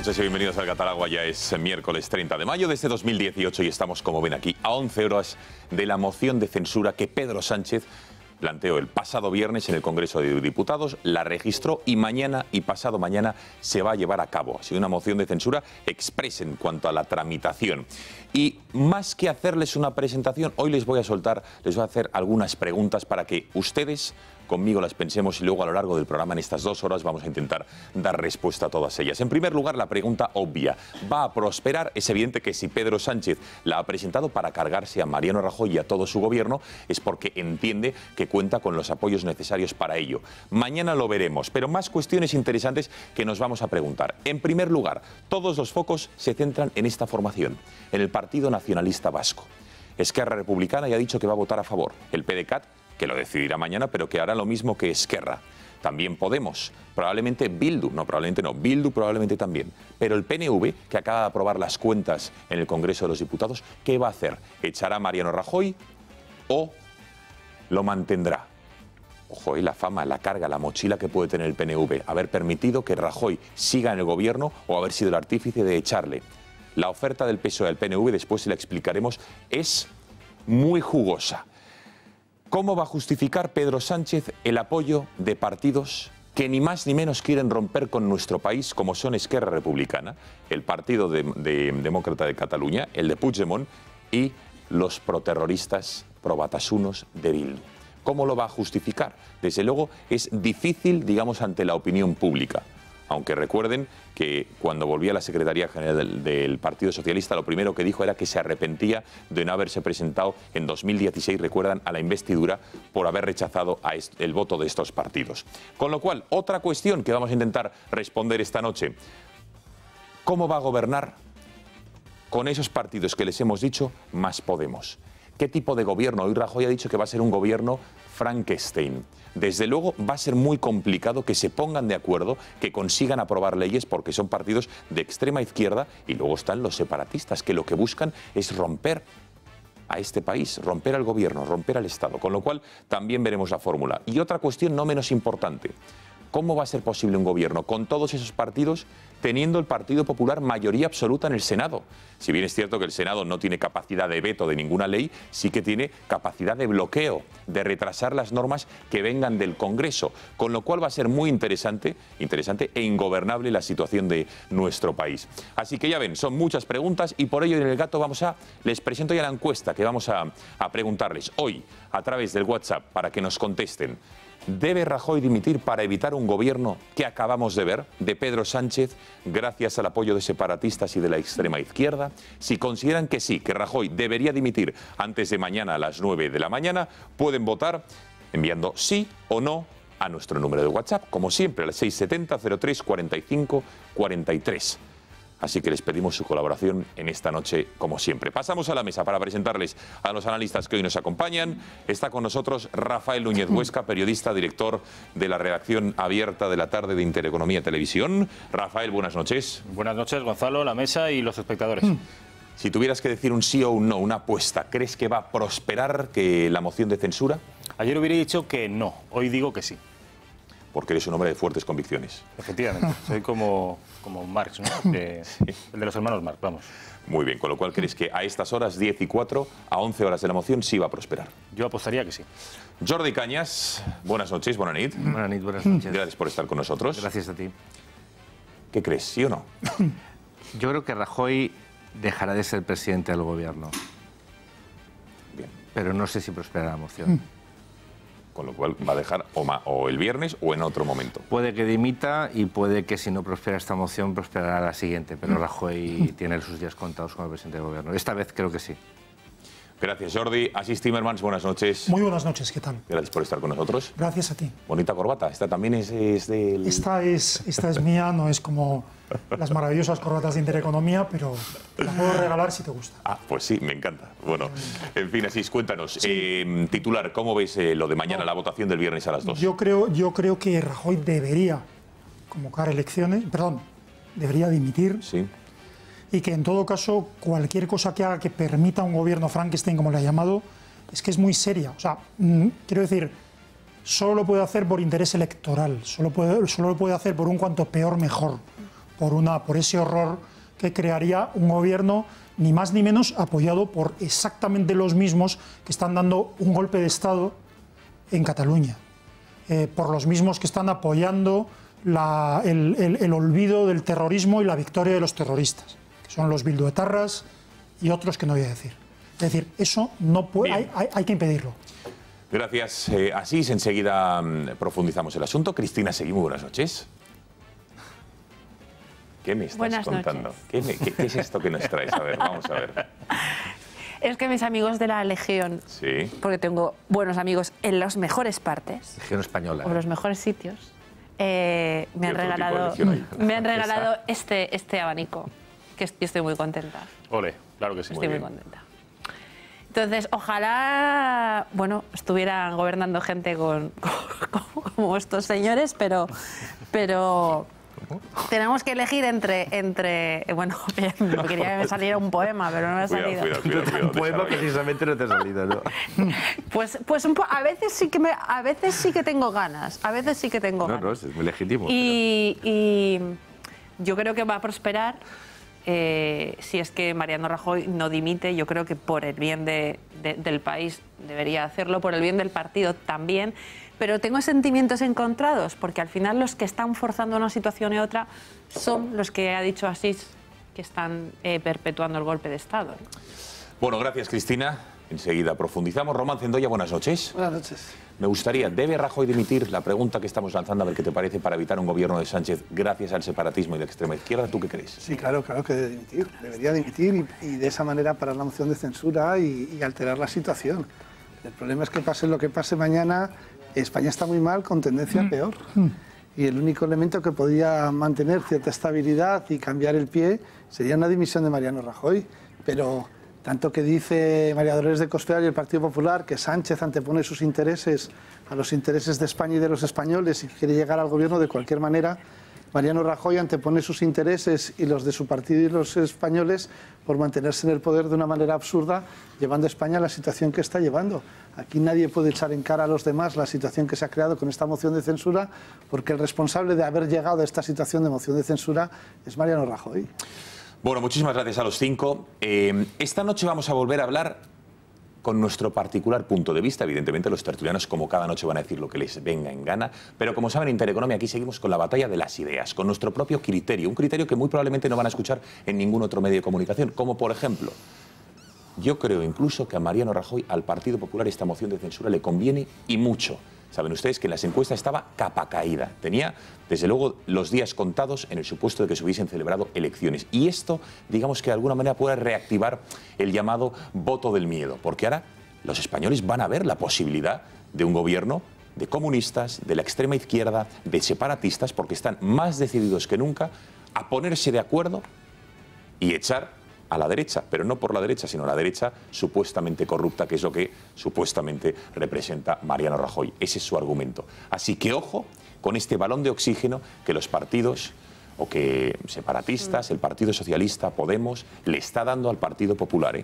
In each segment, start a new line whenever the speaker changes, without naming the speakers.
noches y bienvenidos al Catalagua. Ya es miércoles 30 de mayo de este 2018 y estamos, como ven aquí, a 11 horas de la moción de censura que Pedro Sánchez planteó el pasado viernes en el Congreso de Diputados, la registró y mañana y pasado mañana se va a llevar a cabo. Ha sido una moción de censura expresa en cuanto a la tramitación. Y más que hacerles una presentación, hoy les voy a hacer algunas preguntas para que ustedes conmigo las pensemos y luego a lo largo del programa en estas 2 horas vamos a intentar dar respuesta a todas ellas. En primer lugar, la pregunta obvia. ¿Va a prosperar? Es evidente que si Pedro Sánchez la ha presentado para cargarse a Mariano Rajoy y a todo su gobierno es porque entiende que cuenta con los apoyos necesarios para ello. Mañana lo veremos, pero más cuestiones interesantes que nos vamos a preguntar. En primer lugar, todos los focos se centran en esta formación, en el Partido Nacionalista Vasco. Esquerra Republicana ya ha dicho que va a votar a favor. El PDeCAT, que lo decidirá mañana, pero que hará lo mismo que Esquerra. También Podemos, probablemente Bildu, Bildu probablemente también. Pero el PNV, que acaba de aprobar las cuentas en el Congreso de los Diputados, ¿qué va a hacer? ¿Echará a Mariano Rajoy o lo mantendrá? Ojo, la fama, la carga, la mochila que puede tener el PNV, haber permitido que Rajoy siga en el gobierno o haber sido el artífice de echarle. La oferta del PSOE al PNV, después se la explicaremos, es muy jugosa. ¿Cómo va a justificar Pedro Sánchez el apoyo de partidos que ni más ni menos quieren romper con nuestro país, como son Esquerra Republicana, el Partido Demócrata de Cataluña, el de Puigdemont y los proterroristas probatasunos de Bildu? ¿Cómo lo va a justificar? Desde luego es difícil, digamos, ante la opinión pública. Aunque recuerden que cuando volvía a la Secretaría General del Partido Socialista, lo primero que dijo era que se arrepentía de no haberse presentado en 2016, recuerdan, a la investidura por haber rechazado el voto de estos partidos. Con lo cual, otra cuestión que vamos a intentar responder esta noche. ¿Cómo va a gobernar con esos partidos que les hemos dicho, más Podemos? ¿Qué tipo de gobierno? Hoy Rajoy ha dicho que va a ser un gobierno Frankenstein. Desde luego va a ser muy complicado que se pongan de acuerdo, que consigan aprobar leyes porque son partidos de extrema izquierda y luego están los separatistas que lo que buscan es romper a este país, romper al gobierno, romper al Estado, con lo cual también veremos la fórmula. Y otra cuestión no menos importante. ¿Cómo va a ser posible un gobierno con todos esos partidos teniendo el Partido Popular mayoría absoluta en el Senado? Si bien es cierto que el Senado no tiene capacidad de veto de ninguna ley, sí que tiene capacidad de bloqueo, de retrasar las normas que vengan del Congreso, con lo cual va a ser muy interesante e ingobernable la situación de nuestro país. Así que ya ven, son muchas preguntas y por ello en El Gato les presento ya la encuesta que vamos a preguntarles hoy a través del WhatsApp para que nos contesten. ¿Debe Rajoy dimitir para evitar un gobierno que acabamos de ver, de Pedro Sánchez, gracias al apoyo de separatistas y de la extrema izquierda? Si consideran que sí, que Rajoy debería dimitir antes de mañana a las 9 de la mañana, pueden votar enviando sí o no a nuestro número de WhatsApp, como siempre, al 670 03 45 43. Así que les pedimos su colaboración en esta noche, como siempre. Pasamos a la mesa para presentarles a los analistas que hoy nos acompañan. Está con nosotros Rafael Núñez Huesca, periodista, director de la redacción abierta de la tarde de Intereconomía Televisión. Rafael, buenas noches.
Buenas noches, Gonzalo, la mesa y los espectadores.
Si tuvieras que decir un sí o un no, una apuesta, ¿crees que va a prosperar la moción de censura?
Ayer hubiera dicho que no, hoy digo que sí.
Porque eres un hombre de fuertes convicciones.
Efectivamente, soy como Marx, ¿no? El de los hermanos Marx, vamos.
Muy bien, con lo cual crees que a estas horas, 10 y 4, a 11 horas de la moción, sí va a prosperar.
Yo apostaría que sí.
Jordi Cañas, buenas noches, buenas noches.
Buenas noches.
Gracias por estar con nosotros.
Gracias a ti.
¿Qué crees, sí o no?
Yo creo que Rajoy dejará de ser presidente del gobierno.
Bien.
Pero no sé si prosperará la moción.
Con lo cual va a dejar o el viernes o en otro momento.
Puede que dimita y puede que si no prospera esta moción, prosperará la siguiente. Pero Rajoy tiene sus días contados como presidente del gobierno. Esta vez creo que sí.
Gracias, Jordi. Asís Timmermans, buenas noches.
Muy buenas noches, ¿qué tal?
Gracias por estar con nosotros.
Gracias a ti.
Bonita corbata. Esta también es del...
Esta es mía, no es como las maravillosas corbatas de Intereconomía, pero te la puedo regalar si te gusta.
Ah, pues sí, me encanta. Bueno, en fin, Asís, cuéntanos. Sí. Titular, ¿cómo ves lo de mañana, la votación del viernes a las 2?
Yo creo que Rajoy debería convocar elecciones, debería dimitir.
Sí.
Y que en todo caso cualquier cosa que haga que permita un gobierno Frankenstein, como le ha llamado, es que es muy seria. O sea, quiero decir, solo lo puede hacer por interés electoral, solo lo puede hacer por un cuanto peor mejor, por ese horror que crearía un gobierno ni más ni menos apoyado por exactamente los mismos que están dando un golpe de Estado en Cataluña, por los mismos que están apoyando el olvido del terrorismo y la victoria de los terroristas, que son los bilduetarras y otros que no voy a decir. Es decir, eso no puede, hay que impedirlo.
Gracias, Asís. Enseguida profundizamos el asunto. Cristina Seguí, muy buenas noches. ¿Qué me estás contando? ¿Qué es esto que nos traes? A ver, vamos a ver.
Es que mis amigos de la Legión,
sí,
porque tengo buenos amigos en las mejores partes,
Legión Española,
o los mejores sitios, me han regalado este abanico, que estoy muy contenta.
Ole, claro que sí.
Estoy muy contenta. Entonces, ojalá, bueno, estuvieran gobernando gente como estos señores, pero tenemos que elegir entre bueno, no quería que me saliera un poema, pero no me ha salido.
Cuidado,
un poema precisamente no te ha salido, ¿no?
Pues a veces sí que tengo ganas, a veces sí que tengo ganas.
No, es muy legítimo.
Y yo creo que va a prosperar si es que Mariano Rajoy no dimite. Yo creo que por el bien del país debería hacerlo, por el bien del partido también. Pero tengo sentimientos encontrados, porque al final los que están forzando una situación y otra son los que ha dicho Asís, que están perpetuando el golpe de Estado.
Bueno, gracias, Cristina. Enseguida profundizamos. Román Cendoya, buenas noches.
Buenas noches.
Me gustaría, ¿debe Rajoy dimitir? La pregunta que estamos lanzando, a ver qué te parece, para evitar un gobierno de Sánchez gracias al separatismo y la extrema izquierda. ¿Tú qué crees?
Sí, claro que debe dimitir. Debería dimitir y de esa manera parar la moción de censura y alterar la situación. El problema es que pase lo que pase mañana, España está muy mal, con tendencia a peor. Y el único elemento que podría mantener cierta estabilidad y cambiar el pie sería una dimisión de Mariano Rajoy. Pero tanto que dice María Dolores de Cospedal y el Partido Popular que Sánchez antepone sus intereses a los intereses de España y de los españoles y quiere llegar al gobierno de cualquier manera, Mariano Rajoy antepone sus intereses y los de su partido y los españoles por mantenerse en el poder de una manera absurda, llevando a España a la situación que está llevando. Aquí nadie puede echar en cara a los demás la situación que se ha creado con esta moción de censura, porque el responsable de haber llegado a esta situación de moción de censura es Mariano Rajoy.
Bueno, muchísimas gracias a los cinco. Esta noche vamos a volver a hablar con nuestro particular punto de vista. Evidentemente los tertulianos, como cada noche, van a decir lo que les venga en gana, pero como saben, Intereconomía, aquí seguimos con la batalla de las ideas, con nuestro propio criterio, un criterio que muy probablemente no van a escuchar en ningún otro medio de comunicación, como por ejemplo, yo creo incluso que a Mariano Rajoy, al Partido Popular, esta moción de censura le conviene y mucho. Saben ustedes que en las encuestas estaba capa caída. Tenía, desde luego, los días contados en el supuesto de que se hubiesen celebrado elecciones. Y esto, digamos que de alguna manera puede reactivar el llamado voto del miedo. Porque ahora los españoles van a ver la posibilidad de un gobierno de comunistas, de la extrema izquierda, de separatistas, porque están más decididos que nunca a ponerse de acuerdo y echar a la derecha, pero no por la derecha, sino la derecha supuestamente corrupta, que es lo que supuestamente representa Mariano Rajoy. Ese es su argumento. Así que ojo con este balón de oxígeno que los partidos, o que separatistas, el Partido Socialista, Podemos, le está dando al Partido Popular.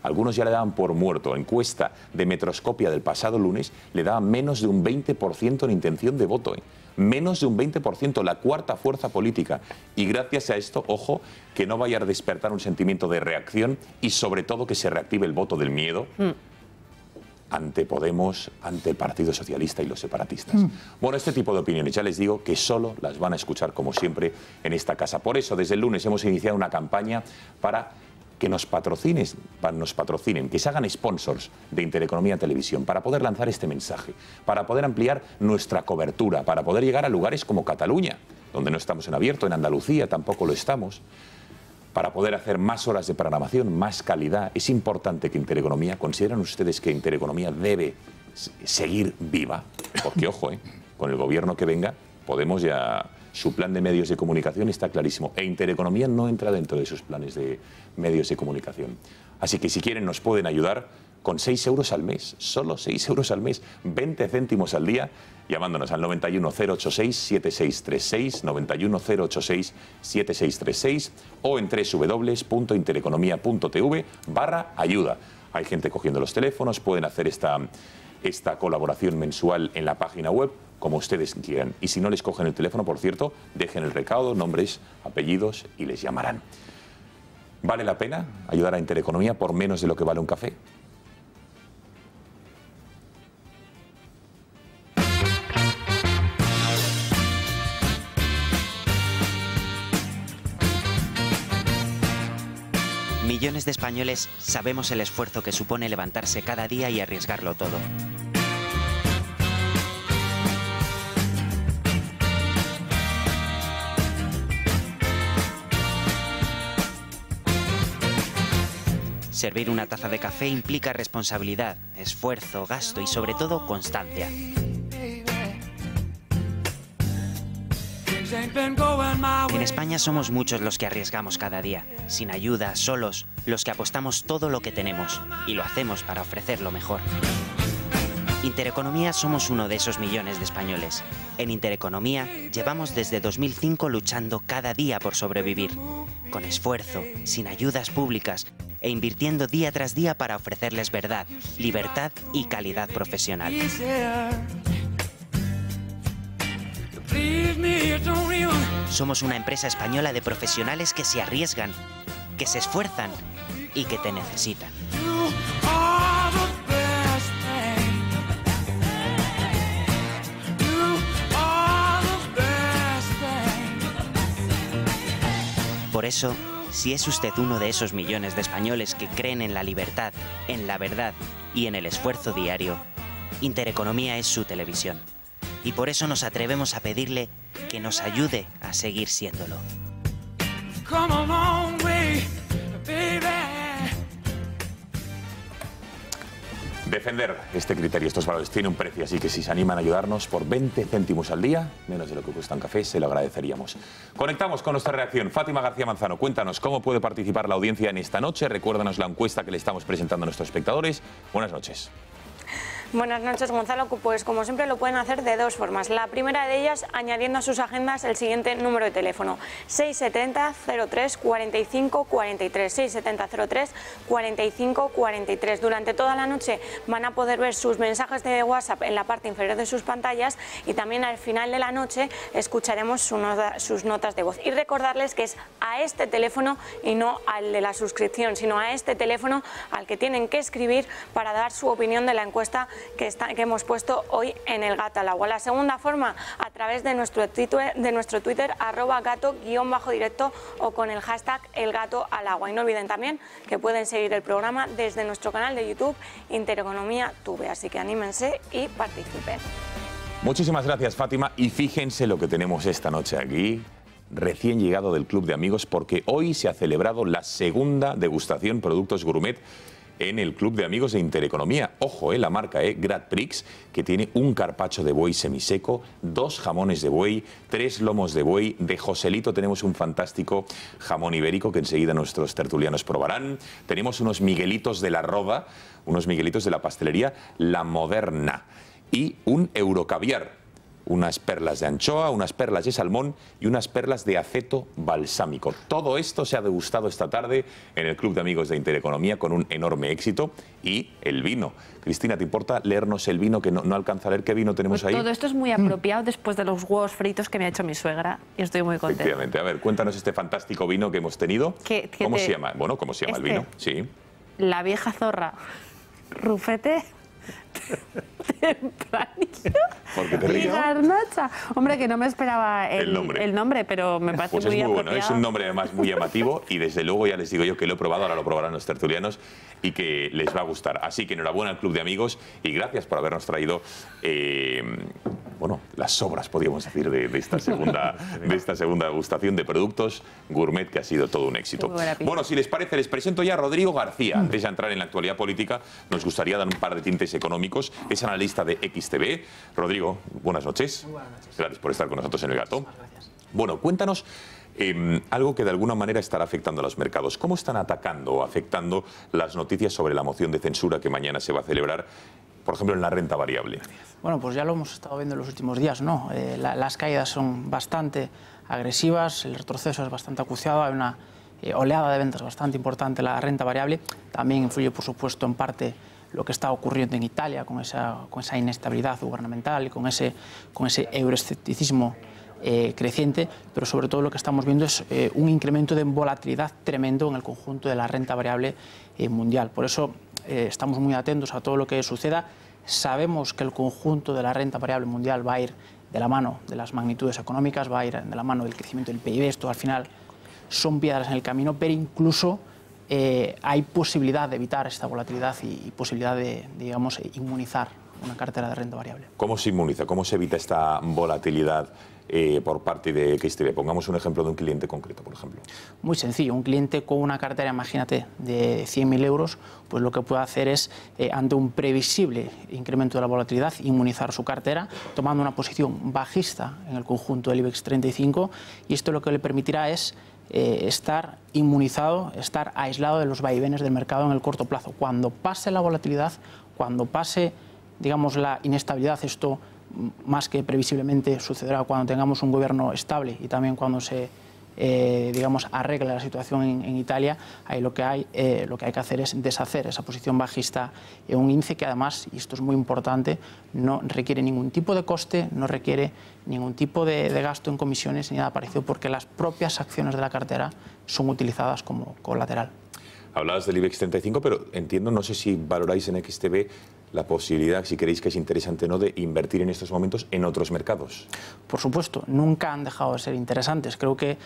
Algunos ya le daban por muerto. Encuesta de Metroscopia del pasado lunes le daban menos de un 20% en intención de voto. Menos de un 20%, la cuarta fuerza política. Y gracias a esto, ojo, que no vaya a despertar un sentimiento de reacción y sobre todo que se reactive el voto del miedo ante Podemos, ante el Partido Socialista y los separatistas. Bueno, este tipo de opiniones, ya les digo que solo las van a escuchar, como siempre, en esta casa. Por eso, desde el lunes hemos iniciado una campaña para que nos patrocinen, que se hagan sponsors de Intereconomía Televisión, para poder lanzar este mensaje, para poder ampliar nuestra cobertura, para poder llegar a lugares como Cataluña, donde no estamos en abierto, en Andalucía tampoco lo estamos, para poder hacer más horas de programación, más calidad. Es importante que Intereconomía, ¿consideran ustedes que Intereconomía debe seguir viva? Porque, ojo, con el gobierno que venga, Podemos ya... Su plan de medios de comunicación está clarísimo. E Intereconomía no entra dentro de sus planes de medios de comunicación. Así que si quieren nos pueden ayudar con 6 euros al mes. Solo 6 euros al mes. 20 céntimos al día. Llamándonos al 91 086 7636, 91 086 7636 o en www.intereconomia.tv/ayuda. Hay gente cogiendo los teléfonos, pueden hacer esta colaboración mensual en la página web. como ustedes quieran. Y si no les cogen el teléfono, por cierto, dejen el recado, nombres, apellidos y les llamarán. ¿Vale la pena ayudar a Intereconomía por menos de lo que vale un café?
Millones de españoles sabemos el esfuerzo que supone levantarse cada día y arriesgarlo todo. Servir una taza de café implica responsabilidad, esfuerzo, gasto y sobre todo constancia. En España somos muchos los que arriesgamos cada día, sin ayuda, solos, los que apostamos todo lo que tenemos y lo hacemos para ofrecer lo mejor. Intereconomía somos uno de esos millones de españoles. En Intereconomía llevamos desde 2005 luchando cada día por sobrevivir, con esfuerzo, sin ayudas públicas e invirtiendo día tras día para ofrecerles verdad, libertad y calidad profesional. Somos una empresa española de profesionales que se arriesgan, que se esfuerzan y que te necesitan. Por eso, si es usted uno de esos millones de españoles que creen en la libertad, en la verdad y en el esfuerzo diario, Intereconomía es su televisión. Y por eso nos atrevemos a pedirle que nos ayude a seguir siéndolo.
Defender este criterio, estos valores, tiene un precio, así que si se animan a ayudarnos por 20 céntimos al día, menos de lo que cuesta un café, se lo agradeceríamos. Conectamos con nuestra reacción. Fátima García Manzano, cuéntanos cómo puede participar la audiencia en esta noche. Recuérdanos la encuesta que le estamos presentando a nuestros espectadores. Buenas noches.
Buenas noches, Gonzalo. Pues como siempre lo pueden hacer de dos formas. La primera de ellas, añadiendo a sus agendas el siguiente número de teléfono: 670 03 45 43, 670 03 45 43. Durante toda la noche van a poder ver sus mensajes de WhatsApp en la parte inferior de sus pantallas y también al final de la noche escucharemos sus notas de voz. Y recordarles que es a este teléfono y no al de la suscripción, sino a este teléfono al que tienen que escribir para dar su opinión de la encuesta que hemos puesto hoy en El Gato al Agua. La segunda forma, a través de nuestro Twitter, @gato_directo o con el hashtag El Gato al Agua. Y no olviden también que pueden seguir el programa desde nuestro canal de YouTube Intereconomía TV. Así que anímense y participen.
Muchísimas gracias, Fátima. Y fíjense lo que tenemos esta noche aquí, recién llegado del Club de Amigos, porque hoy se ha celebrado la segunda degustación Productos Gourmet en el Club de Amigos de Intereconomía. Ojo, la marca Grat Prix, que tiene un carpaccio de buey semiseco, 2 jamones de buey, 3 lomos de buey. De Joselito tenemos un fantástico jamón ibérico que enseguida nuestros tertulianos probarán. Tenemos unos miguelitos de la Roda, unos miguelitos de la pastelería La Moderna y un Eurocaviar, unas perlas de anchoa, unas perlas de salmón y unas perlas de aceto balsámico. Todo esto se ha degustado esta tarde en el Club de Amigos de Intereconomía con un enorme éxito. Y el vino. Cristina, ¿te importa leernos el vino, que no alcanza a leer qué vino tenemos ahí?
Todo esto es muy apropiado después de los huevos fritos que me ha hecho mi suegra y estoy muy contenta.
Efectivamente. A ver, cuéntanos este fantástico vino que hemos tenido. ¿Cómo se llama? Bueno, ¿cómo se llama el vino? Sí.
La Vieja Zorra. Rufete tempranillo y garnacha. Hombre, que no me esperaba el nombre, pero me parece
pues
muy
es muy bueno,
apropiado.
es un nombre además muy llamativo y desde luego ya les digo yo que lo he probado, ahora lo probarán los tertulianos y que les va a gustar. Así que enhorabuena al Club de Amigos y gracias por habernos traído bueno, las sobras, podríamos decir, de esta segunda degustación de productos gourmet, que ha sido todo un éxito. Bueno, si les parece, les presento ya a Rodrigo García. Antes de entrar en la actualidad política, nos gustaría dar un par de tintes económicos. Es analista de XTV. Rodrigo, buenas noches. Muy buenas noches. Gracias por estar con nosotros en El Gato. Muchas gracias. Bueno, cuéntanos algo que de alguna manera estará afectando a los mercados. ¿Cómo están atacando o afectando las noticias sobre la moción de censura que mañana se va a celebrar, por ejemplo, en la renta variable?
Bueno, pues ya lo hemos estado viendo en los últimos días, ¿no? Las caídas son bastante agresivas, el retroceso es bastante acuciado, hay una oleada de ventas bastante importante en la renta variable. También influye, por supuesto, en parte lo que está ocurriendo en Italia con esa inestabilidad gubernamental y con ese euroescepticismo creciente, pero sobre todo lo que estamos viendo es un incremento de volatilidad tremendo en el conjunto de la renta variable mundial. Por eso estamos muy atentos a todo lo que suceda. Sabemos que el conjunto de la renta variable mundial va a ir de la mano de las magnitudes económicas, va a ir de la mano del crecimiento del PIB. Esto al final son piedras en el camino, pero incluso hay posibilidad de evitar esta volatilidad y posibilidad de, digamos, inmunizar una cartera de renta variable.
¿Cómo se inmuniza? ¿Cómo se evita esta volatilidad por parte de XTB? Pongamos un ejemplo de un cliente concreto, por ejemplo.
Muy sencillo. Un cliente con una cartera, imagínate, de 100.000 euros, pues lo que puede hacer es, ante un previsible incremento de la volatilidad, inmunizar su cartera, tomando una posición bajista en el conjunto del IBEX 35, y esto lo que le permitirá es estar inmunizado, estar aislado de los vaivenes del mercado en el corto plazo. Cuando pase la volatilidad, cuando pase, digamos, la inestabilidad, esto más que previsiblemente sucederá cuando tengamos un gobierno estable y también cuando se digamos, arregle la situación en Italia, ahí lo que hay que hacer es deshacer esa posición bajista en un índice que además, y esto es muy importante, no requiere ningún tipo de coste, no requiere ningún tipo de gasto en comisiones ni nada parecido, porque las propias acciones de la cartera son utilizadas como colateral.
Hablabas del IBEX 35, pero entiendo, no sé si valoráis en XTB la posibilidad, si creéis que es interesante o no, de invertir en estos momentos en otros mercados.
Por supuesto, nunca han dejado de ser interesantes. Creo que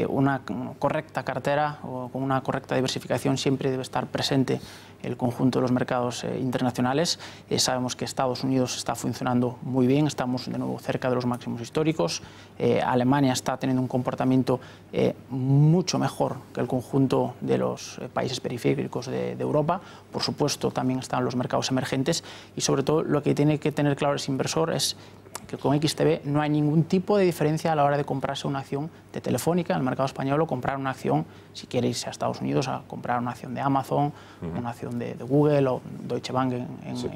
una correcta cartera o con una correcta diversificación siempre debe estar presente el conjunto de los mercados internacionales. Sabemos que Estados Unidos está funcionando muy bien, estamos de nuevo cerca de los máximos históricos. Alemania está teniendo un comportamiento mucho mejor que el conjunto de los países periféricos de Europa. Por supuesto, también están los mercados emergentes y sobre todo lo que tiene que tener claro ese inversor es que con XTB no hay ningún tipo de diferencia a la hora de comprarse una acción de Telefónica en el mercado español o comprar una acción, si quiere irse a Estados Unidos, a comprar una acción de Amazon, una acción de Google o Deutsche Bank en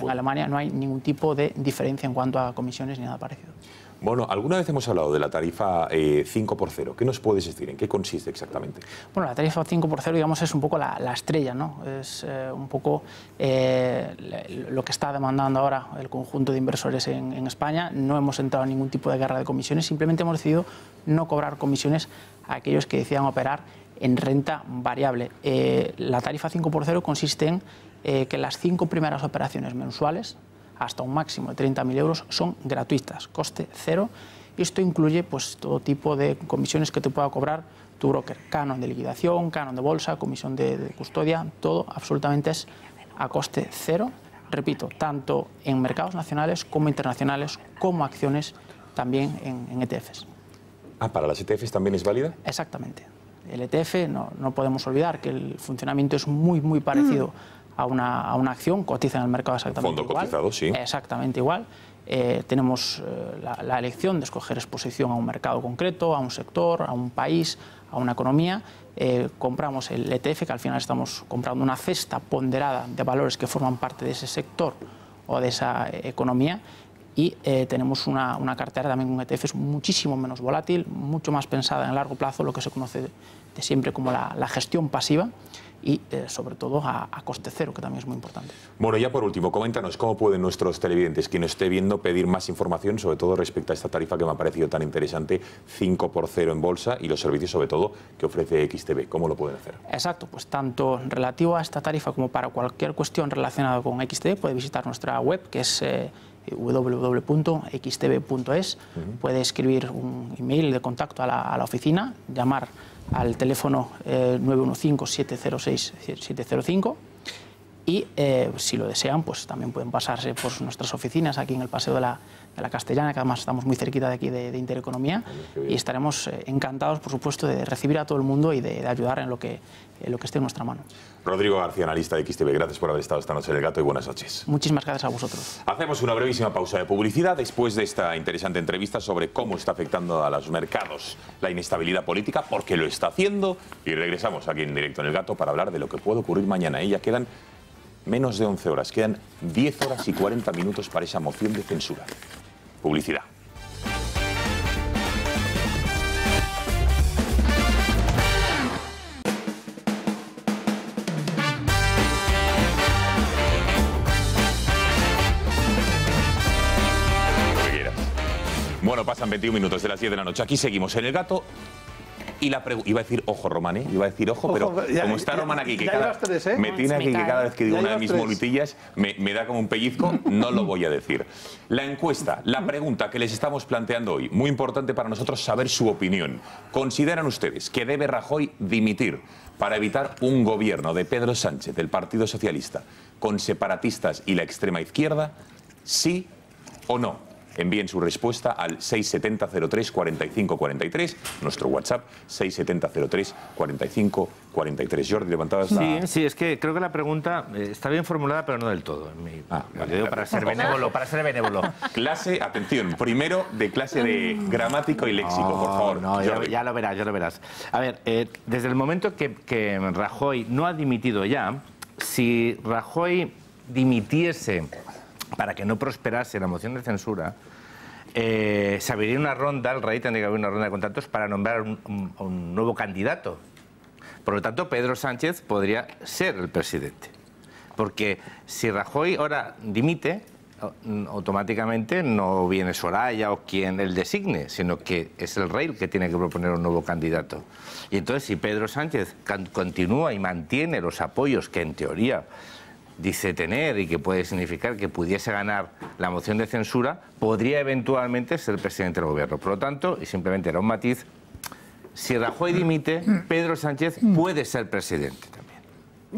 Alemania. No hay ningún tipo de diferencia en cuanto a comisiones ni nada parecido.
Bueno, alguna vez hemos hablado de la tarifa 5x0. ¿Qué nos puedes decir? ¿En qué consiste exactamente?
Bueno, la tarifa 5x0, digamos, es un poco la estrella, ¿no? Es un poco lo que está demandando ahora el conjunto de inversores en España. No hemos entrado en ningún tipo de guerra de comisiones, simplemente hemos decidido no cobrar comisiones a aquellos que decidan operar en renta variable. La tarifa 5x0 consiste en que las 5 primeras operaciones mensuales, hasta un máximo de 30.000 euros, son gratuitas, coste cero. Y esto incluye pues, todo tipo de comisiones que te pueda cobrar tu broker. Canon de liquidación, canon de bolsa, comisión de custodia, todo absolutamente es a coste cero. Repito, tanto en mercados nacionales como internacionales, como acciones también en ETFs.
Ah, ¿para las ETFs también es válida?
Exactamente. El ETF, no podemos olvidar que el funcionamiento es muy parecido a una acción, cotiza en el mercado exactamente igual.
Fondo cotizado, sí.
Exactamente igual. Tenemos la elección de escoger exposición a un mercado concreto, a un sector, a un país, a una economía. Compramos el ETF, que al final estamos comprando una cesta ponderada de valores que forman parte de ese sector o de esa economía. Y tenemos una cartera también con ETFs muchísimo menos volátil, mucho más pensada en el largo plazo, lo que se conoce de siempre como la gestión pasiva y sobre todo a coste cero, que también es muy importante.
Bueno, ya por último, coméntanos cómo pueden nuestros televidentes, quien nos esté viendo, pedir más información, sobre todo respecto a esta tarifa que me ha parecido tan interesante, 5x0 en bolsa y los servicios sobre todo que ofrece XTB. ¿Cómo lo pueden hacer?
Exacto, pues tanto relativo a esta tarifa como para cualquier cuestión relacionada con XTB puede visitar nuestra web, que es www.xtb.es. Puede escribir un email de contacto a la oficina, llamar al teléfono 915-706-705 y si lo desean, pues también pueden pasarse por nuestras oficinas aquí en el Paseo de la Castellana, que además estamos muy cerquita de aquí de Intereconomía, y estaremos encantados, por supuesto, de recibir a todo el mundo y de ayudar en lo que esté en nuestra mano.
Rodrigo García, analista de XTB, gracias por haber estado esta noche en El Gato y buenas noches.
Muchísimas gracias a vosotros.
Hacemos una brevísima pausa de publicidad después de esta interesante entrevista sobre cómo está afectando a los mercados la inestabilidad política, porque lo está haciendo, y regresamos aquí en directo en El Gato para hablar de lo que puede ocurrir mañana. Ya quedan menos de 11 horas, quedan 10 horas y 40 minutos para esa moción de censura. Publicidad. Bueno, pasan 21 minutos de las 10 de la noche. Aquí seguimos en El Gato. Y la pregunta, iba a decir ojo, Román, ¿eh? Iba a decir ojo, pero como está Román aquí, que me tiene aquí que cada vez que digo una de mis muletillas me da como un pellizco, no lo voy a decir. La encuesta, la pregunta que les estamos planteando hoy, muy importante para nosotros saber su opinión. ¿Consideran ustedes que debe Rajoy dimitir para evitar un gobierno de Pedro Sánchez, del Partido Socialista, con separatistas y la extrema izquierda? ¿Sí o no? Envíen su respuesta al 670-03-4543, nuestro WhatsApp, 670-03-4543. Jordi, levantabas la...
Sí, es que creo que la pregunta está bien formulada, pero no del todo. Vale, para ser benévolo,
Clase, atención, primero de clase de gramático y léxico, por favor.
No, ya lo verás. A ver, desde el momento que Rajoy no ha dimitido ya, si Rajoy dimitiese para que no prosperase la moción de censura, se abriría una ronda, el rey tendría que abrir una ronda de contactos para nombrar un nuevo candidato. Por lo tanto, Pedro Sánchez podría ser el presidente. Porque si Rajoy ahora dimite, automáticamente no viene Soraya o quien él designe, sino que es el rey el que tiene que proponer un nuevo candidato. Y entonces, si Pedro Sánchez continúa y mantiene los apoyos que en teoría dice tener y que puede significar que pudiese ganar la moción de censura, podría eventualmente ser presidente del gobierno. Por lo tanto, y simplemente era un matiz, si Rajoy dimite, Pedro Sánchez puede ser presidente también.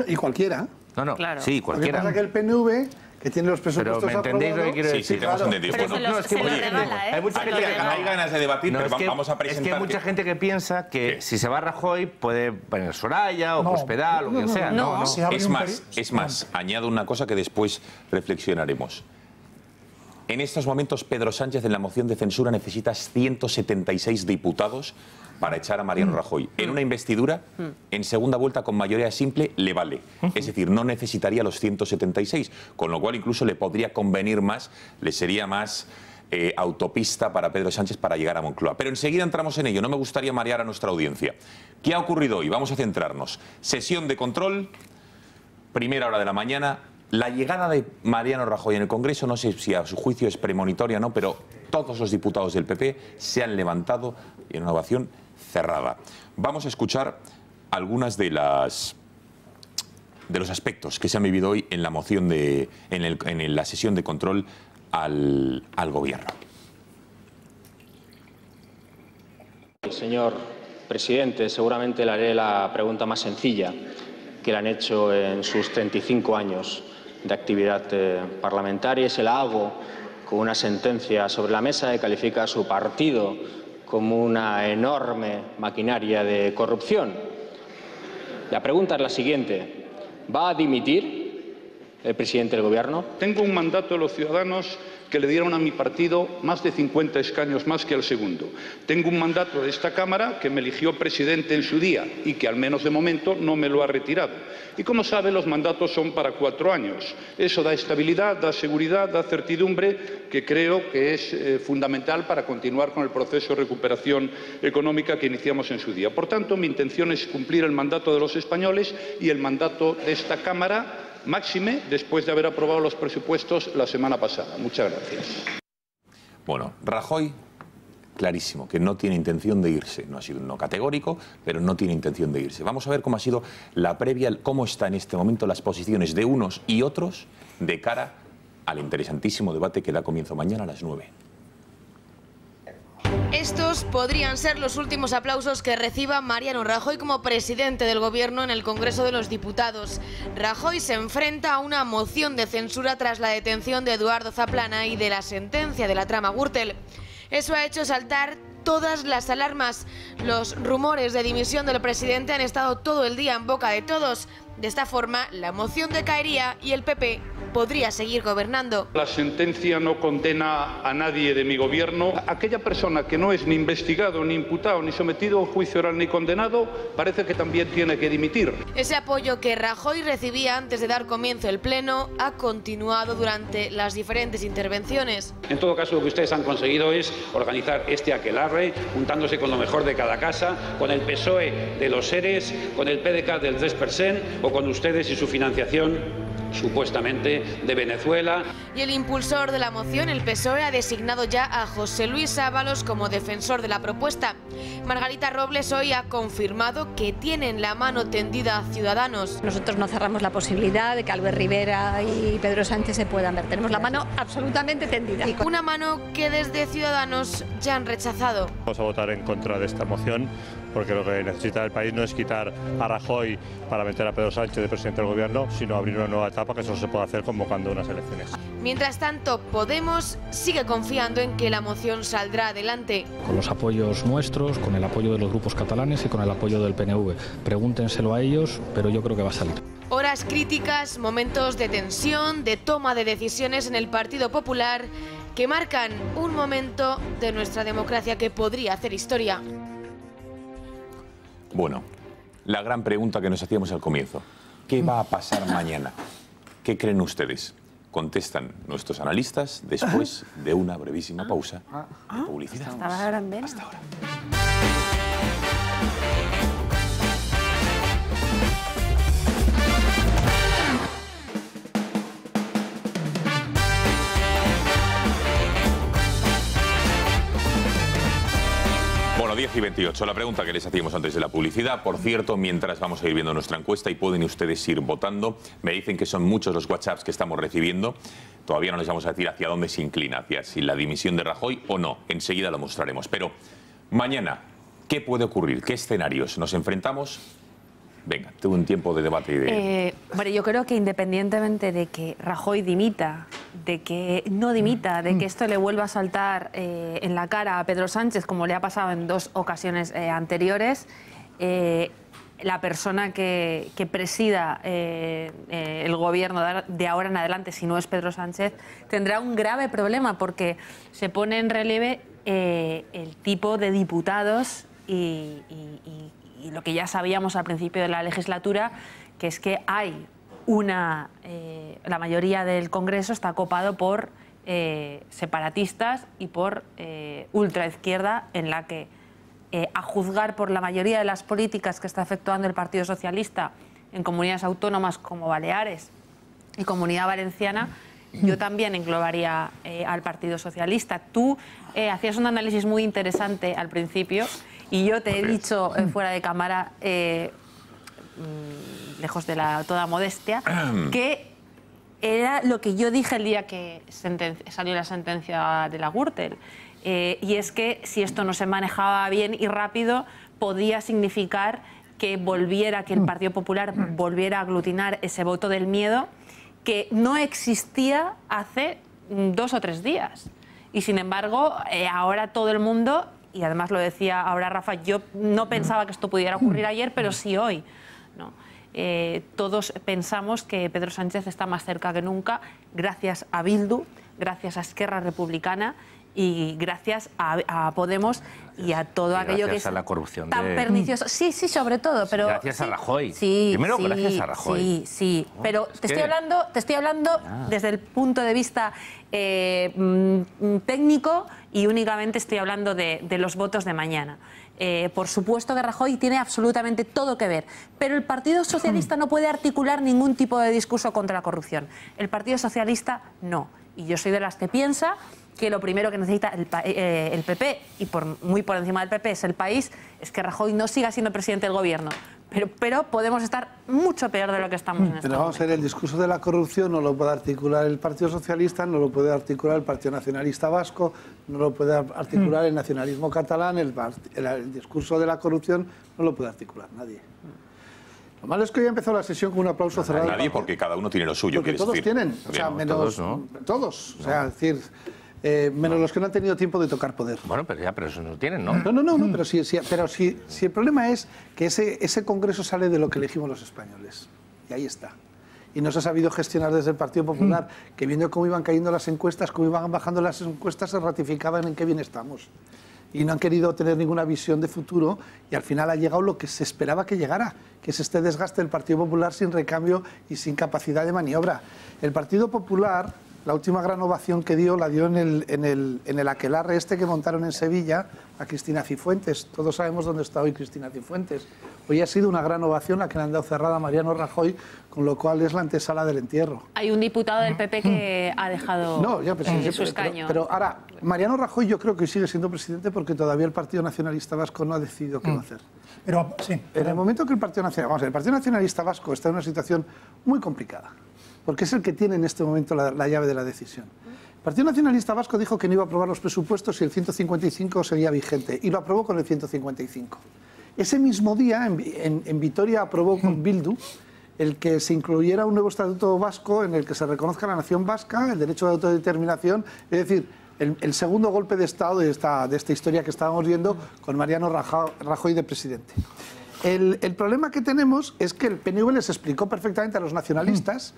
Y cualquiera.
No, claro. Sí, cualquiera.
Lo que pasa es que el PNV, que tiene los presupuestos
aprobados... ¿Pero me entendéis lo que quiero decir?
Sí, te hemos entendido.
Hay mucha gente que
hay ganas de debatir, pero vamos a presentar...
Es que hay mucha gente que piensa que si se va Rajoy puede poner Soraya o Cospedal o quien sea. No.
Es más, añado una cosa que después reflexionaremos. En estos momentos, Pedro Sánchez en la moción de censura necesita 176 diputados para echar a Mariano Rajoy. En una investidura, en segunda vuelta con mayoría simple, le vale. Es decir, no necesitaría los 176, con lo cual incluso le podría convenir más, le sería más autopista para Pedro Sánchez para llegar a Moncloa. Pero enseguida entramos en ello, no me gustaría marear a nuestra audiencia. ¿Qué ha ocurrido hoy? Vamos a centrarnos. Sesión de control, primera hora de la mañana. La llegada de Mariano Rajoy en el Congreso, no sé si a su juicio es premonitoria o no, pero todos los diputados del PP se han levantado en una ovación cerrada. Vamos a escuchar algunas de los aspectos que se han vivido hoy en la moción en la sesión de control al gobierno.
Señor presidente, seguramente le haré la pregunta más sencilla que le han hecho en sus 35 años de actividad parlamentaria, y se la hago con una sentencia sobre la mesa que califica a su partido como una enorme maquinaria de corrupción. La pregunta es la siguiente: ¿va a dimitir el presidente del Gobierno?
Tengo un mandato de los ciudadanos que le dieron a mi partido más de 50 escaños más que al segundo. Tengo un mandato de esta Cámara que me eligió presidente en su día y que al menos de momento no me lo ha retirado. Y como sabe, los mandatos son para 4 años. Eso da estabilidad, da seguridad, da certidumbre, que creo que es fundamental para continuar con el proceso de recuperación económica que iniciamos en su día. Por tanto, mi intención es cumplir el mandato de los españoles y el mandato de esta Cámara, máxime después de haber aprobado los presupuestos la semana pasada. Muchas gracias.
Bueno, Rajoy, clarísimo, que no tiene intención de irse. No ha sido un no categórico, pero no tiene intención de irse. Vamos a ver cómo ha sido la previa, cómo están en este momento las posiciones de unos y otros de cara al interesantísimo debate que da comienzo mañana a las 9.
Estos podrían ser los últimos aplausos que reciba Mariano Rajoy como presidente del Gobierno en el Congreso de los Diputados. Rajoy se enfrenta a una moción de censura tras la detención de Eduardo Zaplana y de la sentencia de la trama Gürtel. Eso ha hecho saltar todas las alarmas. Los rumores de dimisión del presidente han estado todo el día en boca de todos. De esta forma, la moción decaería y el PP podría seguir gobernando.
La sentencia no condena a nadie de mi gobierno. Aquella persona que no es ni investigado, ni imputado, ni sometido a juicio oral, ni condenado, parece que también tiene que dimitir.
Ese apoyo que Rajoy recibía antes de dar comienzo el pleno ha continuado durante las diferentes intervenciones.
En todo caso, lo que ustedes han conseguido es organizar este aquelarre, juntándose con lo mejor de cada casa, con el PSOE de los seres, con el PDK del 3%, o con ustedes y su financiación supuestamente de Venezuela.
Y el impulsor de la moción, el PSOE, ha designado ya a José Luis Ábalos como defensor de la propuesta. Margarita Robles hoy ha confirmado que tienen la mano tendida a Ciudadanos.
Nosotros no cerramos la posibilidad de que Albert Rivera y Pedro Sánchez se puedan ver. Tenemos la mano absolutamente tendida.
Una mano que desde Ciudadanos ya han rechazado.
Vamos a votar en contra de esta moción porque lo que necesita el país no es quitar a Rajoy para meter a Pedro Sánchez de presidente del gobierno, sino abrir una nueva etapa que solo se puede hacer convocando unas elecciones.
Mientras tanto, Podemos sigue confiando en que la moción saldrá adelante.
Con los apoyos nuestros, con el apoyo de los grupos catalanes y con el apoyo del PNV. Pregúntenselo a ellos, pero yo creo que va a salir.
Horas críticas, momentos de tensión, de toma de decisiones en el Partido Popular que marcan un momento de nuestra democracia que podría hacer historia.
Bueno, la gran pregunta que nos hacíamos al comienzo. ¿Qué va a pasar mañana? ¿Qué creen ustedes? Contestan nuestros analistas después de una brevísima pausa de publicidad.
Hasta
ahora. Bueno, 10 y 28. La pregunta que les hacíamos antes de la publicidad. Por cierto, mientras vamos a ir viendo nuestra encuesta y pueden ustedes ir votando, me dicen que son muchos los WhatsApps que estamos recibiendo. Todavía no les vamos a decir hacia dónde se inclina, hacia si la dimisión de Rajoy o no. Enseguida lo mostraremos. Pero mañana, ¿qué puede ocurrir? ¿Qué escenarios nos enfrentamos? Venga, tengo un tiempo de debate y de...
Bueno, yo creo que independientemente de que Rajoy dimita, de que no dimita, de que esto le vuelva a saltar en la cara a Pedro Sánchez, como le ha pasado en 2 ocasiones anteriores, la persona que presida el gobierno de ahora en adelante, si no es Pedro Sánchez, tendrá un grave problema porque se pone en relieve el tipo de diputados y lo que ya sabíamos al principio de la legislatura, que es que hay la mayoría del Congreso está copado por separatistas y por ultraizquierda, en la que, a juzgar por la mayoría de las políticas que está efectuando el Partido Socialista en comunidades autónomas como Baleares y Comunidad Valenciana, yo también englobaría al Partido Socialista. Tú hacías un análisis muy interesante al principio y yo te he dicho fuera de cámara, lejos de toda modestia, que era lo que yo dije el día que salió la sentencia de la Gürtel. Y es que si esto no se manejaba bien y rápido, podía significar que el Partido Popular volviera a aglutinar ese voto del miedo que no existía hace 2 o 3 días. Y sin embargo, ahora todo el mundo, y además lo decía ahora Rafa, yo no pensaba que esto pudiera ocurrir ayer, pero sí hoy, ¿no? Todos pensamos que Pedro Sánchez está más cerca que nunca, gracias a Bildu, gracias a Esquerra Republicana y gracias a Podemos y a todo aquello que es
a la corrupción
tan pernicioso. Sí, sí, sobre todo. Pero,
gracias a Rajoy.
Sí,
primero, gracias a Rajoy.
Sí. Pero te estoy hablando desde el punto de vista técnico y únicamente estoy hablando de los votos de mañana. Por supuesto que Rajoy tiene absolutamente todo que ver, pero el Partido Socialista no puede articular ningún tipo de discurso contra la corrupción. El Partido Socialista no. Y yo soy de las que piensa que lo primero que necesita el PP, y muy por encima del PP es el país, es que Rajoy no siga siendo presidente del gobierno. Pero podemos estar mucho peor de lo que estamos en este
Pero vamos a ver, el discurso de la corrupción no lo puede articular el Partido Socialista, no lo puede articular el Partido Nacionalista Vasco, no lo puede articular el nacionalismo catalán, el discurso de la corrupción no lo puede articular nadie. Lo malo es que hoy ha empezado la sesión con un aplauso cerrado.
Nadie, porque cada uno tiene lo suyo.
Porque todos tienen, o sea, menos todos, o sea, es decir, menos los que no han tenido tiempo de tocar poder.
Bueno, pero eso no lo tienen, ¿no?
No, pero si el problema es que ese Congreso sale de lo que elegimos los españoles, y ahí está. Y no se ha sabido gestionar desde el Partido Popular, que viendo cómo iban cayendo las encuestas, cómo iban bajando las encuestas, se ratificaban en qué bien estamos. Y no han querido tener ninguna visión de futuro y al final ha llegado lo que se esperaba que llegara, que es este desgaste del Partido Popular sin recambio y sin capacidad de maniobra. El Partido Popular La última gran ovación que dio la dio en el aquelarre este que montaron en Sevilla a Cristina Cifuentes. Todos sabemos dónde está hoy Cristina Cifuentes. Hoy ha sido una gran ovación la que le han dado cerrada a Mariano Rajoy, con lo cual es la antesala del entierro.
Hay un diputado del PP que ha dejado su escaño.
Pero ahora, Mariano Rajoy yo creo que sigue siendo presidente porque todavía el Partido Nacionalista Vasco no ha decidido qué va a hacer.
Pero sí.
En el momento que el Partido Nacionalista Vasco está en una situación muy complicada, porque es el que tiene en este momento la llave de la decisión. El Partido Nacionalista Vasco dijo que no iba a aprobar los presupuestos y el 155 seguía vigente, y lo aprobó con el 155. Ese mismo día, en Vitoria, aprobó con Bildu el que se incluyera un nuevo estatuto vasco en el que se reconozca la nación vasca, el derecho de autodeterminación, es decir, el segundo golpe de Estado de esta historia que estábamos viendo con Mariano Rajoy de presidente. El problema que tenemos es que el PNV les explicó perfectamente a los nacionalistas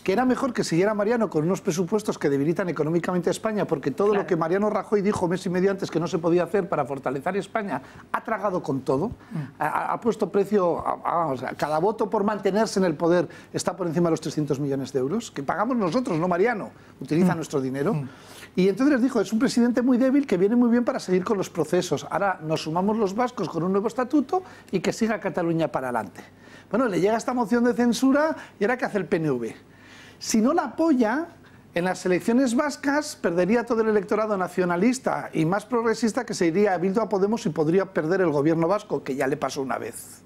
que era mejor que siguiera Mariano con unos presupuestos que debilitan económicamente a España, porque todo lo que Mariano Rajoy dijo mes y medio antes que no se podía hacer para fortalecer España, ha tragado con todo, ha puesto precio, o sea, cada voto por mantenerse en el poder está por encima de los 300 millones de euros, que pagamos nosotros, no Mariano, utiliza nuestro dinero. Y entonces les dijo, es un presidente muy débil que viene muy bien para seguir con los procesos. Ahora nos sumamos los vascos con un nuevo estatuto y que siga Cataluña para adelante. Bueno, le llega esta moción de censura y ahora ¿qué hace el PNV? Si no la apoya, en las elecciones vascas perdería todo el electorado nacionalista y más progresista que se iría a Bildu a Podemos y podría perder el gobierno vasco, que ya le pasó una vez.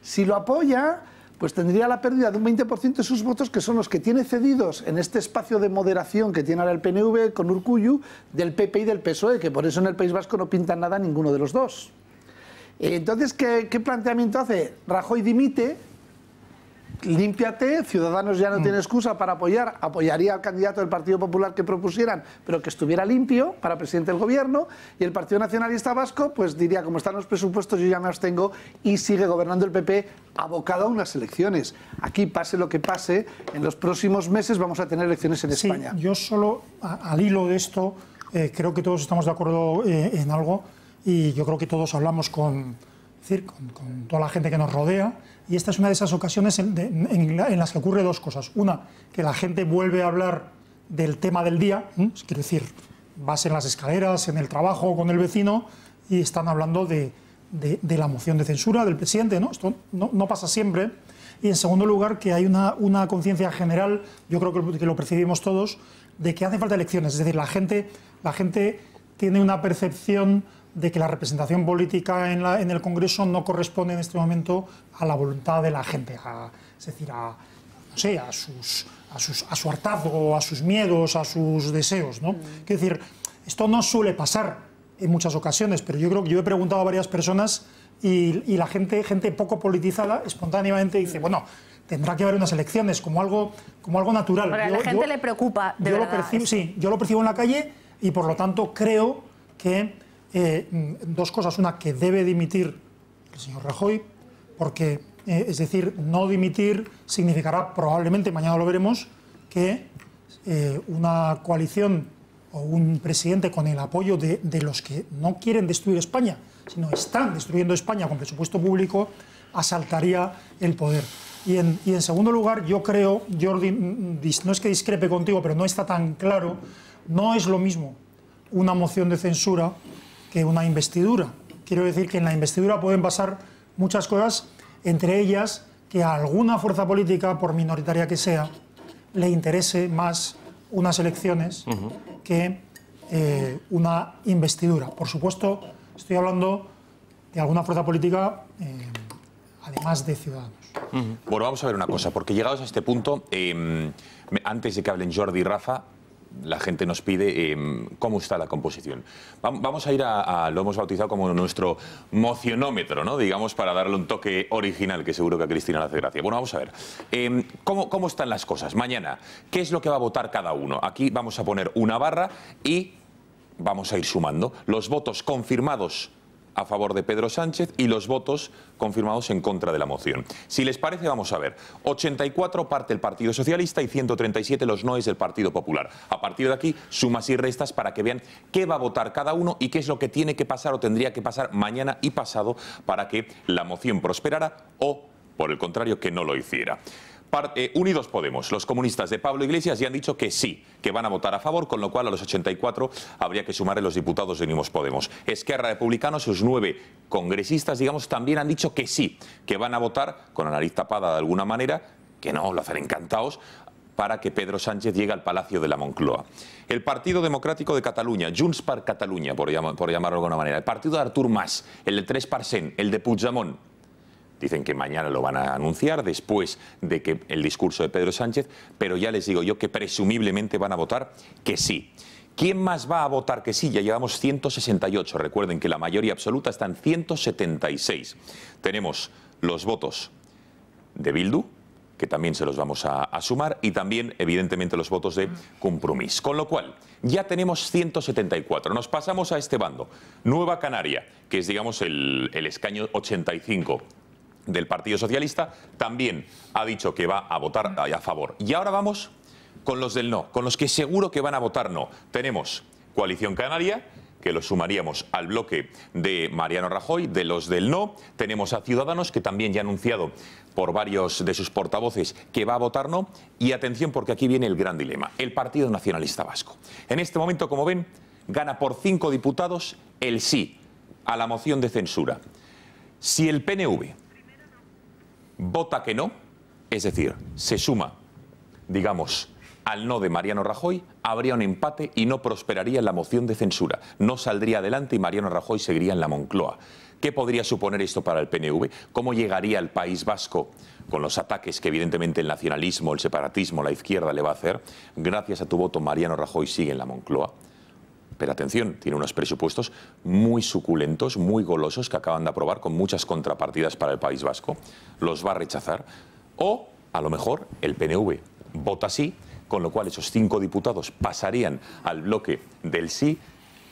Si lo apoya, pues tendría la pérdida de un 20% de sus votos, que son los que tiene cedidos en este espacio de moderación que tiene ahora el PNV con Urkullu, del PP y del PSOE, que por eso en el País Vasco no pintan nada ninguno de los dos. Entonces, ¿qué planteamiento hace? Rajoy dimite. Límpiate, Ciudadanos ya no tiene excusa para apoyaría al candidato del Partido Popular que propusieran, pero que estuviera limpio para presidente del gobierno, y el Partido Nacionalista Vasco pues diría, como están los presupuestos yo ya me abstengo, y sigue gobernando el PP abocado a unas elecciones. Aquí pase lo que pase, en los próximos meses vamos a tener elecciones en España.
Yo solo, al hilo de esto, creo que todos estamos de acuerdo en algo, y yo creo que todos hablamos con toda la gente que nos rodea, y esta es una de esas ocasiones en las que ocurre dos cosas. Una, que la gente vuelve a hablar del tema del día, quiero decir, vas en las escaleras, en el trabajo, con el vecino, y están hablando de la moción de censura del presidente, ¿no? Esto no pasa siempre. Y en segundo lugar, que hay una conciencia general, yo creo que lo percibimos todos, de que hace falta elecciones. Es decir, la gente tiene una percepción de que la representación política en el Congreso no corresponde en este momento a la voluntad de la gente, es decir, a su hartazgo, a sus miedos, a sus deseos, ¿no? Es decir, esto no suele pasar en muchas ocasiones, pero yo creo que yo he preguntado a varias personas y la gente poco politizada, espontáneamente dice, bueno, tendrá que haber unas elecciones como algo natural.
Porque a la gente le preocupa, de verdad.
Yo lo percibo en la calle y por lo tanto creo que dos cosas. Una, que debe dimitir el señor Rajoy, porque, es decir, no dimitir significará probablemente, mañana lo veremos, que una coalición o un presidente con el apoyo de los que no quieren destruir España, sino están destruyendo España con presupuesto público, asaltaría el poder. Y en segundo lugar, yo creo, Jordi, no es que discrepe contigo, pero no está tan claro, no es lo mismo una moción de censura que una investidura. Quiero decir que en la investidura pueden pasar muchas cosas, entre ellas que a alguna fuerza política, por minoritaria que sea, le interese más unas elecciones que una investidura. Por supuesto, estoy hablando de alguna fuerza política, además de Ciudadanos.
Bueno, vamos a ver una cosa, porque llegados a este punto, antes de que hablen Jordi y Rafa, la gente nos pide cómo está la composición. Vamos a ir lo hemos bautizado como nuestro mocionómetro, ¿no? Digamos, para darle un toque original, que seguro que a Cristina le hace gracia. Bueno, vamos a ver. ¿Cómo están las cosas? Mañana, ¿qué es lo que va a votar cada uno? Aquí vamos a poner una barra y vamos a ir sumando los votos confirmados a favor de Pedro Sánchez y los votos confirmados en contra de la moción. Si les parece, vamos a ver. 84 parte el Partido Socialista y 137 los noes del Partido Popular. A partir de aquí, sumas y restas para que vean qué va a votar cada uno y qué es lo que tiene que pasar o tendría que pasar mañana y pasado para que la moción prosperara o, por el contrario, que no lo hiciera. Unidos Podemos, los comunistas de Pablo Iglesias ya han dicho que sí, que van a votar a favor, con lo cual a los 84 habría que sumarle los diputados de Unidos Podemos. Esquerra Republicana, sus 9 congresistas, digamos, también han dicho que sí, que van a votar, con la nariz tapada de alguna manera, que no, lo hacen encantados, para que Pedro Sánchez llegue al Palacio de la Moncloa. El Partido Democrático de Cataluña, Junts per Catalunya, por llamarlo de alguna manera, el partido de Artur Mas, el de 3%, el de Puigdemont, dicen que mañana lo van a anunciar después de que el discurso de Pedro Sánchez, pero ya les digo yo que presumiblemente van a votar que sí. ¿Quién más va a votar que sí? Ya llevamos 168. Recuerden que la mayoría absoluta está en 176. Tenemos los votos de Bildu, que también se los vamos a sumar, y también, evidentemente, los votos de Compromís. Con lo cual, ya tenemos 174. Nos pasamos a este bando. Nueva Canaria, que es, digamos, el escaño 85 del Partido Socialista, también ha dicho que va a votar a favor. Y ahora vamos con los del no, con los que seguro que van a votar no. Tenemos Coalición Canaria, que lo sumaríamos al bloque de Mariano Rajoy, de los del no. Tenemos a Ciudadanos, que también ya ha anunciado por varios de sus portavoces que va a votar no. Y atención, porque aquí viene el gran dilema. El Partido Nacionalista Vasco. En este momento, como ven, gana por 5 diputados el sí a la moción de censura. Si el PNV vota que no, es decir, se suma, digamos, al no de Mariano Rajoy, habría un empate y no prosperaría la moción de censura. No saldría adelante y Mariano Rajoy seguiría en la Moncloa. ¿Qué podría suponer esto para el PNV? ¿Cómo llegaría el País Vasco con los ataques que evidentemente el nacionalismo, el separatismo, la izquierda le va a hacer? Gracias a tu voto, Mariano Rajoy sigue en la Moncloa. Pero atención, tiene unos presupuestos muy suculentos, muy golosos, que acaban de aprobar con muchas contrapartidas para el País Vasco. Los va a rechazar. O, a lo mejor, el PNV vota sí, con lo cual esos 5 diputados pasarían al bloque del sí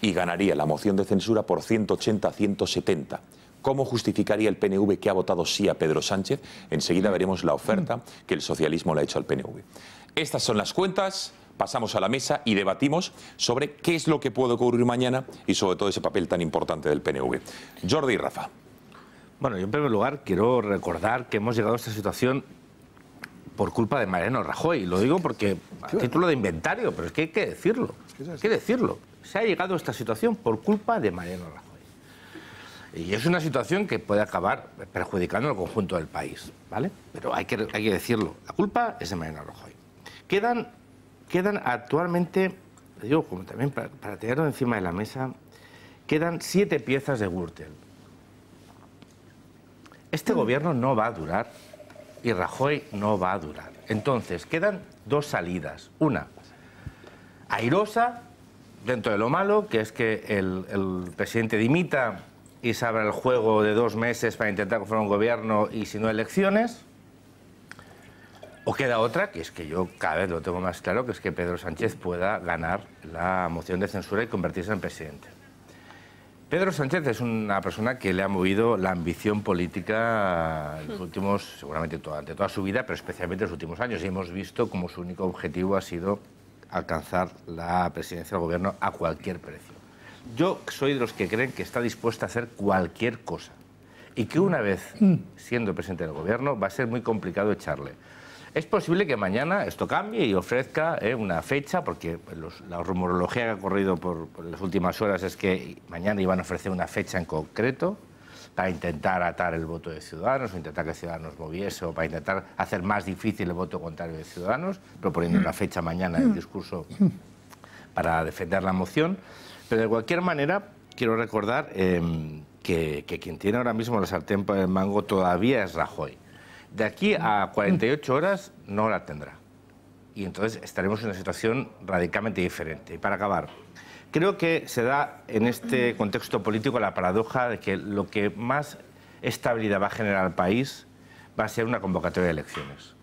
y ganaría la moción de censura por 180 a 170. ¿Cómo justificaría el PNV que ha votado sí a Pedro Sánchez? Enseguida veremos la oferta que el socialismo le ha hecho al PNV. Estas son las cuentas. Pasamos a la mesa y debatimos sobre qué es lo que puede ocurrir mañana y sobre todo ese papel tan importante del PNV. Jordi y Rafa.
Bueno, yo en primer lugar quiero recordar que hemos llegado a esta situación por culpa de Mariano Rajoy. Lo digo porque a título de inventario, pero es que hay que decirlo. Hay que decirlo. Se ha llegado a esta situación por culpa de Mariano Rajoy. Y es una situación que puede acabar perjudicando al conjunto del país, ¿vale? Pero hay que decirlo. La culpa es de Mariano Rajoy. Quedan actualmente, digo, como también para tenerlo encima de la mesa, quedan 7 piezas de Gürtel. Este gobierno no va a durar y Rajoy no va a durar. Entonces, quedan 2 salidas. Una, airosa, dentro de lo malo, que es que el presidente dimita y se abra el juego de 2 meses para intentar conformar un gobierno y si no elecciones. O queda otra, que es que yo cada vez lo tengo más claro, que es que Pedro Sánchez pueda ganar la moción de censura y convertirse en presidente. Pedro Sánchez es una persona que le ha movido la ambición política en los últimos, seguramente durante toda su vida, pero especialmente en los últimos años. Y hemos visto como su único objetivo ha sido alcanzar la presidencia del gobierno a cualquier precio. Yo soy de los que creen que está dispuesto a hacer cualquier cosa y que una vez siendo presidente del gobierno va a ser muy complicado echarle. Es posible que mañana esto cambie y ofrezca una fecha, porque la rumorología que ha corrido por las últimas horas es que mañana iban a ofrecer una fecha en concreto para intentar atar el voto de Ciudadanos, o intentar que Ciudadanos moviese, o para intentar hacer más difícil el voto contrario de Ciudadanos, proponiendo una fecha mañana en el discurso para defender la moción. Pero de cualquier manera, quiero recordar que quien tiene ahora mismo la sartén por el mango todavía es Rajoy. De aquí a 48 horas no la tendrá. Y entonces estaremos en una situación radicalmente diferente. Y para acabar, creo que se da en este contexto político la paradoja de que lo que más estabilidad va a generar al país va a ser una convocatoria de elecciones.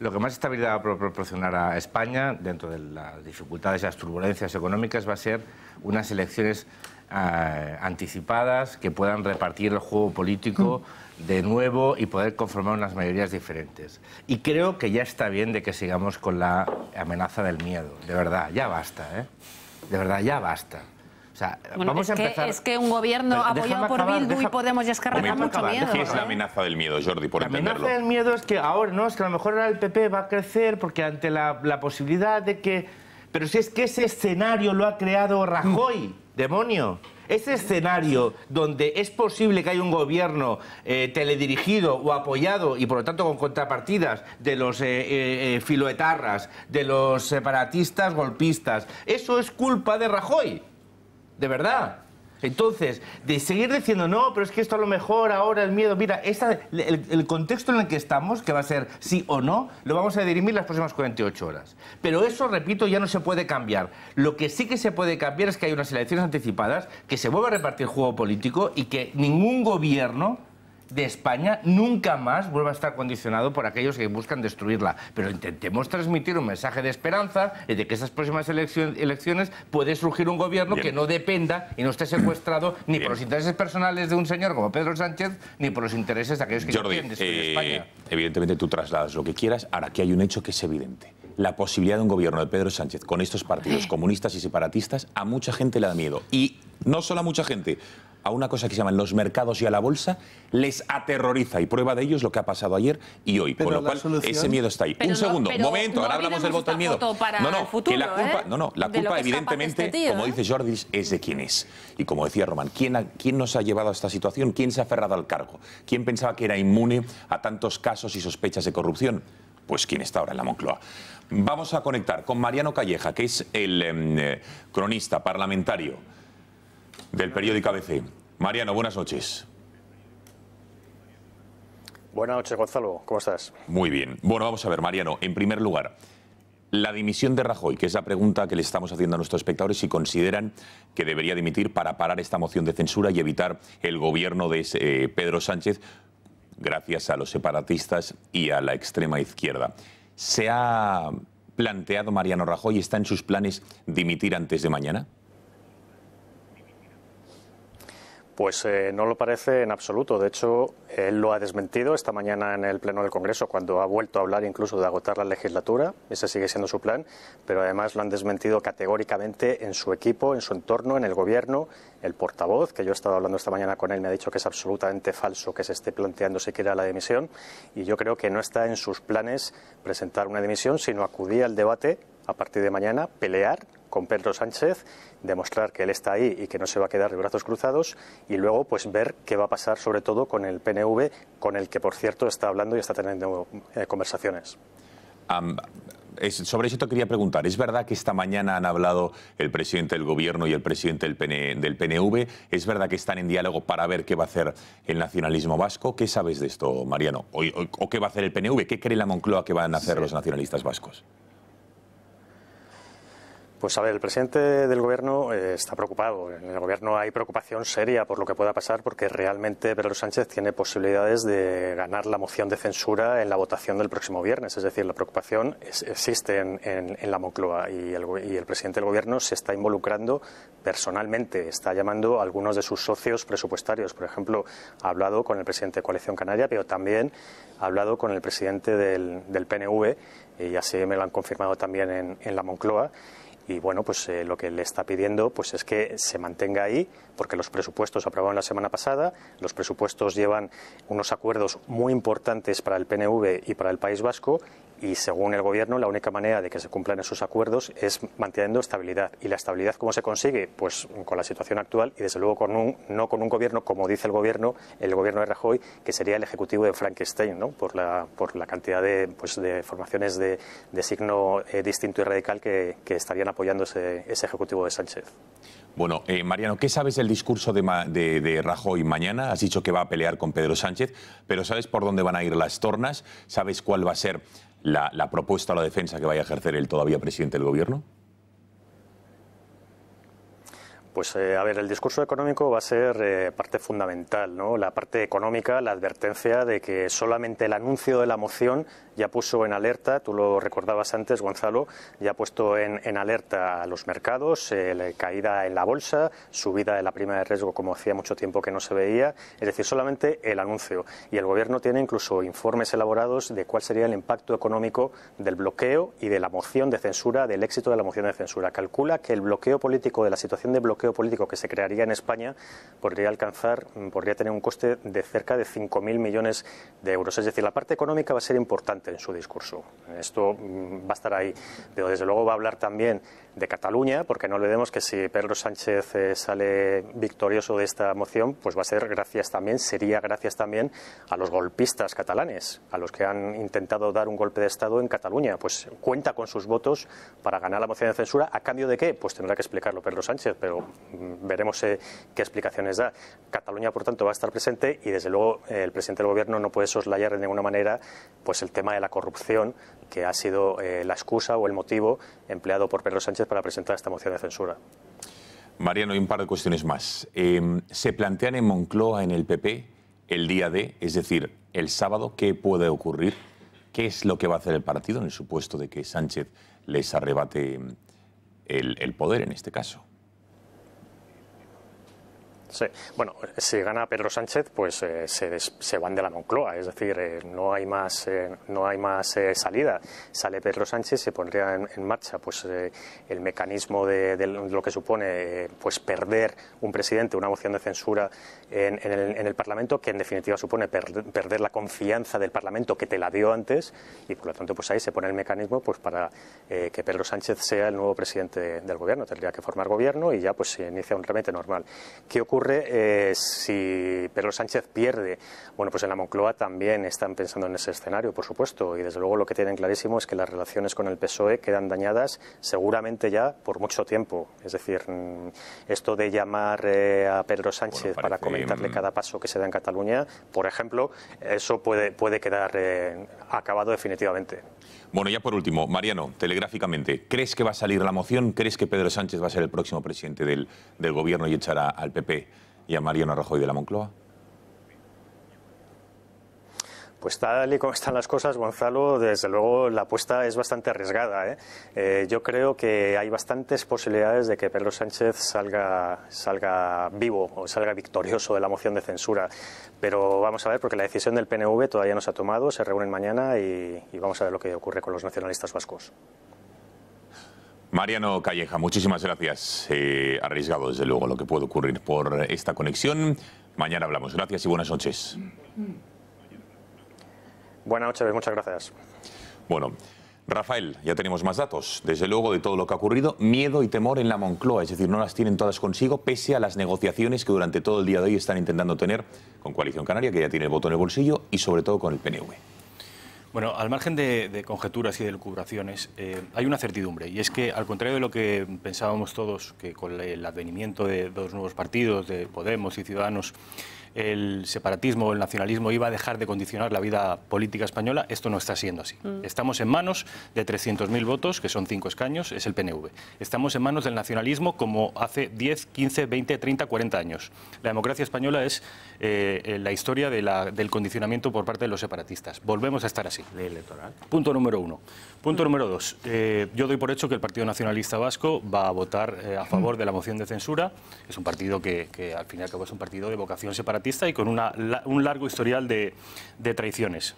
Lo que más estabilidad va a proporcionar a España, dentro de las dificultades y las turbulencias económicas, va a ser unas elecciones anticipadas que puedan repartir el juego político de nuevo y poder conformar unas mayorías diferentes. Y creo que ya está bien de que sigamos con la amenaza del miedo. De verdad, ya basta, ¿eh? De verdad, ya basta. O sea,
bueno,
vamos a empezar...
Es que un gobierno apoyado por Bildu y Podemos y Esquerra da mucho miedo.
¿Qué es la amenaza del miedo, Jordi, por entenderlo?
La amenaza del miedo es que ahora, no, es que a lo mejor ahora el PP va a crecer porque ante la posibilidad de que... Pero si es que ese escenario lo ha creado Rajoy, demonio. Ese escenario donde es posible que haya un gobierno teledirigido o apoyado y por lo tanto con contrapartidas de los filoetarras, de los separatistas golpistas, eso es culpa de Rajoy, de verdad. Entonces, de seguir diciendo, no, pero es que esto a lo mejor ahora el miedo... Mira, el contexto en el que estamos, que va a ser sí o no, lo vamos a dirimir las próximas 48 horas. Pero eso, repito, ya no se puede cambiar. Lo que sí que se puede cambiar es que hay unas elecciones anticipadas, que se vuelva a repartir juego político y que ningún gobierno de España nunca más vuelva a estar condicionado por aquellos que buscan destruirla. Pero intentemos transmitir un mensaje de esperanza de que esas próximas elecciones puede surgir un gobierno que no dependa y no esté secuestrado ni por los intereses personales de un señor como Pedro Sánchez, ni por los intereses de aquellos que quieren destruir España.
Evidentemente tú trasladas lo que quieras. Ahora, aquí hay un hecho que es evidente. La posibilidad de un gobierno de Pedro Sánchez con estos partidos comunistas y separatistas a mucha gente le da miedo. Y no solo a mucha gente, a una cosa que se llaman los mercados y a la bolsa, les aterroriza. Y prueba de ello es lo que ha pasado ayer y hoy. Con lo cual, ese miedo está ahí. Un segundo, momento, ahora hablamos del voto del miedo. La culpa evidentemente, como dice Jordi, es de quién es. Y como decía Román, ¿quién nos ha llevado a esta situación? ¿Quién se ha aferrado al cargo? ¿Quién pensaba que era inmune a tantos casos y sospechas de corrupción? Pues quién está ahora en la Moncloa. Vamos a conectar con Mariano Calleja, que es el cronista parlamentario del periódico ABC. Mariano, buenas noches.
Buenas noches, Gonzalo. ¿Cómo estás?
Muy bien. Bueno, vamos a ver, Mariano. En primer lugar, la dimisión de Rajoy, que es la pregunta que le estamos haciendo a nuestros espectadores, si consideran que debería dimitir para parar esta moción de censura y evitar el gobierno de Pedro Sánchez, gracias a los separatistas y a la extrema izquierda. ¿Se ha planteado Mariano Rajoy, está en sus planes dimitir antes de mañana?
Pues no lo parece en absoluto. De hecho, él lo ha desmentido esta mañana en el Pleno del Congreso, cuando ha vuelto a hablar incluso de agotar la legislatura. Ese sigue siendo su plan, pero además lo han desmentido categóricamente en su equipo, en su entorno, en el Gobierno. El portavoz, que yo he estado hablando esta mañana con él, me ha dicho que es absolutamente falso que se esté planteando siquiera la dimisión, y yo creo que no está en sus planes presentar una dimisión, sino acudir al debate a partir de mañana, pelear con Pedro Sánchez, demostrar que él está ahí y que no se va a quedar de brazos cruzados, y luego pues ver qué va a pasar sobre todo con el PNV, con el que por cierto está hablando y está teniendo conversaciones.
Sobre eso te quería preguntar. ¿Es verdad que esta mañana han hablado el presidente del Gobierno y el presidente del PNV? ¿Es verdad que están en diálogo para ver qué va a hacer el nacionalismo vasco? ¿Qué sabes de esto, Mariano? ¿O qué va a hacer el PNV? ¿Qué cree la Moncloa que van a hacer los nacionalistas vascos?
Pues a ver, el presidente del Gobierno está preocupado. En el Gobierno hay preocupación seria por lo que pueda pasar, porque realmente Pedro Sánchez tiene posibilidades de ganar la moción de censura en la votación del próximo viernes. Es decir, la preocupación existe en la Moncloa, y el presidente del Gobierno se está involucrando personalmente. Está llamando a algunos de sus socios presupuestarios. Por ejemplo, ha hablado con el presidente de Coalición Canaria, pero también ha hablado con el presidente del PNV, y así me lo han confirmado también en la Moncloa. Y bueno, pues lo que le está pidiendo pues es que se mantenga ahí, porque los presupuestos aprobaron la semana pasada, los presupuestos llevan unos acuerdos muy importantes para el PNV y para el País Vasco, y según el Gobierno la única manera de que se cumplan esos acuerdos es manteniendo estabilidad. ¿Y la estabilidad cómo se consigue? Pues con la situación actual, y desde luego no con un Gobierno, como dice el Gobierno de Rajoy, que sería el ejecutivo de Frankenstein, ¿no? por la cantidad de formaciones de signo distinto y radical que estarían apoyando ese ejecutivo de Sánchez.
Bueno, Mariano, ¿qué sabes del discurso de Rajoy mañana? Has dicho que va a pelear con Pedro Sánchez, pero ¿sabes por dónde van a ir las tornas? ¿Sabes cuál va a ser la propuesta o la defensa que vaya a ejercer el todavía presidente del Gobierno?
Pues a ver, el discurso económico va a ser parte fundamental, ¿no? La parte económica, la advertencia de que solamente el anuncio de la moción ya puso en alerta, tú lo recordabas antes, Gonzalo, ya ha puesto en alerta a los mercados, caída en la bolsa, subida de la prima de riesgo como hacía mucho tiempo que no se veía, es decir, solamente el anuncio. Y el Gobierno tiene incluso informes elaborados de cuál sería el impacto económico del bloqueo y de la moción de censura, del éxito de la moción de censura. Calcula que el bloqueo político, de la situación de bloqueo bloqueo político que se crearía en España podría tener un coste de cerca de 5.000 millones de euros. Es decir, la parte económica va a ser importante en su discurso. Esto va a estar ahí. Pero desde luego va a hablar también de Cataluña, porque no olvidemos que si Pedro Sánchez sale victorioso de esta moción, pues sería gracias también a los golpistas catalanes, a los que han intentado dar un golpe de Estado en Cataluña. Pues cuenta con sus votos para ganar la moción de censura. ¿A cambio de qué? Pues tendrá que explicarlo Pedro Sánchez, pero veremos qué explicaciones da. Cataluña, por tanto, va a estar presente y, desde luego, el presidente del Gobierno no puede soslayar de ninguna manera pues el tema de la corrupción, que ha sido la excusa o el motivo empleado por Pedro Sánchez para presentar esta moción de censura.
Mariano, y un par de cuestiones más. ¿Se plantean en Moncloa, en el PP, el día D, es decir, el sábado, qué puede ocurrir? ¿Qué es lo que va a hacer el partido en el supuesto de que Sánchez les arrebate el poder en este caso?
Sí. Bueno, si gana Pedro Sánchez, pues se van de la Moncloa, es decir, no hay más salida. Sale Pedro Sánchez, se pondría en marcha pues el mecanismo de lo que supone pues perder un presidente, una moción de censura en el Parlamento, que en definitiva supone perder la confianza del Parlamento que te la dio antes, y por lo tanto pues ahí se pone el mecanismo pues para que Pedro Sánchez sea el nuevo presidente del Gobierno. Tendría que formar gobierno y ya pues se inicia un trámite normal. ¿Qué ocurre si Pedro Sánchez pierde? Bueno, pues en la Moncloa también están pensando en ese escenario, por supuesto, y desde luego lo que tienen clarísimo es que las relaciones con el PSOE quedan dañadas seguramente ya por mucho tiempo. Es decir, esto de llamar a Pedro Sánchez para comentarle cada paso que se da en Cataluña, por ejemplo, eso puede quedar acabado definitivamente.
Bueno, ya por último, Mariano, telegráficamente, ¿crees que va a salir la moción? ¿Crees que Pedro Sánchez va a ser el próximo presidente del Gobierno y echará al PP y a Mariano Rajoy de la Moncloa?
Pues tal y como están las cosas, Gonzalo, desde luego la apuesta es bastante arriesgada, ¿eh? Yo creo que hay bastantes posibilidades de que Pedro Sánchez salga vivo o salga victorioso de la moción de censura. Pero vamos a ver, porque la decisión del PNV todavía no se ha tomado, se reúnen mañana y vamos a ver lo que ocurre con los nacionalistas vascos.
Mariano Calleja, muchísimas gracias. Arriesgado, desde luego, lo que puede ocurrir por esta conexión. Mañana hablamos. Gracias y buenas noches.
Buenas noches, muchas gracias.
Bueno, Rafael, ya tenemos más datos. Desde luego, de todo lo que ha ocurrido, miedo y temor en la Moncloa. Es decir, no las tienen todas consigo, pese a las negociaciones que durante todo el día de hoy están intentando tener con Coalición Canaria, que ya tiene el voto en el bolsillo, y sobre todo con el PNV.
Bueno, al margen de conjeturas y de elucubraciones, hay una certidumbre, y es que, al contrario de lo que pensábamos todos, que con el advenimiento de dos nuevos partidos, de Podemos y Ciudadanos, el separatismo, el nacionalismo iba a dejar de condicionar la vida política española, esto no está siendo así. Estamos en manos de 300.000 votos, que son 5 escaños, es el PNV. Estamos en manos del nacionalismo como hace 10, 15, 20, 30, 40 años. La democracia española es la historia del condicionamiento por parte de los separatistas. Volvemos a estar así.
Ley electoral.
Punto número 1. Punto número 2. Yo doy por hecho que el Partido Nacionalista Vasco va a votar a favor de la moción de censura. Es un partido que al fin y al cabo es un partido de vocación separatista y con un largo historial de traiciones.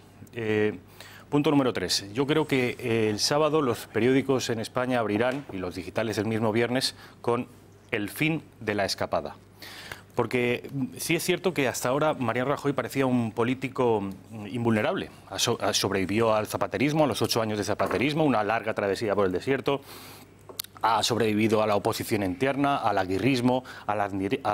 Punto número 3. Yo creo que el sábado los periódicos en España abrirán, y los digitales el mismo viernes, con el fin de la escapada. Porque sí es cierto que hasta ahora Mariano Rajoy parecía un político invulnerable. Sobrevivió al zapaterismo, a los 8 años de zapaterismo, una larga travesía por el desierto. Ha sobrevivido a la oposición interna, al aguirrismo, al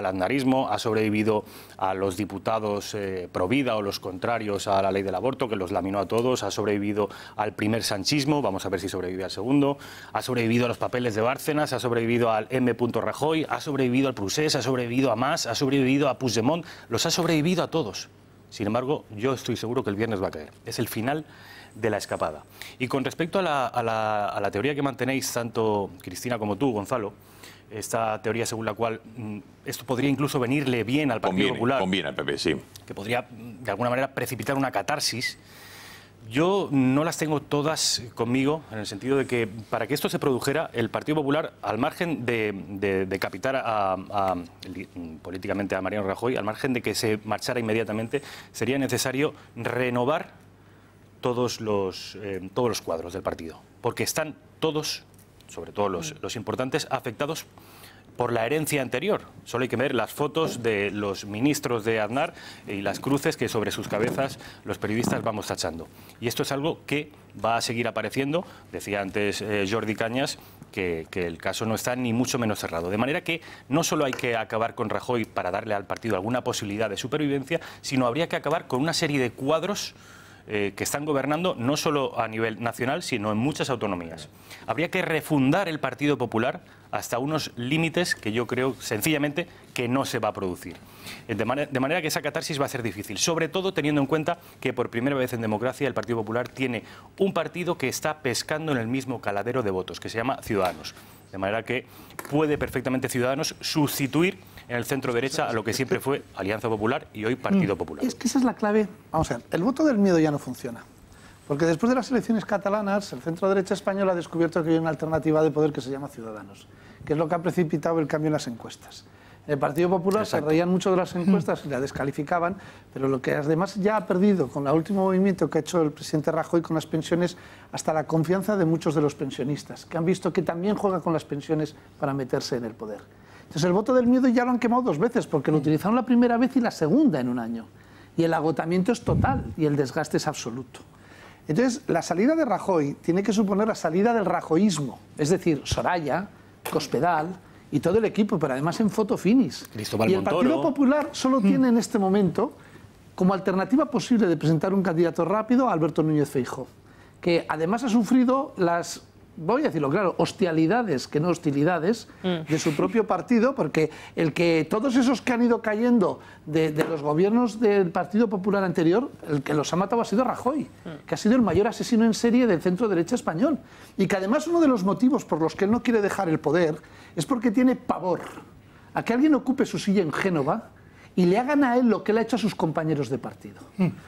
aznarismo, ha sobrevivido a los diputados pro vida o los contrarios a la ley del aborto, que los laminó a todos, ha sobrevivido al primer sanchismo, vamos a ver si sobrevive al segundo, ha sobrevivido a los papeles de Bárcenas, ha sobrevivido al M. Rajoy, ha sobrevivido al Procés, ha sobrevivido a Mas, ha sobrevivido a Puigdemont, los ha sobrevivido a todos. Sin embargo, yo estoy seguro que el viernes va a caer. Es el final de la escapada. Y con respecto a la teoría que mantenéis tanto Cristina como tú, Gonzalo, esta teoría según la cual esto podría incluso venirle bien al Partido Popular.
Conviene al PP, sí.
Que podría, de alguna manera, precipitar una catarsis. Yo no las tengo todas conmigo, en el sentido de que para que esto se produjera, el Partido Popular, al margen de decapitar políticamente a Mariano Rajoy, al margen de que se marchara inmediatamente, sería necesario renovar todos los cuadros del partido, porque están todos, sobre todo los importantes, afectados por la herencia anterior. Solo hay que ver las fotos de los ministros de Aznar y las cruces que sobre sus cabezas los periodistas vamos tachando. Y esto es algo que va a seguir apareciendo. Decía antes Jordi Cañas que el caso no está ni mucho menos cerrado. De manera que no solo hay que acabar con Rajoy para darle al partido alguna posibilidad de supervivencia, sino habría que acabar con una serie de cuadros que están gobernando no solo a nivel nacional, sino en muchas autonomías. Habría que refundar el Partido Popular hasta unos límites que yo creo, sencillamente, que no se va a producir. De manera que esa catarsis va a ser difícil, sobre todo teniendo en cuenta que por primera vez en democracia el Partido Popular tiene un partido que está pescando en el mismo caladero de votos, que se llama Ciudadanos. De manera que puede perfectamente Ciudadanos sustituir en el centro derecha a lo que siempre fue Alianza Popular y hoy Partido Popular.
Es que esa es la clave. Vamos a ver, el voto del miedo ya no funciona. Porque después de las elecciones catalanas, el centro derecha español ha descubierto que hay una alternativa de poder que se llama Ciudadanos, que es lo que ha precipitado el cambio en las encuestas. El Partido Popular se reían mucho de las encuestas y la descalificaban, pero lo que además ya ha perdido con el último movimiento que ha hecho el presidente Rajoy con las pensiones, hasta la confianza de muchos de los pensionistas, que han visto que también juega con las pensiones para meterse en el poder. Entonces el voto del miedo ya lo han quemado 2 veces, porque lo utilizaron la primera vez y la segunda en un año. Y el agotamiento es total y el desgaste es absoluto. Entonces, la salida de Rajoy tiene que suponer la salida del rajoísmo, es decir, Soraya, Cospedal y todo el equipo, pero además en foto finis. Y el Partido Popular solo tiene en este momento como alternativa posible de presentar un candidato rápido a Alberto Núñez Feijóo, que además ha sufrido las, voy a decirlo claro, hostilidades, que no hostilidades, de su propio partido, porque el que todos esos que han ido cayendo de los gobiernos del Partido Popular anterior, el que los ha matado ha sido Rajoy, que ha sido el mayor asesino en serie del centro derecha español. Y que además uno de los motivos por los que él no quiere dejar el poder es porque tiene pavor a que alguien ocupe su silla en Génova y le hagan a él lo que le ha hecho a sus compañeros de partido.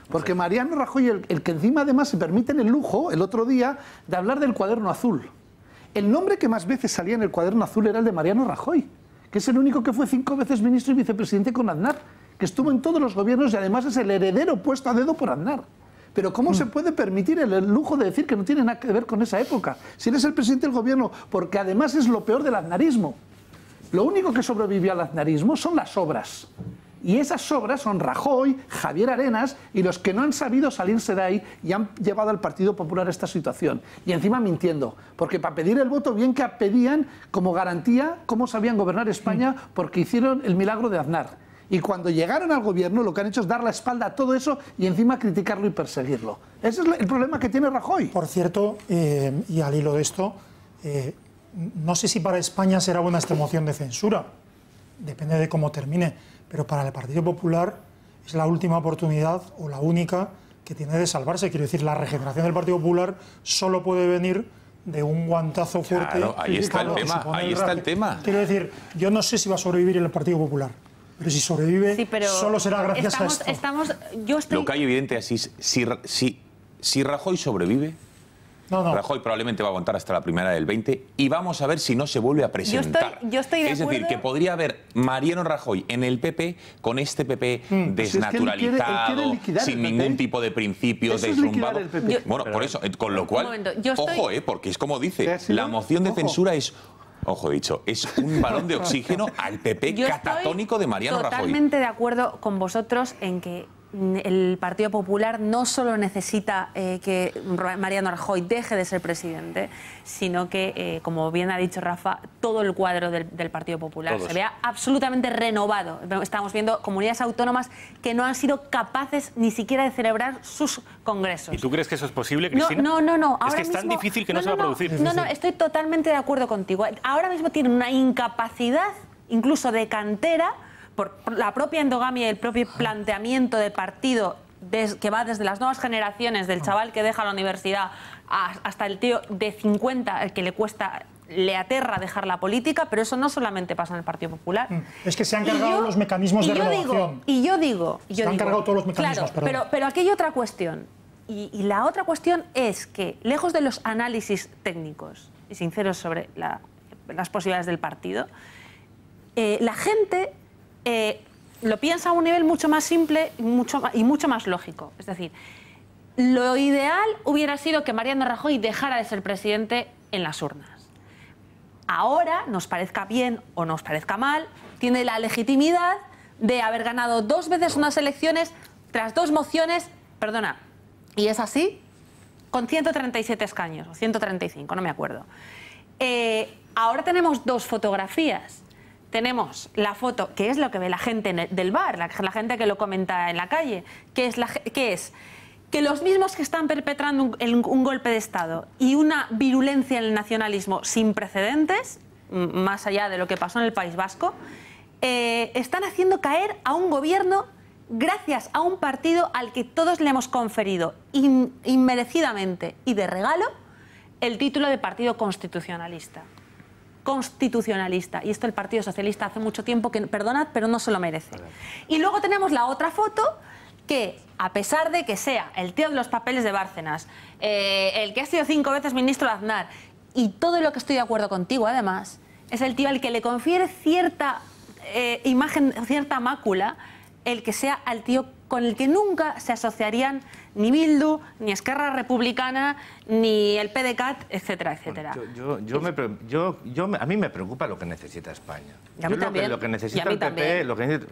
Porque Mariano Rajoy, el que encima además se permiten el lujo, el otro día, de hablar del cuaderno azul. El nombre que más veces salía en el cuaderno azul era el de Mariano Rajoy, que es el único que fue 5 veces ministro y vicepresidente con Aznar, que estuvo en todos los gobiernos y además es el heredero puesto a dedo por Aznar. Pero ¿cómo se puede permitir el lujo de decir que no tiene nada que ver con esa época? Si eres el presidente del gobierno, porque además es lo peor del aznarismo. Lo único que sobrevivió al aznarismo son las obras. Y esas obras son Rajoy, Javier Arenas y los que no han sabido salirse de ahí y han llevado al Partido Popular a esta situación. Y encima mintiendo, porque para pedir el voto bien que pedían como garantía cómo sabían gobernar España porque hicieron el milagro de Aznar. Y cuando llegaron al gobierno lo que han hecho es dar la espalda a todo eso y encima criticarlo y perseguirlo. Ese es el problema que tiene Rajoy.
Por cierto, y al hilo de esto, no sé si para España será buena esta moción de censura, depende de cómo termine, pero para el Partido Popular es la última oportunidad o la única que tiene de salvarse. Quiero decir, la regeneración del Partido Popular solo puede venir de un guantazo fuerte.
Claro, ahí está el tema, ahí está el tema.
Quiero decir, yo no sé si va a sobrevivir el Partido Popular. Pero si sobrevive, sí, pero solo será gracias a esto.
Lo que hay evidente es si Rajoy sobrevive, Rajoy probablemente va a aguantar hasta la primera del 20 y vamos a ver si no se vuelve a presentar.
Yo estoy de acuerdo.
Es decir, que podría haber Mariano Rajoy en el PP con este PP desnaturalizado, él quiere sin ningún tipo de principios, desrumbado. Bueno, por eso, con lo cual, ojo, porque es como dice, la moción de censura es... Ojo dicho, es un balón de oxígeno al PP catatónico de Mariano Rajoy.
Totalmente de acuerdo con vosotros en que el Partido Popular no solo necesita que Mariano Rajoy deje de ser presidente, sino que, como bien ha dicho Rafa, todo el cuadro del Partido Popular se vea absolutamente renovado. Estamos viendo comunidades autónomas que no han sido capaces ni siquiera de celebrar sus congresos.
¿Y tú crees que eso es posible, Cristina?
No.
Es
Ahora
que es tan
mismo,
difícil que no se va a producir.
No, estoy totalmente de acuerdo contigo. Ahora mismo tienen una incapacidad, incluso de cantera, por la propia endogamia y el propio planteamiento del partido que va desde las nuevas generaciones, del chaval que deja la universidad hasta el tío de 50, el que le aterra dejar la política, pero eso no solamente pasa en el Partido Popular.
Es que se han cargado los mecanismos de renovación.
Se han
cargado todos los mecanismos,
claro, pero aquí hay otra cuestión. Y la otra cuestión es que, lejos de los análisis técnicos y sinceros sobre las posibilidades del partido, la gente lo piensa a un nivel mucho más simple y mucho más lógico. Es decir, lo ideal hubiera sido que Mariano Rajoy dejara de ser presidente en las urnas. ahora, nos parezca bien o nos parezca mal, tiene la legitimidad de haber ganado 2 veces unas elecciones tras 2 mociones, perdona, y es así, con 137 escaños, o 135, no me acuerdo. Ahora tenemos 2 fotografías. Tenemos la foto, que es lo que ve la gente del bar, la gente que lo comenta en la calle, que es que los mismos que están perpetrando un golpe de Estado y una virulencia en el nacionalismo sin precedentes, más allá de lo que pasó en el País Vasco, están haciendo caer a un gobierno gracias a un partido al que todos le hemos conferido inmerecidamente y de regalo el título de partido constitucionalista. Y esto el Partido Socialista hace mucho tiempo que, perdonad, pero no se lo merece. Y luego tenemos la otra foto que, a pesar de que sea el tío de los papeles de Bárcenas, el que ha sido 5 veces ministro de Aznar, y todo lo que estoy de acuerdo contigo, además, es el tío al que le confiere cierta imagen, cierta mácula, el que sea al tío con el que nunca se asociarían ni Bildu, ni Esquerra Republicana, ni el PDeCAT, etcétera, etcétera.
A mí me preocupa lo que necesita España.
Y a mí también.
Lo que necesita el PP,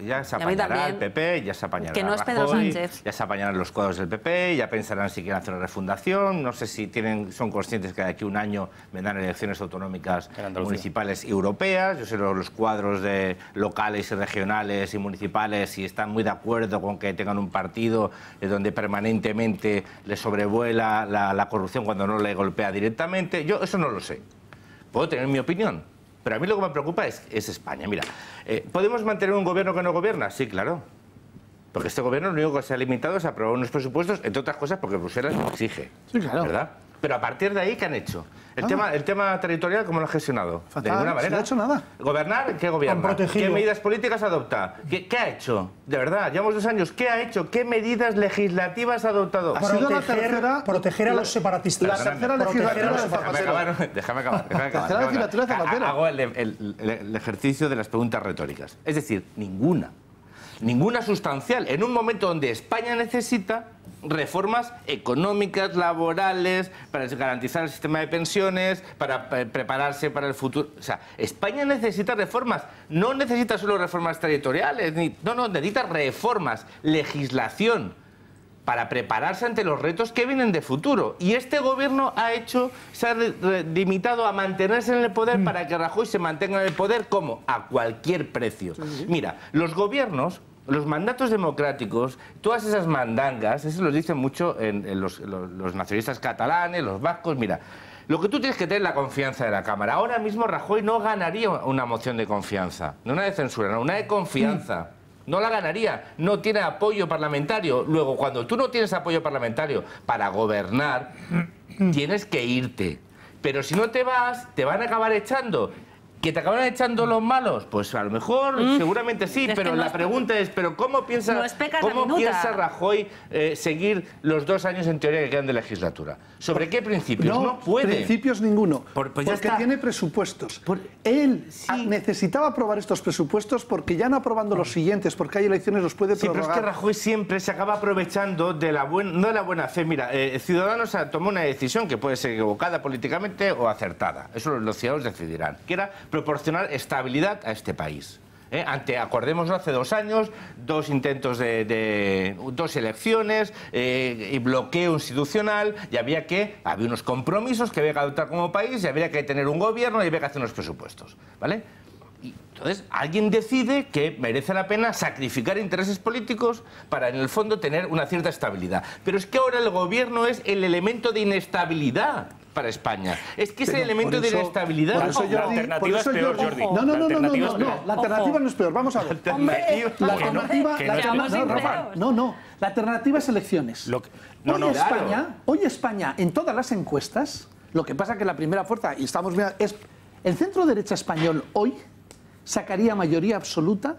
ya se apañará el PP, ya se apañará
que no es Pedro Sánchez.
Ya se apañarán los cuadros del PP, ya pensarán si quieren hacer una refundación, no sé si son conscientes que de aquí a un año vendrán elecciones autonómicas municipales y europeas. Yo sé los cuadros de locales y regionales y municipales y están muy de acuerdo con que tengan un partido donde permanentemente le sobrevuela la corrupción cuando no le golpea directamente. Yo eso no lo sé. Puedo tener mi opinión, pero a mí lo que me preocupa es España. Mira, ¿podemos mantener un gobierno que no gobierna? Sí, claro. Porque este gobierno lo único que se ha limitado es a aprobar unos presupuestos, entre otras cosas porque Bruselas lo exige. Sí, claro. ¿Verdad? Pero a partir de ahí, ¿qué han hecho? El tema territorial, ¿cómo lo ha gestionado?
Fatal,
de ninguna manera.
No ha hecho nada.
¿Gobernar? ¿Qué gobierna? ¿Qué medidas políticas adopta? ¿Qué ha hecho? De verdad, llevamos 2 años. ¿Qué ha hecho? ¿Qué medidas legislativas ha adoptado?
Proteger a los separatistas.
La tercera legislatura de Zapatero.
Déjame acabar.
Tercera legislatura de Zapatero.
Hago el ejercicio de las preguntas retóricas. Es decir, ninguna sustancial, en un momento donde España necesita reformas económicas, laborales, para garantizar el sistema de pensiones, para prepararse para el futuro. O sea, España necesita reformas, no necesita solo reformas territoriales, necesita reformas, legislación, para prepararse ante los retos que vienen de futuro. Y este gobierno se ha limitado a mantenerse en el poder para que Rajoy se mantenga en el poder, ¿cómo? A cualquier precio. Mira, los gobiernos, los mandatos democráticos, todas esas mandangas, eso lo dicen mucho en los nacionalistas catalanes, los vascos. Mira, lo que tú tienes que tener es la confianza de la Cámara. Ahora mismo Rajoy no ganaría una moción de confianza, no una de censura, no, una de confianza. No la ganaría, no tiene apoyo parlamentario. Luego, cuando tú no tienes apoyo parlamentario para gobernar, tienes que irte. Pero si no te vas, te van a acabar echando. ¿Que te acaban echando los malos? Pues a lo mejor, seguramente sí, pero la pregunta es, ¿cómo piensa Rajoy seguir los 2 años en teoría que quedan de legislatura? ¿Sobre qué principios? No puede.
Principios ninguno, porque tiene presupuestos. Él necesitaba aprobar estos presupuestos porque ya no aprobando los siguientes, porque hay elecciones, los puede prorrogar.
Sí, pero es que Rajoy siempre se acaba aprovechando de no de la buena fe. Mira, Ciudadanos tomó una decisión que puede ser equivocada políticamente o acertada. Eso los ciudadanos decidirán. Que era proporcionar estabilidad a este país. Acordémoslo, hace 2 años, 2 intentos de 2 elecciones y bloqueo institucional, y había unos compromisos que había que adoptar como país, y había que tener un gobierno y había que hacer unos presupuestos, ¿vale? Y entonces alguien decide que merece la pena sacrificar intereses políticos para en el fondo tener una cierta estabilidad. Pero es que ahora el gobierno es el elemento de inestabilidad para España. Es que es el elemento de inestabilidad.
La alternativa es peor, Jordi. No, la alternativa no es peor. Vamos a ver. La alternativa es elecciones. Hoy España, en todas las encuestas, lo que pasa que la primera fuerza, y estamos viendo, es el centro derecha español hoy sacaría mayoría absoluta,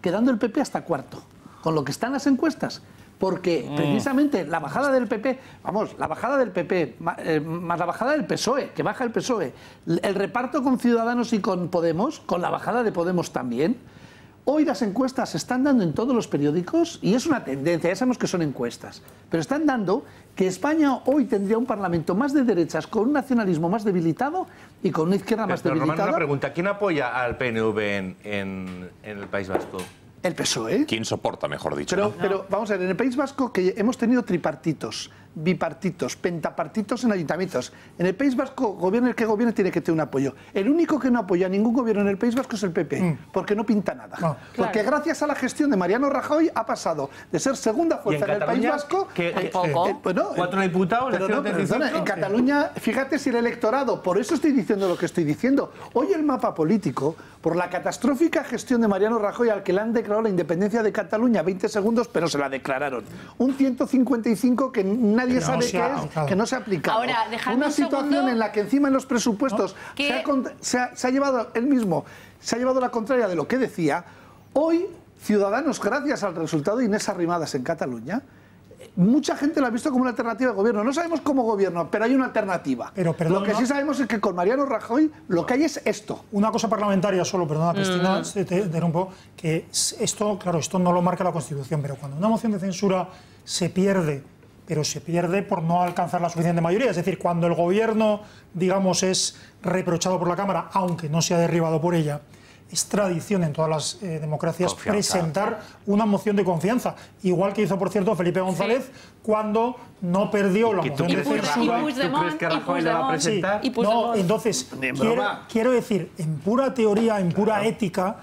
quedando el PP hasta cuarto, con lo que están las encuestas. Porque precisamente la bajada del PP, la bajada del PP más la bajada del PSOE, que baja el PSOE, el reparto con Ciudadanos y con Podemos, con la bajada de Podemos también, Hoy las encuestas se están dando en todos los periódicos y es una tendencia, ya sabemos que son encuestas, pero están dando que España hoy tendría un parlamento más de derechas, con un nacionalismo más debilitado y con una izquierda más debilitada.
Román, una pregunta, ¿quién apoya al PNV en el País Vasco?
El PSOE.
¿Quién soporta, mejor dicho?
Pero vamos a ver, en el País Vasco que hemos tenido tripartitos, bipartitos, pentapartitos en ayuntamientos. En el País Vasco, gobierne el que gobierne, tiene que tener un apoyo. El único que no apoya a ningún gobierno en el País Vasco es el PP, porque no pinta nada. Porque gracias a la gestión de Mariano Rajoy ha pasado de ser segunda fuerza en el País Vasco...
Bueno, 4 diputados,
en Cataluña, fíjate si el electorado, por eso estoy diciendo lo que estoy diciendo. Hoy el mapa político, por la catastrófica gestión de Mariano Rajoy, al que le han declarado la independencia de Cataluña 20 segundos, pero se la declararon. Un 155 que nadie sabe qué es, que no se ha aplicado.
Ahora,
una situación en la que encima en los presupuestos se ha llevado él mismo, se ha llevado la contraria de lo que decía. Hoy, Ciudadanos, gracias al resultado de Inés Arrimadas en Cataluña, mucha gente lo ha visto como una alternativa de gobierno. No sabemos cómo gobierno, pero hay una alternativa. Lo que sí sabemos es que con Mariano Rajoy lo que hay es esto.
Una cosa parlamentaria solo, perdona, Cristina, te interrumpo, que esto, claro, esto no lo marca la Constitución, pero cuando una moción de censura se pierde, pero se pierde por no alcanzar la suficiente mayoría, es decir, cuando el gobierno, digamos, es reprochado por la Cámara, aunque no sea derribado por ella, es tradición en todas las democracias presentar una moción de confianza. Igual que hizo, por cierto, Felipe González cuando no perdió la moción de censura.
¿Tú crees que Rajoy le va a presentar?
No, entonces, quiero decir, en pura teoría, en pura ética,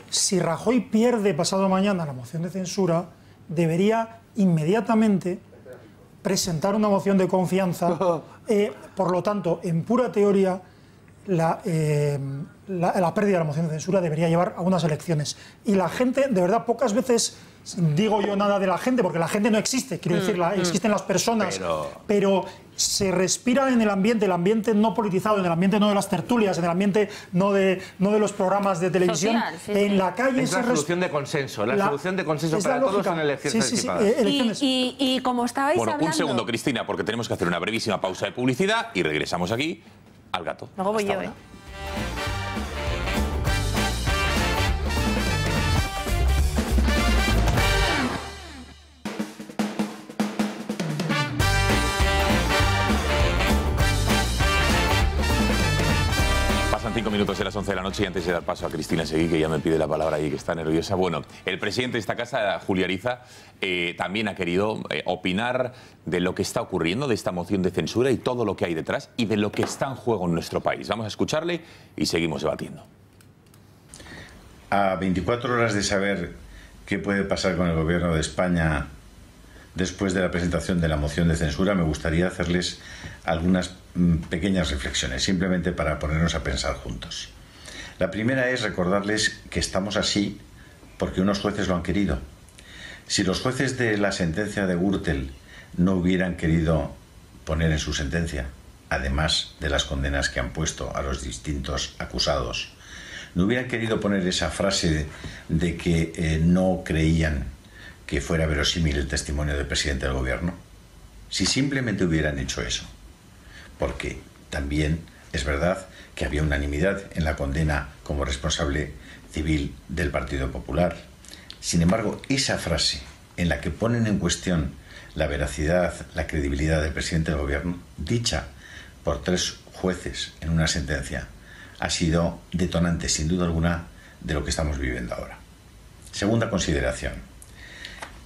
si Rajoy pierde pasado mañana la moción de censura, debería inmediatamente presentar una moción de confianza. Por lo tanto, en pura teoría, la pérdida de la moción de censura debería llevar a unas elecciones. Y la gente, de verdad, pocas veces digo yo nada de la gente, porque la gente no existe, quiero decir, existen las personas, pero se respira en el ambiente no politizado, en el ambiente no de las tertulias, en el ambiente no de los programas de televisión, en la calle
es la solución de consenso, la solución de consenso para todos en elecciones anticipadas.
Y como estabais hablando...
Un segundo, Cristina, porque tenemos que hacer una brevísima pausa de publicidad y regresamos aquí al gato.
Luego voy yo,
Pasan 5 minutos de las 11 de la noche y antes de dar paso a Cristina Seguí, que ya me pide la palabra y que está nerviosa. Bueno, el presidente de esta casa, Julio Ariza, también ha querido opinar de lo que está ocurriendo, de esta moción de censura y todo lo que hay detrás y de lo que está en juego en nuestro país. Vamos a escucharle y seguimos debatiendo.
A 24 horas de saber qué puede pasar con el gobierno de España después de la presentación de la moción de censura, me gustaría hacerles algunas pequeñas reflexiones, simplemente para ponernos a pensar juntos. La primera es recordarles que estamos así porque unos jueces lo han querido. Si los jueces de la sentencia de Gürtel no hubieran querido poner en su sentencia, además de las condenas que han puesto a los distintos acusados, no hubieran querido poner esa frase de que no creían que fuera verosímil el testimonio del presidente del gobierno, si simplemente hubieran hecho eso, porque también es verdad que había unanimidad en la condena como responsable civil del Partido Popular. Sin embargo, esa frase en la que ponen en cuestión la veracidad, la credibilidad del presidente del gobierno, dicha por 3 jueces en una sentencia, ha sido detonante, sin duda alguna, de lo que estamos viviendo ahora. Segunda consideración.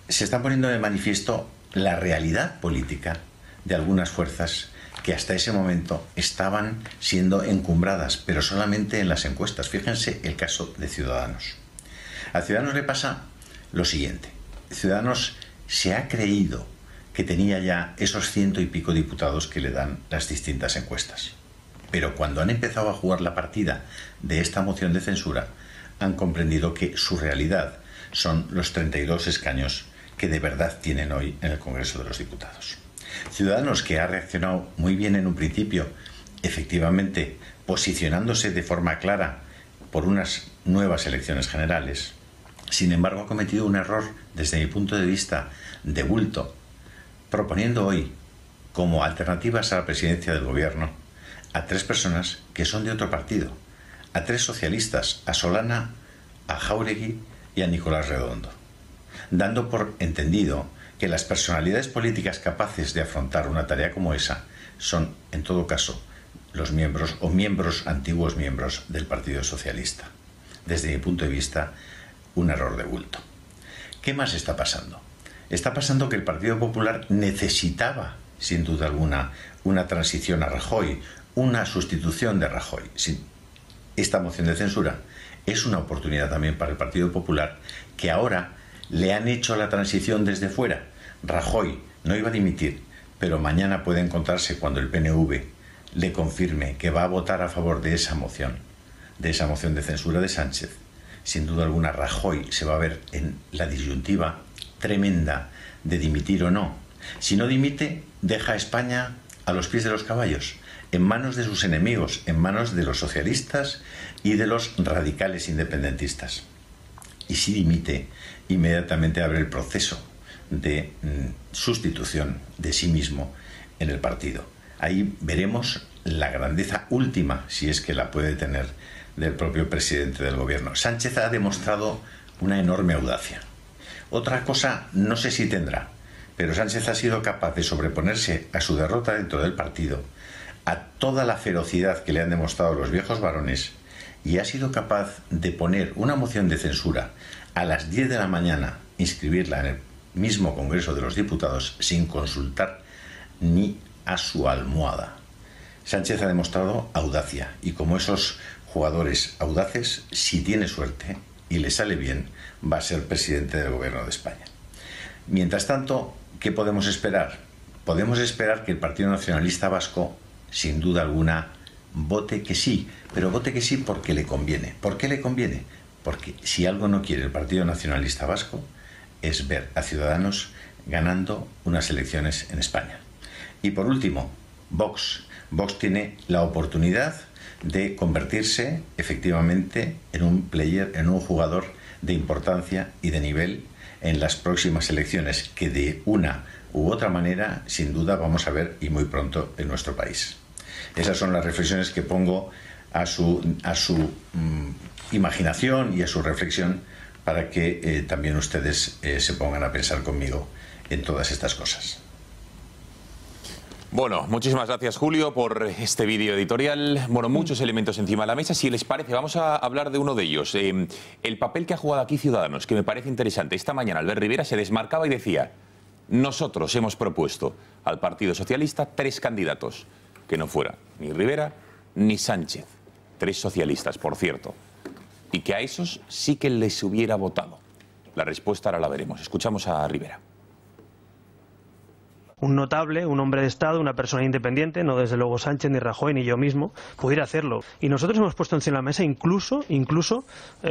Se está poniendo de manifiesto la realidad política de algunas fuerzas que hasta ese momento estaban siendo encumbradas, pero solamente en las encuestas. Fíjense el caso de Ciudadanos. A Ciudadanos le pasa lo siguiente. Ciudadanos se ha creído que tenía ya esos 100 y pico diputados que le dan las distintas encuestas. Pero cuando han empezado a jugar la partida de esta moción de censura, han comprendido que su realidad son los 32 escaños que de verdad tienen hoy en el Congreso de los Diputados. Ciudadanos, que ha reaccionado muy bien en un principio, efectivamente posicionándose de forma clara por unas nuevas elecciones generales, sin embargo ha cometido un error desde mi punto de vista de bulto, proponiendo hoy como alternativas a la presidencia del gobierno a 3 personas que son de otro partido, a 3 socialistas, a Solana, a Jáuregui y a Nicolás Redondo, dando por entendido que las personalidades políticas capaces de afrontar una tarea como esa son, en todo caso, los miembros o antiguos miembros del Partido Socialista. Desde mi punto de vista, un error de bulto. ¿Qué más está pasando? Está pasando que el Partido Popular necesitaba, sin duda alguna, una transición a Rajoy, una sustitución de Rajoy. Esta moción de censura es una oportunidad también para el Partido Popular, que ahora le han hecho la transición desde fuera. Rajoy no iba a dimitir, pero mañana puede encontrarse cuando el PNV le confirme que va a votar a favor de esa moción de censura de Sánchez. Sin duda alguna, Rajoy se va a ver en la disyuntiva tremenda de dimitir o no. Si no dimite, deja a España a los pies de los caballos, en manos de sus enemigos, en manos de los socialistas y de los radicales independentistas. Y si dimite, inmediatamente abre el proceso de sustitución de sí mismo en el partido. Ahí veremos la grandeza última, si es que la puede tener, del propio presidente del gobierno. Sánchez ha demostrado una enorme audacia. Otra cosa no sé si tendrá, pero Sánchez ha sido capaz de sobreponerse a su derrota dentro del partido, a toda la ferocidad que le han demostrado los viejos varones, y ha sido capaz de poner una moción de censura a las 10 de la mañana, inscribirla en el mismo Congreso de los Diputados sin consultar ni a su almohada. Sánchez ha demostrado audacia, y como esos jugadores audaces, si tiene suerte y le sale bien, va a ser presidente del Gobierno de España. Mientras tanto, ¿qué podemos esperar? Podemos esperar que el Partido Nacionalista Vasco, sin duda alguna, vote que sí, pero vote que sí porque le conviene. ¿Por qué le conviene? Porque si algo no quiere el Partido Nacionalista Vasco es ver a Ciudadanos ganando unas elecciones en España. Y por último, Vox. Vox tiene la oportunidad de convertirse efectivamente en un player, en un jugador de importancia y de nivel en las próximas elecciones, que de una u otra manera, sin duda, vamos a ver y muy pronto en nuestro país. Esas son las reflexiones que pongo a su imaginación y a su reflexión, para que también ustedes se pongan a pensar conmigo en todas estas cosas.
Bueno, muchísimas gracias, Julio, por este vídeo editorial. Bueno, muchos elementos encima de la mesa. Si les parece, vamos a hablar de uno de ellos. El papel que ha jugado aquí Ciudadanos, que me parece interesante. Esta mañana Albert Rivera se desmarcaba y decía: nosotros hemos propuesto al Partido Socialista 3 candidatos, que no fuera ni Rivera ni Sánchez. 3 socialistas, por cierto. Y que a esos sí que les hubiera votado. La respuesta ahora la veremos. Escuchamos a Rivera.
Un notable, un hombre de Estado, una persona independiente, no desde luego Sánchez, ni Rajoy, ni yo mismo, pudiera hacerlo. Y nosotros hemos puesto encima de la mesa incluso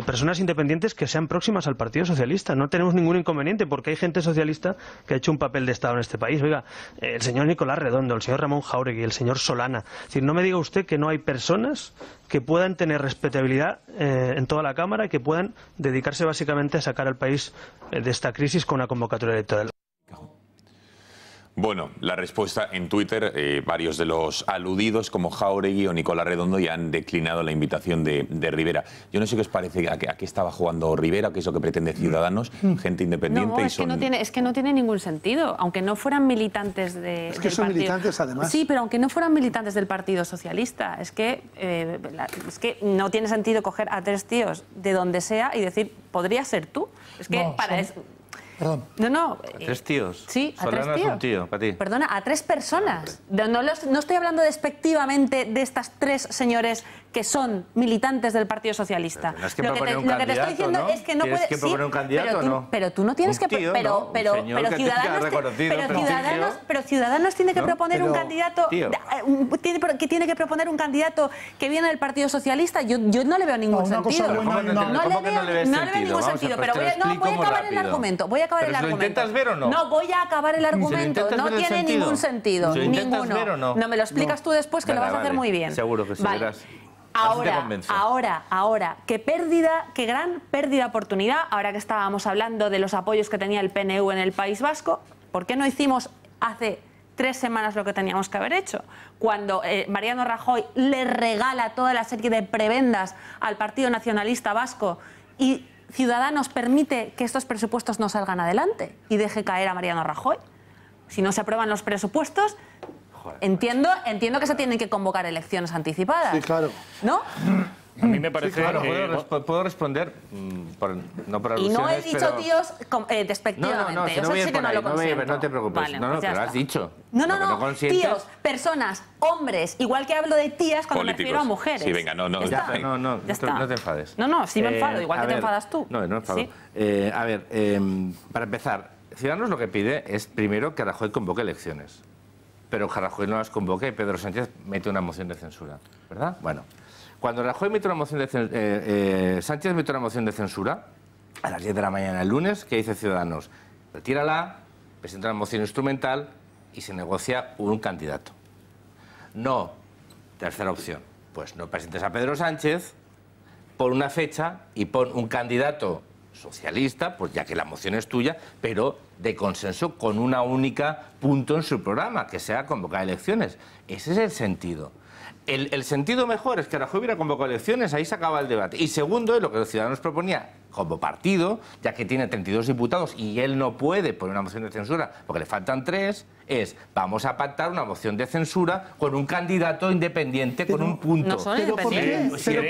personas independientes que sean próximas al Partido Socialista. No tenemos ningún inconveniente, porque hay gente socialista que ha hecho un papel de Estado en este país. Oiga, el señor Nicolás Redondo, el señor Ramón Jáuregui, el señor Solana. Es decir, no me diga usted que no hay personas que puedan tener respetabilidad en toda la Cámara y que puedan dedicarse básicamente a sacar al país de esta crisis con una convocatoria electoral.
Bueno, la respuesta en Twitter, varios de los aludidos como Jáuregui o Nicolás Redondo ya han declinado la invitación de Rivera. Yo no sé qué os parece, a qué estaba jugando Rivera, qué es lo que pretende Ciudadanos, gente independiente.
No, es que no tiene ningún sentido, aunque no fueran militantes
Es que son militantes además.
Sí, pero aunque no fueran militantes del Partido Socialista, es que no tiene sentido coger a 3 tíos de donde sea y decir, podría ser tú. Es que
No,
para
son-
eso...
Perdón.
No.
¿A 3 tíos?
Sí, a 3
Solana
tíos.
es un tío, para ti.
Perdona, a 3 personas. No estoy hablando despectivamente de estas 3 señores que son militantes del Partido Socialista.
Tienes que
Lo que
proponer un
te estoy
candidato,
diciendo
¿no?
es que no
¿Tienes
puedes...
que proponer un candidato o no?
Pero tú no tienes
Un
que...
tío,
pero,
¿no? Un
pero,
señor
pero
que
Ciudadanos...
reconocido,
pero Ciudadanos tiene que proponer un
pero,
candidato...
tío.
Tiene que proponer un candidato que viene del Partido Socialista. Yo no le veo ningún
una cosa
sentido.
buena,
¿Cómo que no le ves
No le veo
sentido?
ningún
Vamos a-
sentido,
pues
pero
te lo
voy a
explico muy
acabar el
rápido.
argumento. Voy a acabar
¿Pero
el
si lo
argumento.
intentas ver o no?
No, voy a acabar el argumento.
intentas
No
ver el
tiene
sentido.
ningún sentido.
¿Si lo intentas
Ninguno.
ver o no?
No me lo explicas tú después, que lo vas a hacer muy bien.
Seguro que sí,
Vale.
verás. A ver si te convenzo.
Ahora, qué gran pérdida de oportunidad, ahora que estábamos hablando de los apoyos que tenía el PNV en el País Vasco, ¿por qué no hicimos hace 3 semanas lo que teníamos que haber hecho? Cuando Mariano Rajoy le regala toda la serie de prebendas al Partido Nacionalista Vasco y Ciudadanos permite que estos presupuestos no salgan adelante y deje caer a Mariano Rajoy? Si no se aprueban los presupuestos, entiendo que se tienen que convocar elecciones anticipadas.
Sí, claro.
¿No?
A mí me parece...
puedo responder, no por
y
alusiones,
no he dicho
pero...
tíos despectivamente.
No,
Eso
voy a
sí
ir
que
por
no
ahí,
lo consiento.
no te preocupes.
Vale,
no,
pues ya
pero lo has
está.
dicho.
No,
conscientes...
tíos, personas, hombres, igual que hablo de tías cuando me refiero a mujeres.
Sí, venga, no
te enfades.
No, sí me enfado, igual que te enfadas tú.
No me enfado.
¿Sí?
A ver, para empezar, Ciudadanos lo que pide es primero que Rajoy convoque elecciones. Pero Rajoy no las convoca y Pedro Sánchez mete una moción de censura, ¿verdad? Bueno, cuando Rajoy mete una moción de Sánchez mete una moción de censura a las 10 de la mañana el lunes, que dice Ciudadanos, retírala, presenta una moción instrumental y se negocia un candidato. No, tercera opción, pues no presentes a Pedro Sánchez, pon una fecha y pon un candidato socialista, pues ya que la moción es tuya, pero de consenso con una única punto en su programa, que sea convocar elecciones. Ese es el sentido. El sentido mejor es que Rajoy hubiera convocado elecciones, ahí se acaba el debate. Y segundo, es lo que los Ciudadanos proponía como partido, ya que tiene 32 diputados y él no puede poner una moción de censura porque le faltan 3, es vamos a pactar una moción de censura con un candidato independiente con un punto.
No son independientes.
Pero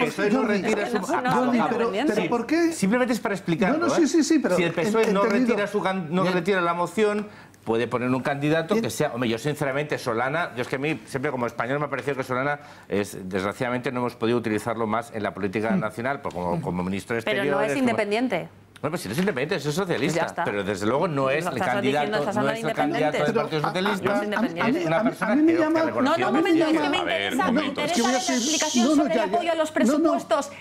¿por qué?
Simplemente es para explicarlo.
Sí, pero
si el PSOE no retira la moción, puede poner un candidato que sea... Hombre, yo sinceramente, Solana... Yo es que a mí, siempre como español, me ha parecido que Solana, desgraciadamente, no hemos podido utilizarlo más en la política nacional, como ministro de Exteriores...
Pero no es independiente.
Bueno, pues si no es independiente, es socialista.
Pues
pero desde luego no es el candidato del Partido Socialista. Es una persona que reconoció...
No, un momento, es que me interesa la explicación sobre el apoyo a los presupuestos,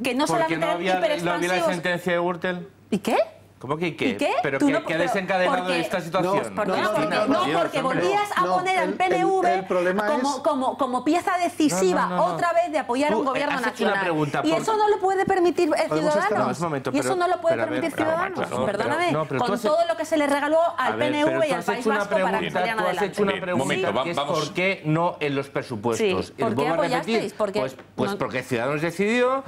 que no solamente eran hiperexpansivos.
¿No vi la sentencia de Gürtel?
¿Y qué?
¿Cómo que qué?
¿Y qué?
¿Pero qué ha desencadenado esta situación?
No, porque volvías a poner al PNV como pieza decisiva otra vez de apoyar a un gobierno nacional. Y eso no lo puede permitir Ciudadanos. Y eso no lo puede permitir Ciudadanos. Perdóname, con todo lo que se le regaló al PNV y al País Vasco para que salieran adelante.
Tú has hecho una pregunta, que es ¿por qué no en los presupuestos?
¿Por qué apoyasteis?
Pues porque Ciudadanos decidió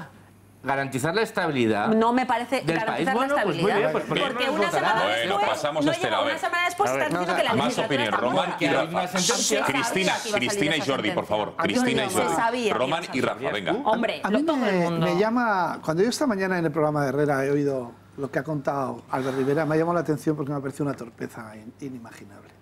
garantizar la estabilidad.
No me parece
del
garantizar
país.
la
Pues
estabilidad.
muy bien,
porque una semana después,
pasamos a Estela.
Una semana después estás diciendo que la
más
legislatura
opinión,
está
Román y
muerta.
Rafa. Cristina y Jordi, por favor. Cristina y Jordi. Román y Rafa, venga.
Hombre,
a mí
todo el mundo.
me llama... Cuando yo esta mañana en el programa de Herrera he oído lo que ha contado Albert Rivera, me ha llamado la atención porque me ha parecido una torpeza inimaginable.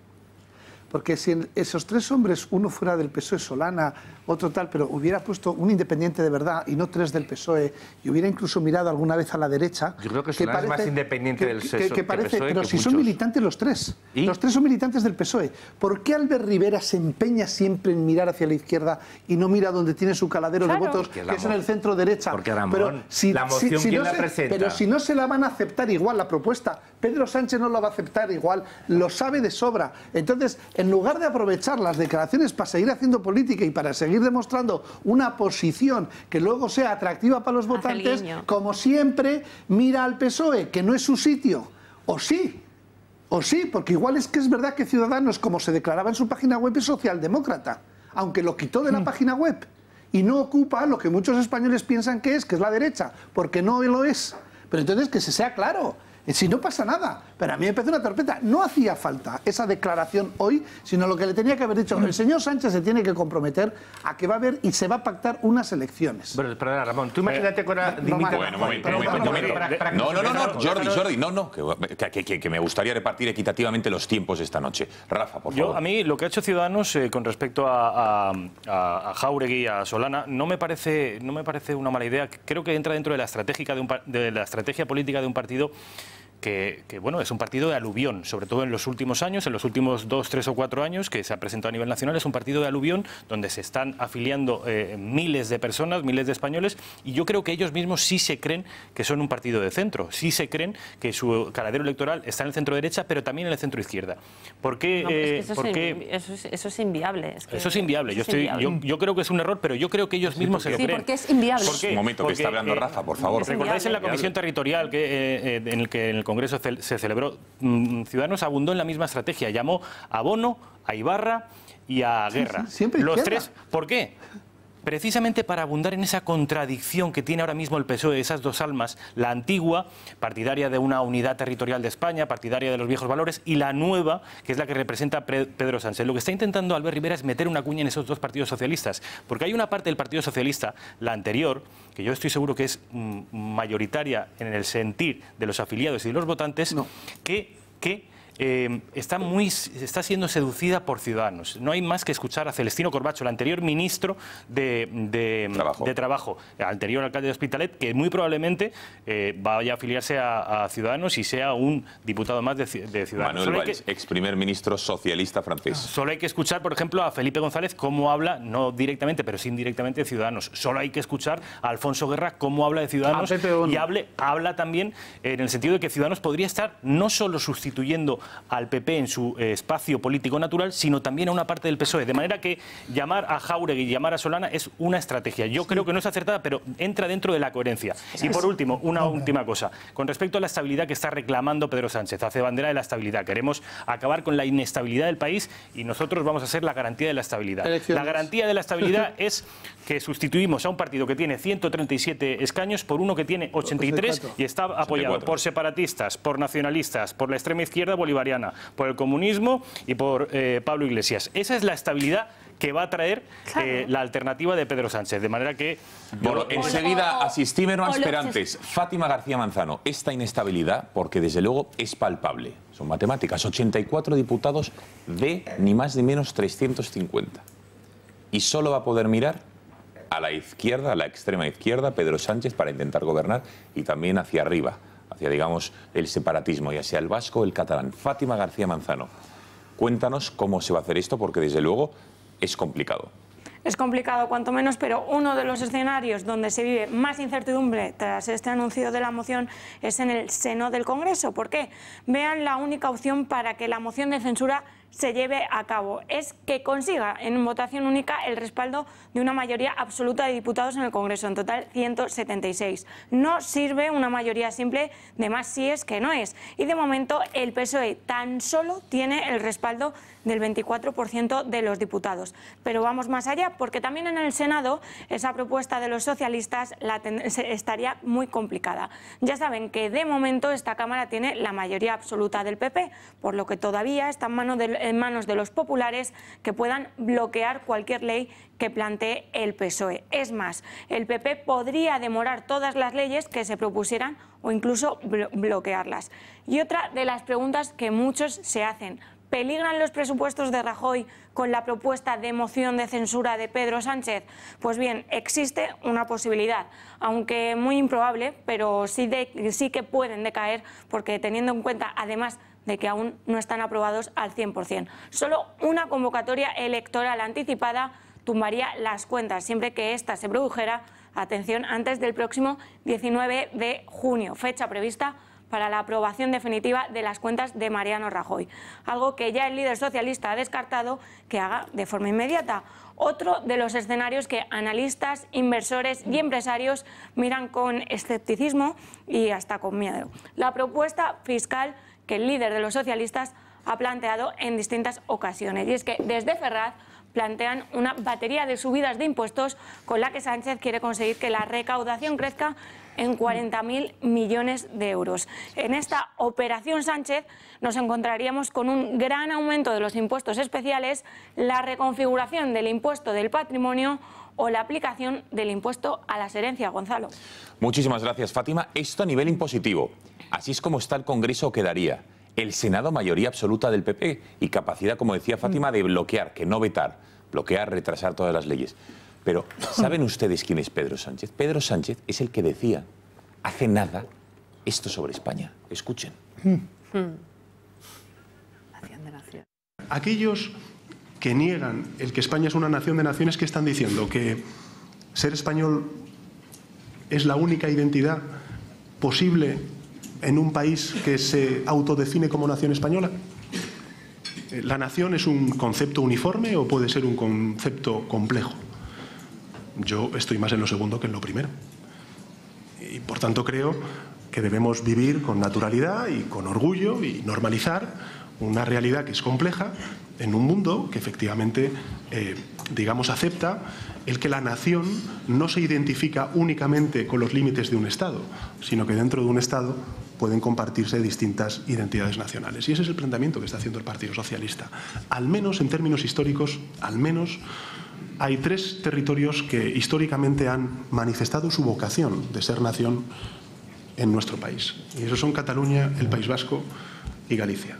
Porque si esos 3 hombres, uno fuera del PSOE, Solana, otro tal, pero hubiera puesto un independiente de verdad y no 3 del PSOE, y hubiera incluso mirado alguna vez a la derecha...
Yo creo que Solana es más independiente del PSOE que
pero si
muchos.
son militantes los 3. ¿Y? Los 3 son militantes del PSOE. ¿Por qué Albert Rivera se empeña siempre en mirar hacia la izquierda y no mira donde tiene su caladero de votos, que es en el centro derecha?
Porque Ramón,
pero
la moción, ¿quién la presenta?
Pero si no se la van a aceptar igual la propuesta, Pedro Sánchez no la va a aceptar igual, lo sabe de sobra. Entonces, en lugar de aprovechar las declaraciones para seguir haciendo política y para seguir demostrando una posición que luego sea atractiva para los votantes, como siempre, mira al PSOE, que no es su sitio. O sí, porque igual es que es verdad que Ciudadanos, como se declaraba en su página web, es socialdemócrata, aunque lo quitó de la página web. Y no ocupa lo que muchos españoles piensan que es la derecha, porque no lo es. Pero entonces que se sea claro. Si no pasa nada, pero a mí me parece una torpeta. No hacía falta esa declaración hoy, sino lo que le tenía que haber dicho. El señor Sánchez se tiene que comprometer a que va a haber y se va a pactar unas elecciones.
Bueno, perdona, Ramón, tú imagínate que ahora...
Bueno, momento. No, Jordi, no, que me gustaría repartir equitativamente los tiempos esta noche. Rafa, por favor.
A mí lo que ha hecho Ciudadanos con respecto a Jáuregui y a Solana no me parece una mala idea. Creo que entra dentro de la estrategia política de un partido que bueno, es un partido de aluvión, sobre todo en los últimos años, en los últimos 2, 3 o 4 años que se ha presentado a nivel nacional. Es un partido de aluvión donde se están afiliando miles de personas, miles de españoles, y yo creo que ellos mismos sí se creen que son un partido de centro, sí se creen que su caladero electoral está en el centro derecha, pero también en el centro izquierda. ¿Por qué?
Eso es inviable.
Eso es inviable. Yo creo que es un error, pero yo creo que ellos mismos se lo creen.
Sí, porque es inviable.
Un momento, que está hablando Rafa, por favor.
¿Recordáis en la comisión territorial en el Congreso se celebró? Ciudadanos abundó en la misma estrategia. Llamó a Bono, a Ibarra y a Guerra.
Siempre
los
izquierda.
3. ¿Por qué? precisamente para abundar en esa contradicción que tiene ahora mismo el PSOE, esas dos almas, la antigua, partidaria de una unidad territorial de España, partidaria de los viejos valores, y la nueva, que es la que representa Pedro Sánchez. Lo que está intentando Albert Rivera es meter una cuña en esos dos partidos socialistas, porque hay una parte del Partido Socialista, la anterior, que yo estoy seguro que es mayoritaria en el sentir de los afiliados y de los votantes, que está siendo seducida por Ciudadanos. No hay más que escuchar a Celestino Corbacho, el anterior ministro de Trabajo, anterior alcalde de Hospitalet, que muy probablemente vaya a afiliarse a Ciudadanos y sea un diputado más de Ciudadanos.
Manuel Valls, ex primer ministro socialista francés.
Solo hay que escuchar, por ejemplo, a Felipe González cómo habla, no directamente, pero sí indirectamente, de Ciudadanos. Solo hay que escuchar a Alfonso Guerra cómo habla de Ciudadanos y habla también en el sentido de que Ciudadanos podría estar no solo sustituyendo al PP en su espacio político natural, sino también a una parte del PSOE. De manera que llamar a Jáuregui y llamar a Solana es una estrategia. Yo creo que no es acertada, pero entra dentro de la coherencia. Y por último, una última cosa. Con respecto a la estabilidad que está reclamando Pedro Sánchez, hace bandera de la estabilidad. Queremos acabar con la inestabilidad del país y nosotros vamos a ser la garantía de la estabilidad. La garantía de la estabilidad es que sustituimos a un partido que tiene 137 escaños por uno que tiene 83 y está apoyado por separatistas, por nacionalistas, por la extrema izquierda bolivariana, por el comunismo y por Pablo Iglesias. Esa es la estabilidad que va a traer la alternativa de Pedro Sánchez. De manera que...
Bueno, enseguida asistimos, pero antes, Fátima García Manzano, esta inestabilidad, porque desde luego es palpable, son matemáticas, 84 diputados de ni más ni menos 350. Y solo va a poder mirar a la izquierda, a la extrema izquierda, Pedro Sánchez, para intentar gobernar, y también hacia arriba, hacia, digamos, el separatismo, ya sea el vasco o el catalán. Fátima García Manzano, cuéntanos cómo se va a hacer esto, porque desde luego es complicado.
Es complicado, cuanto menos, pero uno de los escenarios donde se vive más incertidumbre tras este anuncio de la moción es en el seno del Congreso. ¿Por qué? Vean, la única opción para que la moción de censura se lleve a cabo es que consiga en votación única el respaldo de una mayoría absoluta de diputados en el Congreso, en total 176. No sirve una mayoría simple de más síes que no es. Y de momento el PSOE tan solo tiene el respaldo del 24% de los diputados. Pero vamos más allá, porque también en el Senado esa propuesta de los socialistas estaría muy complicada. Ya saben que de momento esta Cámara tiene la mayoría absoluta del PP, por lo que todavía está en manos de los populares que puedan bloquear cualquier ley que plantee el PSOE. Es más, el PP podría demorar todas las leyes que se propusieran o incluso bloquearlas. Y otra de las preguntas que muchos se hacen: ¿peligran los presupuestos de Rajoy con la propuesta de moción de censura de Pedro Sánchez? Pues bien, existe una posibilidad, aunque muy improbable, pero sí que pueden decaer, porque teniendo en cuenta, además de que aún no están aprobados al 100%. Solo una convocatoria electoral anticipada tumbaría las cuentas, siempre que ésta se produjera, atención, antes del próximo 19 de junio, fecha prevista para la aprobación definitiva de las cuentas de Mariano Rajoy, algo que ya el líder socialista ha descartado que haga de forma inmediata. Otro de los escenarios que analistas, inversores y empresarios miran con escepticismo y hasta con miedo: la propuesta fiscal que el líder de los socialistas ha planteado en distintas ocasiones. Y es que desde Ferraz plantean una batería de subidas de impuestos con la que Sánchez quiere conseguir que la recaudación crezca en 40.000 millones de euros. En esta operación Sánchez nos encontraríamos con un gran aumento de los impuestos especiales, la reconfiguración del impuesto del patrimonio o la aplicación del impuesto a las herencias. Gonzalo.
Muchísimas gracias, Fátima. Esto a nivel impositivo. Así es como está el Congreso, quedaría el Senado mayoría absoluta del PP y capacidad, como decía Fátima, de bloquear, que no vetar, bloquear, retrasar todas las leyes. Pero, ¿saben ustedes quién es Pedro Sánchez? Pedro Sánchez es el que decía hace nada esto sobre España. Escuchen.
Nación de nación.
Aquellos que niegan el que España es una nación de naciones, ¿qué están diciendo? ¿Que ser español es la única identidad posible en un país que se autodefine como nación española? ¿La nación es un concepto uniforme o puede ser un concepto complejo? Yo estoy más en lo segundo que en lo primero. Y por tanto creo que debemos vivir con naturalidad y con orgullo y normalizar una realidad que es compleja en un mundo que efectivamente, digamos, acepta el que la nación no se identifica únicamente con los límites de un Estado, sino que dentro de un Estado pueden compartirse distintas identidades nacionales. Y ese es el planteamiento que está haciendo el Partido Socialista. Al menos en términos históricos, al menos hay 3 territorios que históricamente han manifestado su vocación de ser nación en nuestro país. Y esos son Cataluña, el País Vasco y Galicia.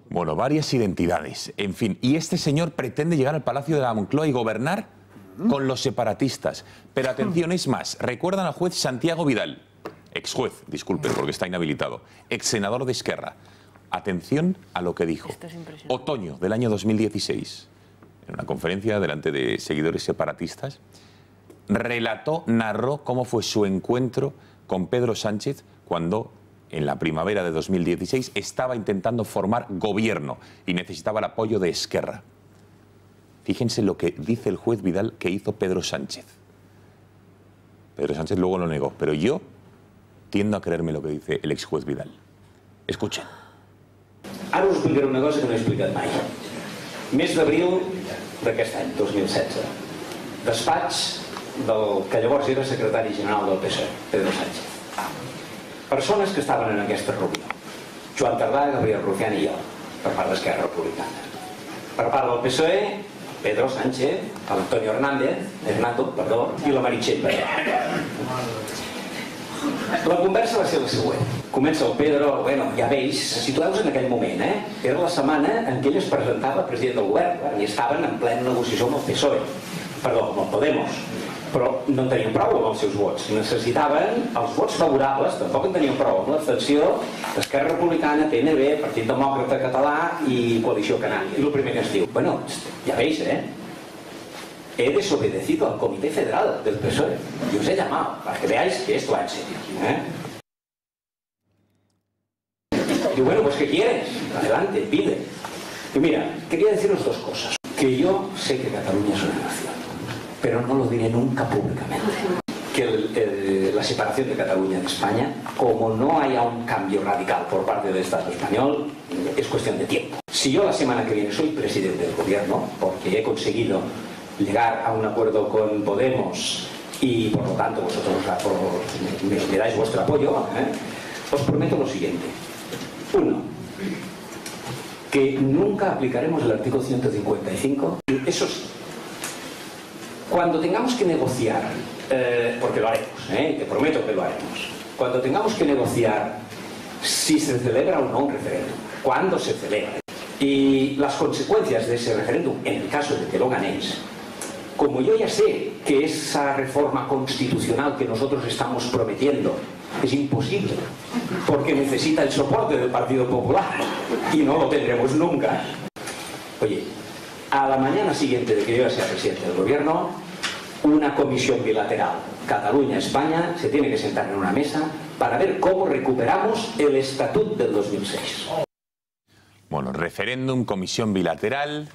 Bueno, varias identidades, en fin. Y este señor pretende llegar al Palacio de la Moncloa y gobernar con los separatistas. Pero atención, es más, recuerdan al juez Santiago Vidal, exjuez, disculpen porque está inhabilitado, ex senador de Esquerra. Atención a lo que dijo. Otoño del año 2016, en una conferencia delante de seguidores separatistas, narró cómo fue su encuentro con Pedro Sánchez cuando, en la primavera de 2016, estaba intentando formar gobierno y necesitaba el apoyo de Esquerra. Fíjense lo que dice el juez Vidal que hizo Pedro Sánchez. Pedro Sánchez luego lo negó, pero yo tiendo a creerme lo que dice el ex juez Vidal. Escuchen.
Ara us explicaré una cosa que no he explicat mai. Mes d'abril d'aquest any, 2016. Despatx del que llavors era secretari general del PSOE, Pedro Sánchez. Persones que estaven en aquesta reunió. Joan Tardà, Gabriel Rufián i jo, per part d'Esquerra Republicana. Per part del PSOE, Pedro Sánchez, Antonio Hernando, i la Meritxell Batet. La conversa va ser la següent. Comença el Pedro, bueno, ja veus, situeu-vos en aquell moment, Era la setmana en què ell es presentava president del govern i estaven en plena negociació amb el PSOE, perdó, amb el Podemos, però no en tenien prou amb els seus vots. Necessitaven els vots favorables, tampoc en tenien prou amb l'abstenció d'Esquerra Republicana, PNB, Partit Demòcrata Català i Coalició Canària. I el primer que es diu, bueno, ja veis, he desobedecido al Comité Federal del PSOE y os he llamado para que veáis que esto va en serio. Y bueno, pues ¿qué quieres? Adelante, pide. Y mira, quería deciros 2 cosas. Que yo sé que Cataluña es una nación, pero no lo diré nunca públicamente. Que la separación de Cataluña de España, como no haya un cambio radical por parte del Estado español, es cuestión de tiempo. Si yo la semana que viene soy presidente del gobierno, porque he conseguido llegar a un acuerdo con Podemos y por lo tanto vosotros me dais vuestro apoyo, os prometo lo siguiente. 1. Que nunca aplicaremos el artículo 155. Eso sí, cuando tengamos que negociar, porque lo haremos, te prometo que lo haremos, cuando tengamos que negociar si se celebra o no un referéndum, cuándo se celebra y las consecuencias de ese referéndum en el caso de que lo ganéis, como yo ya sé que esa reforma constitucional que nosotros estamos prometiendo es imposible, porque necesita el soporte del Partido Popular y no lo tendremos nunca. Oye, a la mañana siguiente de que yo sea presidente del gobierno, una comisión bilateral Cataluña-España se tiene que sentar en una mesa para ver cómo recuperamos el estatut del 2006.
Bueno, referéndum, comisión bilateral.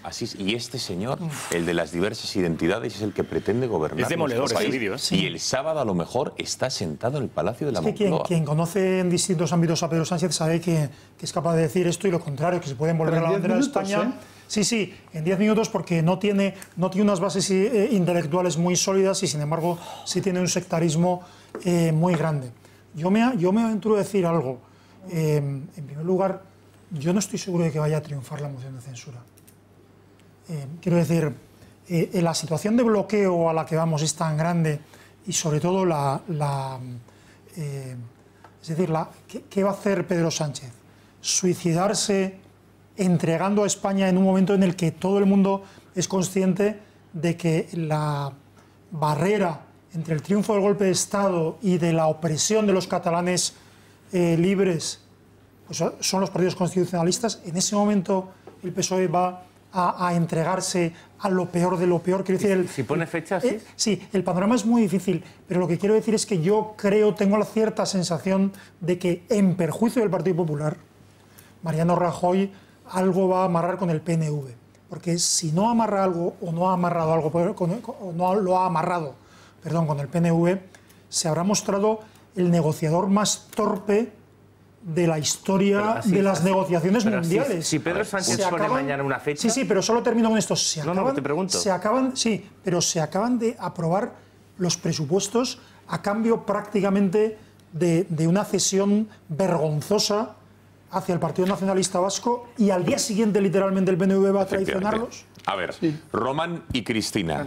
Así es. Y este señor, el de las diversas identidades, es el que pretende gobernar.
Es demoledor ese vídeo.
Y el sábado a lo mejor está sentado en el Palacio de la Moncloa.
Quien conoce en distintos ámbitos a Pedro Sánchez sabe que es capaz de decir esto y lo contrario, que se pueden volver a la bandera de España. Sí, en 10 minutos, porque no tiene unas bases intelectuales muy sólidas y sin embargo sí tiene un sectarismo muy grande. Yo me aventuro a decir algo. En primer lugar, yo no estoy seguro de que vaya a triunfar la moción de censura. Quiero decir, la situación de bloqueo a la que vamos es tan grande y sobre todo ¿qué va a hacer Pedro Sánchez? ¿Suicidarse entregando a España en un momento en el que todo el mundo es consciente de que la barrera entre el triunfo del golpe de Estado y de la opresión de los catalanes libres pues son los partidos constitucionalistas? En ese momento el PSOE va a entregarse a lo peor de lo peor. Quiero decir,
si pone fecha, sí.
Sí, el panorama es muy difícil, pero lo que quiero decir es que yo tengo la cierta sensación de que en perjuicio del Partido Popular, Mariano Rajoy algo va a amarrar con el PNV, porque si no amarra algo o no ha amarrado algo, o no lo ha amarrado, con el PNV, se habrá mostrado el negociador más torpe de la historia de las negociaciones mundiales.
Si Pedro Sánchez pone mañana una fecha...
Sí, pero solo termino con esto. Se acaban de aprobar los presupuestos a cambio prácticamente de una cesión vergonzosa hacia el Partido Nacionalista Vasco, y al día siguiente literalmente el PNV va a traicionarlos.
A ver, Román y Cristina,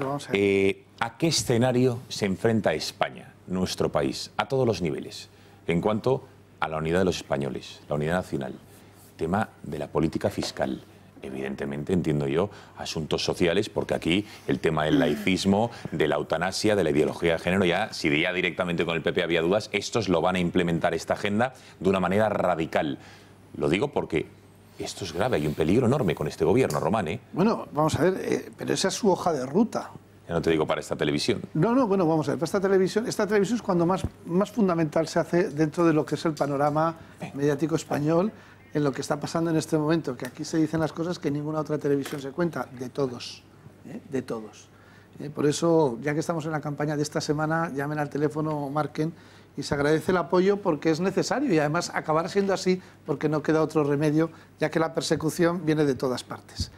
¿a qué escenario se enfrenta España, nuestro país, a todos los niveles, en cuanto a la unidad de los españoles, la unidad nacional, tema de la política fiscal, evidentemente, entiendo yo, asuntos sociales, porque aquí el tema del laicismo, de la eutanasia, de la ideología de género, si ya directamente con el PP había dudas, estos lo van a implementar esta agenda de una manera radical. Lo digo porque esto es grave, hay un peligro enorme con este gobierno, Román, ¿eh?
Bueno, vamos a ver, pero esa es su hoja de ruta.
Ya no te digo para esta televisión.
No, bueno, vamos a ver, para esta televisión es cuando más fundamental se hace dentro de lo que es el panorama mediático español, en lo que está pasando en este momento, que aquí se dicen las cosas que ninguna otra televisión se cuenta, de todos, de todos. Por eso, ya que estamos en la campaña de esta semana, llamen al teléfono, marquen, y se agradece el apoyo porque es necesario, y además acabará siendo así porque no queda otro remedio, ya que la persecución viene de todas partes.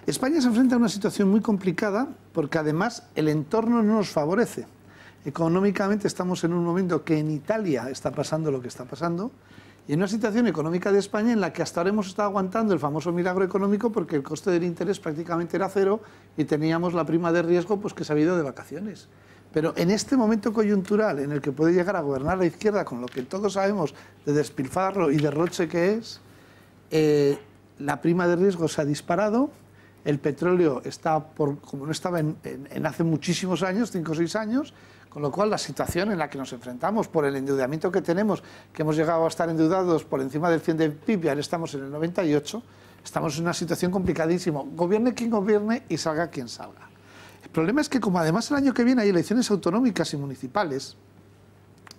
España se enfrenta a una situación muy complicada porque además el entorno no nos favorece. Económicamente estamos en un momento que en Italia está pasando lo que está pasando, y en una situación económica de España en la que hasta ahora hemos estado aguantando el famoso milagro económico porque el coste del interés prácticamente era cero y teníamos la prima de riesgo pues que se ha ido de vacaciones. Pero en este momento coyuntural en el que puede llegar a gobernar la izquierda con lo que todos sabemos de despilfarro y derroche que es, la prima de riesgo se ha disparado, el petróleo está como no estaba en hace muchísimos años, 5 o 6 años, con lo cual la situación en la que nos enfrentamos por el endeudamiento que tenemos, que hemos llegado a estar endeudados por encima del 100 del PIB y ahora estamos en el 98, estamos en una situación complicadísima. Gobierne quien gobierne y salga quien salga. El problema es que como además el año que viene hay elecciones autonómicas y municipales,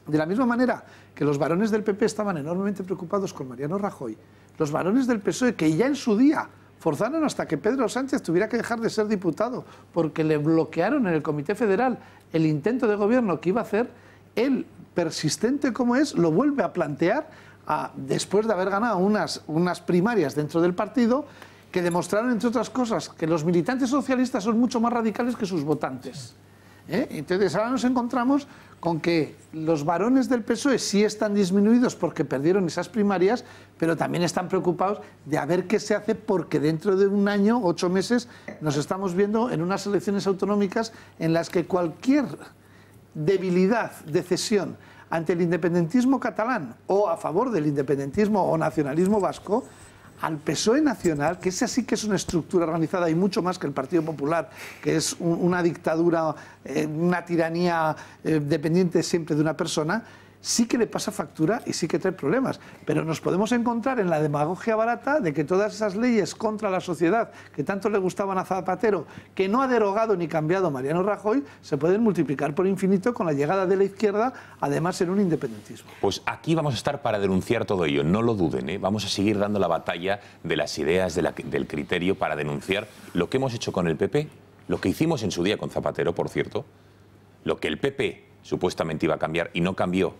de la misma manera que los varones del PP estaban enormemente preocupados con Mariano Rajoy, los varones del PSOE, que ya en su día forzaron hasta que Pedro Sánchez tuviera que dejar de ser diputado porque le bloquearon en el Comité Federal el intento de gobierno que iba a hacer, él, persistente como es, lo vuelve a plantear después de haber ganado unas primarias dentro del partido que demostraron, entre otras cosas, que los militantes socialistas son mucho más radicales que sus votantes. Entonces ahora nos encontramos con que los varones del PSOE sí están disminuidos porque perdieron esas primarias, pero también están preocupados de a ver qué se hace porque dentro de un año, 8 meses, nos estamos viendo en unas elecciones autonómicas en las que cualquier debilidad de cesión ante el independentismo catalán o a favor del independentismo o nacionalismo vasco, al PSOE nacional, que ese sí que es una estructura organizada y mucho más que el Partido Popular, que es una dictadura, una tiranía dependiente siempre de una persona, sí que le pasa factura y sí que trae problemas. Pero nos podemos encontrar en la demagogia barata de que todas esas leyes contra la sociedad que tanto le gustaban a Zapatero, que no ha derogado ni cambiado Mariano Rajoy, se pueden multiplicar por infinito con la llegada de la izquierda, además en un independentismo.
Pues aquí vamos a estar para denunciar todo ello, no lo duden, ¿eh? Vamos a seguir dando la batalla de las ideas, del criterio para denunciar lo que hemos hecho con el PP, lo que hicimos en su día con Zapatero, por cierto, lo que el PP supuestamente iba a cambiar y no cambió.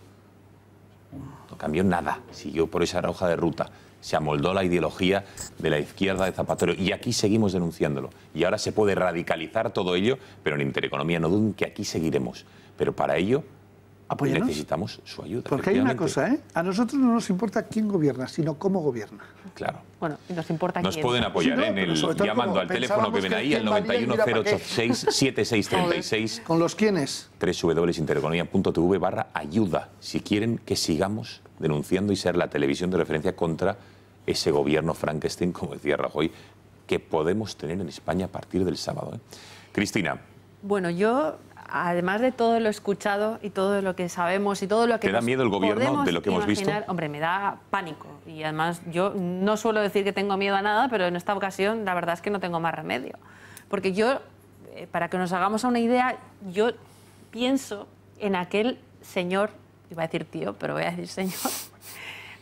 No cambió nada, siguió por esa hoja de ruta, se amoldó la ideología de la izquierda de Zapatero y aquí seguimos denunciándolo. Y ahora se puede radicalizar todo ello, pero en Intereconomía no duden que aquí seguiremos. Pero para ello
¿apóyanos?
Necesitamos su ayuda.
Porque hay una cosa, a nosotros no nos importa quién gobierna, sino cómo gobierna.
Claro.
Bueno, y nos importa
nos
quién.
pueden apoyar llamando al teléfono que ven ahí, al 91-086-7636.
¿Con los quiénes?
www.intereconomia.tv/ayuda, si quieren que sigamos denunciando y ser la televisión de referencia contra ese gobierno Frankenstein, como decía Rajoy, que podemos tener en España a partir del sábado. Cristina.
Bueno, yo, además de todo lo escuchado y todo lo que sabemos y todo lo que
¿te da miedo el gobierno de lo que hemos visto?
Hombre, me da pánico. Y además yo no suelo decir que tengo miedo a nada, pero en esta ocasión la verdad es que no tengo más remedio. Porque yo, para que nos hagamos una idea, yo pienso en aquel señor, iba a decir tío, pero voy a decir señor,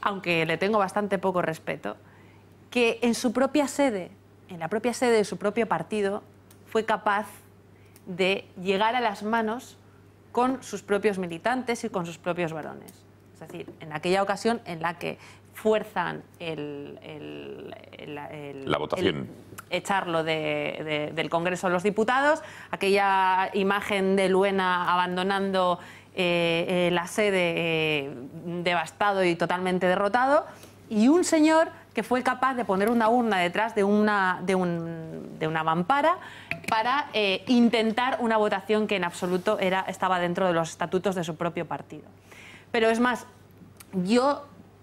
aunque le tengo bastante poco respeto, que en su propia sede, en la propia sede de su propio partido, fue capaz de llegar a las manos con sus propios militantes y con sus propios varones. Es decir, en aquella ocasión en la que fuerzan
la votación.
Echarlo del Congreso de los Diputados, aquella imagen de Luena abandonando la sede devastado y totalmente derrotado, y un señor que fue capaz de poner una urna detrás de una mampara para intentar una votación que en absoluto estaba dentro de los estatutos de su propio partido. Pero es más,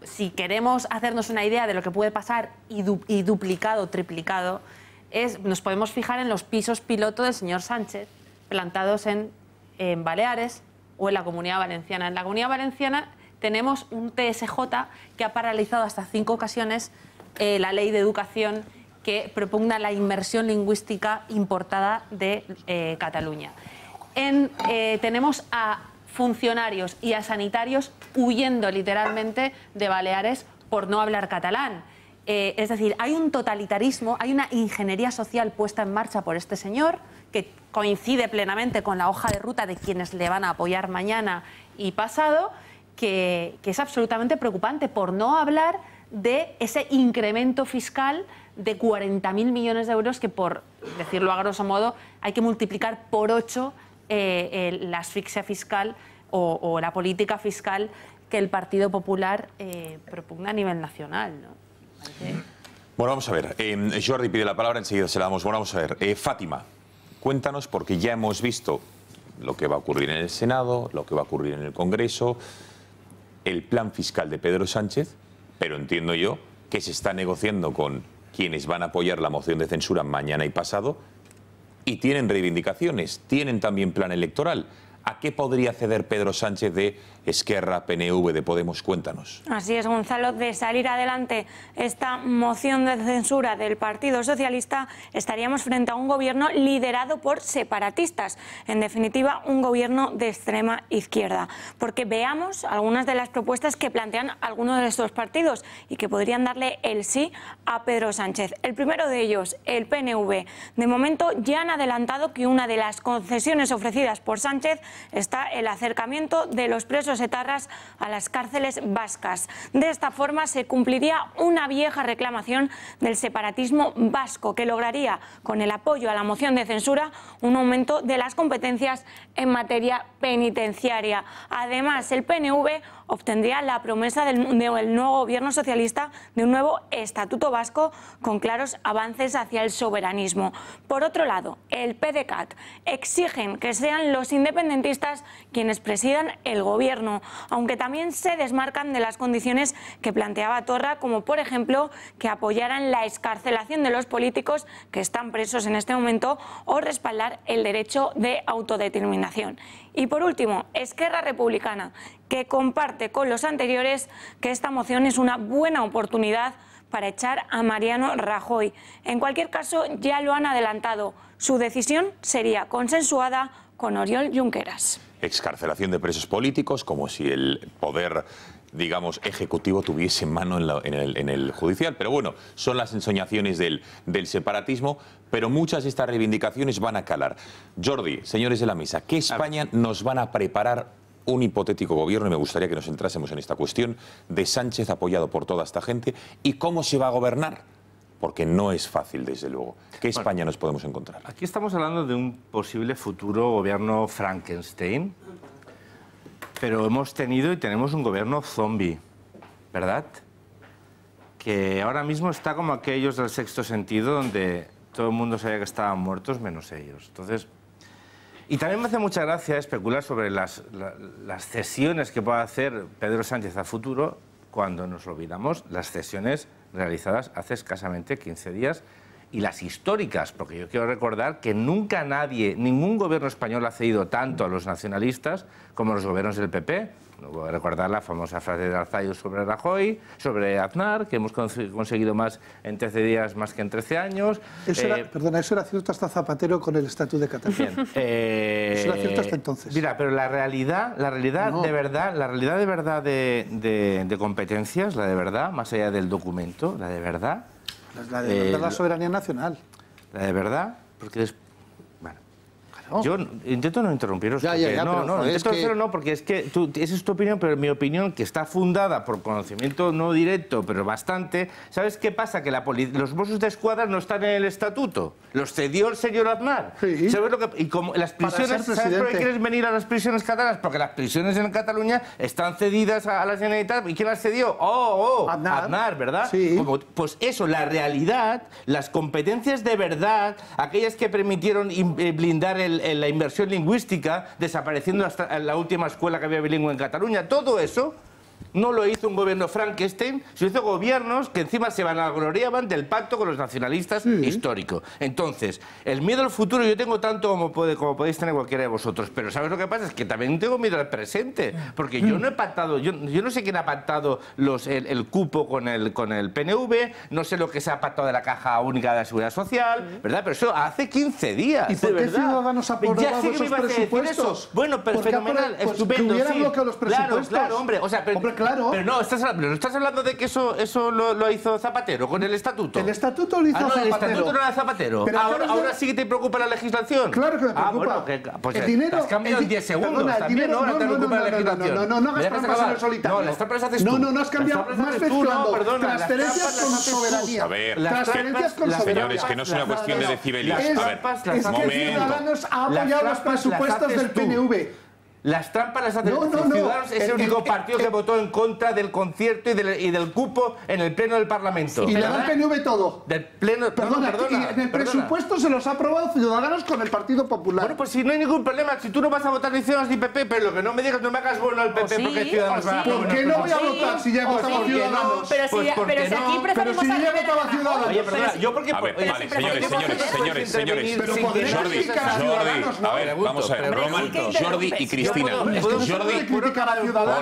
si queremos hacernos una idea de lo que puede pasar y duplicado, triplicado, nos podemos fijar en los pisos piloto del señor Sánchez plantados en Baleares o en la Comunidad Valenciana. En la Comunidad Valenciana tenemos un TSJ que ha paralizado hasta 5 ocasiones la ley de educación que propugna la inmersión lingüística importada de Cataluña. Tenemos a funcionarios y a sanitarios huyendo literalmente de Baleares por no hablar catalán. Es decir, hay un totalitarismo, hay una ingeniería social puesta en marcha por este señor que coincide plenamente con la hoja de ruta de quienes le van a apoyar mañana y pasado, que es absolutamente preocupante, por no hablar de ese incremento fiscal de 40.000 millones de euros que, por decirlo a grosso modo, hay que multiplicar por 8 la asfixia fiscal o la política fiscal que el Partido Popular propugna a nivel nacional, ¿no?
Bueno, vamos a ver. Jordi pide la palabra, enseguida se la damos. Bueno, vamos a ver. Fátima, cuéntanos, porque ya hemos visto lo que va a ocurrir en el Senado, lo que va a ocurrir en el Congreso, el plan fiscal de Pedro Sánchez, pero entiendo yo que se está negociando con quienes van a apoyar la moción de censura mañana y pasado, y tienen reivindicaciones, tienen también plan electoral. ¿A qué podría ceder Pedro Sánchez de Esquerra, PNV, de Podemos? Cuéntanos.
Así es, Gonzalo. De salir adelante esta moción de censura del Partido Socialista, estaríamos frente a un gobierno liderado por separatistas. En definitiva, un gobierno de extrema izquierda. Porque veamos algunas de las propuestas que plantean algunos de estos partidos y que podrían darle el sí a Pedro Sánchez. El primero de ellos, el PNV. De momento ya han adelantado que una de las concesiones ofrecidas por Sánchez está el acercamiento de los presos etarras a las cárceles vascas. De esta forma se cumpliría una vieja reclamación del separatismo vasco, que lograría, con el apoyo a la moción de censura, un aumento de las competencias en materia penitenciaria. Además, el PNV obtendría la promesa del nuevo gobierno socialista de un nuevo estatuto vasco con claros avances hacia el soberanismo. Por otro lado, el PDeCAT exigen que sean los independentistas quienes presidan el gobierno, aunque también se desmarcan de las condiciones que planteaba Torra, como por ejemplo que apoyaran la excarcelación de los políticos que están presos en este momento o respaldar el derecho de autodeterminación. Y por último, Esquerra Republicana, que comparte con los anteriores que esta moción es una buena oportunidad para echar a Mariano Rajoy. En cualquier caso, ya lo han adelantado. Su decisión sería consensuada con Oriol Junqueras.
Excarcelación de presos políticos, como si el poder, digamos, ejecutivo tuviese mano en el judicial. Pero bueno, son las ensoñaciones del separatismo, pero muchas de estas reivindicaciones van a calar. Jordi, señores de la mesa, ¿qué España nos van a preparar un hipotético gobierno? Y me gustaría que nos entrásemos en esta cuestión de Sánchez apoyado por toda esta gente y cómo se va a gobernar. Porque no es fácil, desde luego. ¿Qué España nos podemos encontrar?
Aquí estamos hablando de un posible futuro gobierno Frankenstein, pero hemos tenido y tenemos un gobierno zombie, ¿verdad? Que ahora mismo está como aquellos del Sexto Sentido, donde todo el mundo sabía que estaban muertos menos ellos. Entonces, y también me hace mucha gracia especular sobre las cesiones que pueda hacer Pedro Sánchez a futuro, cuando nos olvidamos las cesiones realizadas hace escasamente 15 días y las históricas, porque yo quiero recordar que nunca ningún gobierno español ha cedido tanto a los nacionalistas como los gobiernos del PP. No voy a recordar la famosa frase de Arzayus sobre Rajoy, sobre Aznar, que hemos conseguido más en 13 días más que en 13 años.
Eso era cierto hasta Zapatero con el Estatuto de Cataluña. Eso era cierto hasta entonces.
Mira, pero la realidad no. de verdad de competencias, la de verdad, más allá del documento, la de verdad...
La de verdad, la soberanía nacional.
La de verdad, porque Yo intento no interrumpiros.
Ya,
Porque es que esa es tu opinión, pero mi opinión, que está fundada por conocimiento no directo, pero bastante. ¿Sabes qué pasa? Que los Mossos de Escuadra no están en el estatuto. Los cedió el señor Aznar.
Sí.
¿Sabes lo que? Y como las prisiones, ¿sabes por qué quieres venir a las prisiones catalanas? Porque las prisiones en Cataluña están cedidas a la Generalitat. ¿Y quién las cedió? Aznar, ¿verdad?
Sí.
Pues eso, la realidad, las competencias de verdad, aquellas que permitieron blindar la inversión lingüística, desapareciendo hasta la última escuela que había bilingüe en Cataluña, todo eso no lo hizo un gobierno Frankenstein, se hizo gobiernos que encima se vanagloriaban del pacto con los nacionalistas histórico. Entonces, el miedo al futuro yo tengo tanto como podéis tener cualquiera de vosotros, pero ¿sabes lo que pasa? Es que también tengo miedo al presente, porque yo no he pactado, yo no sé quién ha pactado el cupo con el PNV, no sé lo que se ha pactado de la Caja Única de la Seguridad Social, ¿verdad? Pero eso hace 15 días.
¿Y por qué Ciudadanos ha aprobado esos presupuestos?
Bueno, pero fenomenal, estupendo,
que hubieran bloqueado los presupuestos.
Claro, hombre, o sea,
claro.
Pero no, estás hablando de que eso lo hizo Zapatero con el estatuto.
El estatuto lo hizo Zapatero.
El estatuto no era Zapatero. Ahora sí que te preocupa la legislación.
Claro que me preocupa.
Bueno, pues
el dinero,
has cambiado en 10 segundos.
Perdona,
también, ¿no? Ahora te preocupa la legislación.
No hagas trampas en el solitario.
No, las trampas las haces tú.
No has cambiado. Más mezclando transferencias con soberanía.
A ver,
transferencias con soberanía.
señores, que no es una cuestión de decibelios. A ver,
es que Ciudadanos ha apoyado los presupuestos del PNV.
Las trampas las hace Ciudadanos, es el único partido que votó en contra del concierto y del cupo en el pleno del Parlamento.
Y le da el PNV todo.
Del pleno,
perdona, y en el presupuesto se los ha aprobado Ciudadanos con el Partido Popular.
Bueno, pues si no hay ningún problema, si tú no vas a votar ni Ciudadanos ni PP, pero lo que no me digas, no me hagas bueno al PP porque Ciudadanos va a
¿Por qué no voy a votar si ya he votado a Ciudadanos?
Pero si aquí preferimos
si ya he votado a Ciudadanos.
Oye, perdona, yo porque...
A ver, vale, señores.
Pero
Jordi, a ver, vamos a ver. Roman, Jordi y Cristina. Jordi, por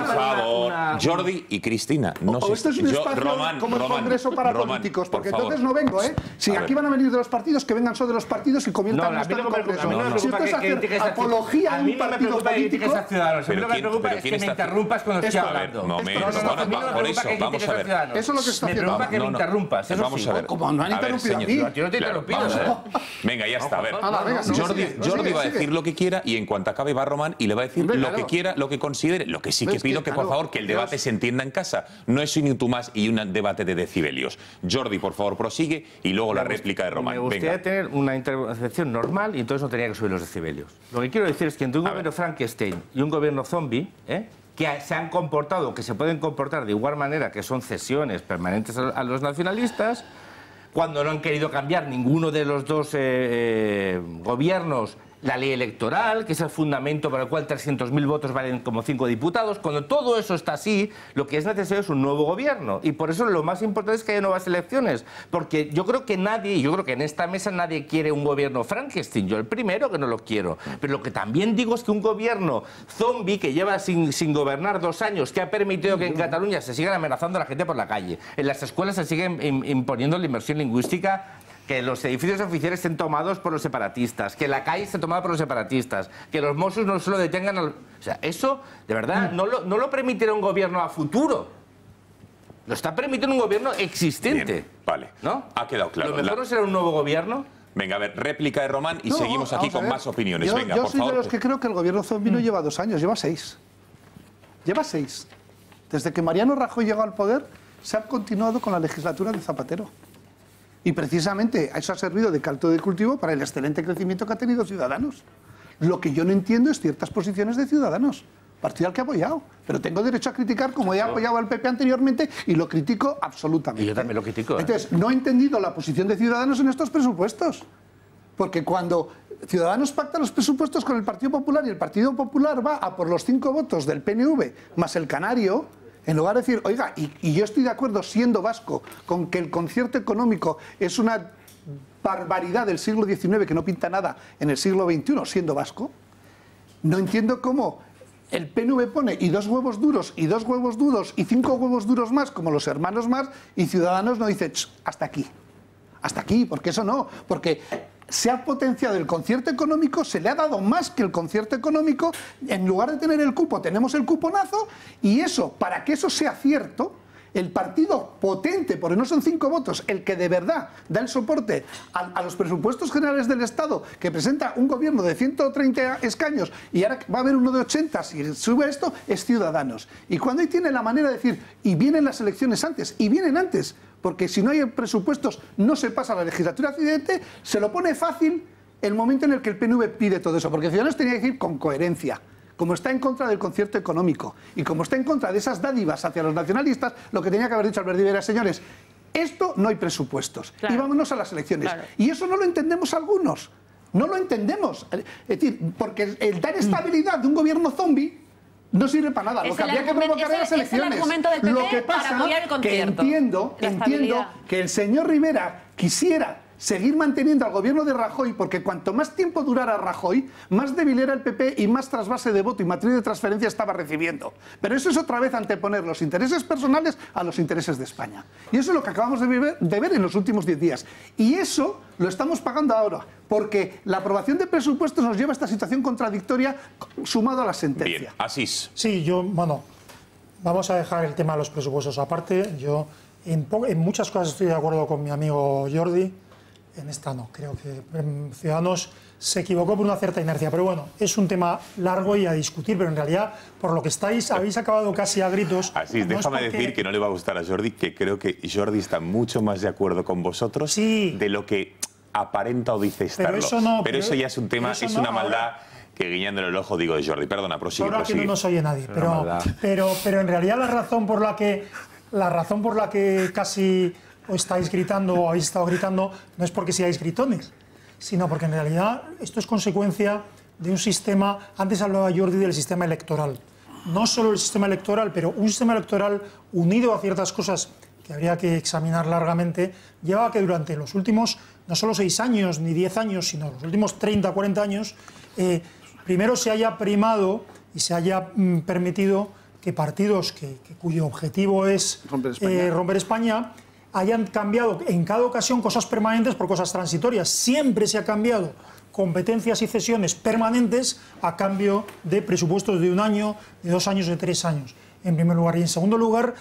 favor, Jordi y Cristina. No
o esto es un espacio como el Congreso para políticos, porque entonces no vengo, ¿eh? Si aquí van a venir de los partidos, que vengan solo de los partidos y conviertan esto en Congreso. Si esto es hacer apología a un partido político...
A mí lo que me preocupa es que me interrumpas cuando estoy hablando.
Por eso, vamos a ver.
Eso es lo que está haciendo.
Me preocupa que me interrumpas.
Vamos a ver.
Como no han interrumpido a mí.
Yo no te he interrumpido.
Venga, ya está, a ver.
Jordi
va a decir lo que quiera y en cuanto acabe va Román y le va a decir lo que quiera, lo que considere. Lo que sí que pido que, por favor, que el debate se entienda en casa. No es un y tú más y un debate de decibelios. Jordi, por favor, prosigue y luego la réplica de Román.
Me gustaría tener una intervención normal y entonces no tenía que subir los decibelios. Lo que quiero decir es que entre un gobierno Frankenstein y un gobierno zombie, que se han comportado, que se pueden comportar de igual manera, que son cesiones permanentes a los nacionalistas, cuando no han querido cambiar ninguno de los dos gobiernos la ley electoral, que es el fundamento para el cual 300.000 votos valen como 5 diputados. Cuando todo eso está así, lo que es necesario es un nuevo gobierno. Y por eso lo más importante es que haya nuevas elecciones. Porque yo creo que en esta mesa nadie quiere un gobierno Frankenstein. Yo el primero que no lo quiero. Pero lo que también digo es que un gobierno zombie que lleva sin gobernar 2 años, que ha permitido que en Cataluña se sigan amenazando a la gente por la calle, en las escuelas se siguen imponiendo la inmersión lingüística, que los edificios oficiales estén tomados por los separatistas, que la calle esté tomada por los separatistas, que los Mossos no solo detengan... O sea, eso, de verdad, no lo permitirá un gobierno a futuro. Lo está permitiendo un gobierno existente.
Bien, vale,
¿no?
Ha quedado claro.
¿Lo mejor no será un nuevo gobierno?
Venga, a ver, réplica de Román y seguimos aquí con más opiniones. Venga, por favor.
Yo soy de los que creo que el gobierno zombie no lleva 2 años, lleva 6. Lleva 6. Desde que Mariano Rajoy llegó al poder, se ha continuado con la legislatura de Zapatero. Y precisamente eso ha servido de caldo de cultivo para el excelente crecimiento que ha tenido Ciudadanos. Lo que yo no entiendo es ciertas posiciones de Ciudadanos, partido al que he apoyado. Pero tengo derecho a criticar como he apoyado al PP anteriormente y lo critico absolutamente.
Y yo también lo critico.
Entonces, no he entendido la posición de Ciudadanos en estos presupuestos. Porque cuando Ciudadanos pacta los presupuestos con el Partido Popular y el Partido Popular va a por los 5 votos del PNV más el canario, en lugar de decir, oiga, y yo estoy de acuerdo siendo vasco con que el concierto económico es una barbaridad del siglo XIX que no pinta nada en el siglo XXI siendo vasco, no entiendo cómo el PNV pone y 2 huevos duros y 2 huevos duros y 5 huevos duros más como los hermanos más y Ciudadanos no dice hasta aquí. Hasta aquí, porque eso no, porque se ha potenciado el concierto económico, se le ha dado más que el concierto económico, en lugar de tener el cupo tenemos el cuponazo y eso, para que eso sea cierto, el partido potente, porque no son 5 votos, el que de verdad da el soporte a los presupuestos generales del Estado, que presenta un gobierno de 130 escaños y ahora va a haber uno de 80 si sube esto, es Ciudadanos. Y cuando ahí tiene la manera de decir, y vienen las elecciones antes, y vienen antes, porque si no hay presupuestos no se pasa a la legislatura siguiente, se lo pone fácil el momento en el que el PNV pide todo eso, porque Ciudadanos tenía que decir con coherencia. Como está en contra del concierto económico y como está en contra de esas dádivas hacia los nacionalistas, lo que tenía que haber dicho Albert Rivera, señores, esto no hay presupuestos, claro, y vámonos a las elecciones. Claro. Y eso no lo entendemos algunos, no lo entendemos. Es decir, porque el dar estabilidad de un gobierno zombie no sirve para nada. Lo que habría que provocar en las elecciones. Lo que pasa es que entiendo que el señor Rivera quisiera seguir manteniendo al gobierno de Rajoy, porque cuanto más tiempo durara Rajoy, más débil era el PP y más trasvase de voto y matriz de transferencia estaba recibiendo. Pero eso es otra vez anteponer los intereses personales a los intereses de España. Y eso es lo que acabamos de ver en los últimos 10 días. Y eso lo estamos pagando ahora, porque la aprobación de presupuestos nos lleva a esta situación contradictoria sumado a la sentencia.
Bien, Asís.
Sí, vamos a dejar el tema de los presupuestos aparte. Yo en muchas cosas estoy de acuerdo con mi amigo Jordi. En esta no, creo que Ciudadanos se equivocó por una cierta inercia, pero bueno, es un tema largo y a discutir, pero en realidad, por lo que habéis acabado casi a gritos...
Así, déjame decir que no le va a gustar a Jordi, que creo que Jordi está mucho más de acuerdo con vosotros de lo que aparenta o dice estarlo. Pero eso ya es un tema, es una maldad que guiñándole el ojo digo de Jordi. Perdona, prosigue.
Ahora que no nos oye nadie, pero en realidad la razón por la que casi... o estáis gritando o habéis estado gritando, no es porque seáis gritones, sino porque en realidad esto es consecuencia de un sistema, antes hablaba Jordi del sistema electoral, no solo el sistema electoral, pero un sistema electoral unido a ciertas cosas que habría que examinar largamente, lleva a que durante los últimos, no solo 6 años ni 10 años, sino los últimos 30, 40 años, primero se haya primado y se haya permitido que partidos cuyo objetivo es romper España hayan cambiado en cada ocasión cosas permanentes por cosas transitorias. Siempre se ha cambiado competencias y cesiones permanentes a cambio de presupuestos de 1 año, de 2 años, de 3 años, en primer lugar. Y en segundo lugar,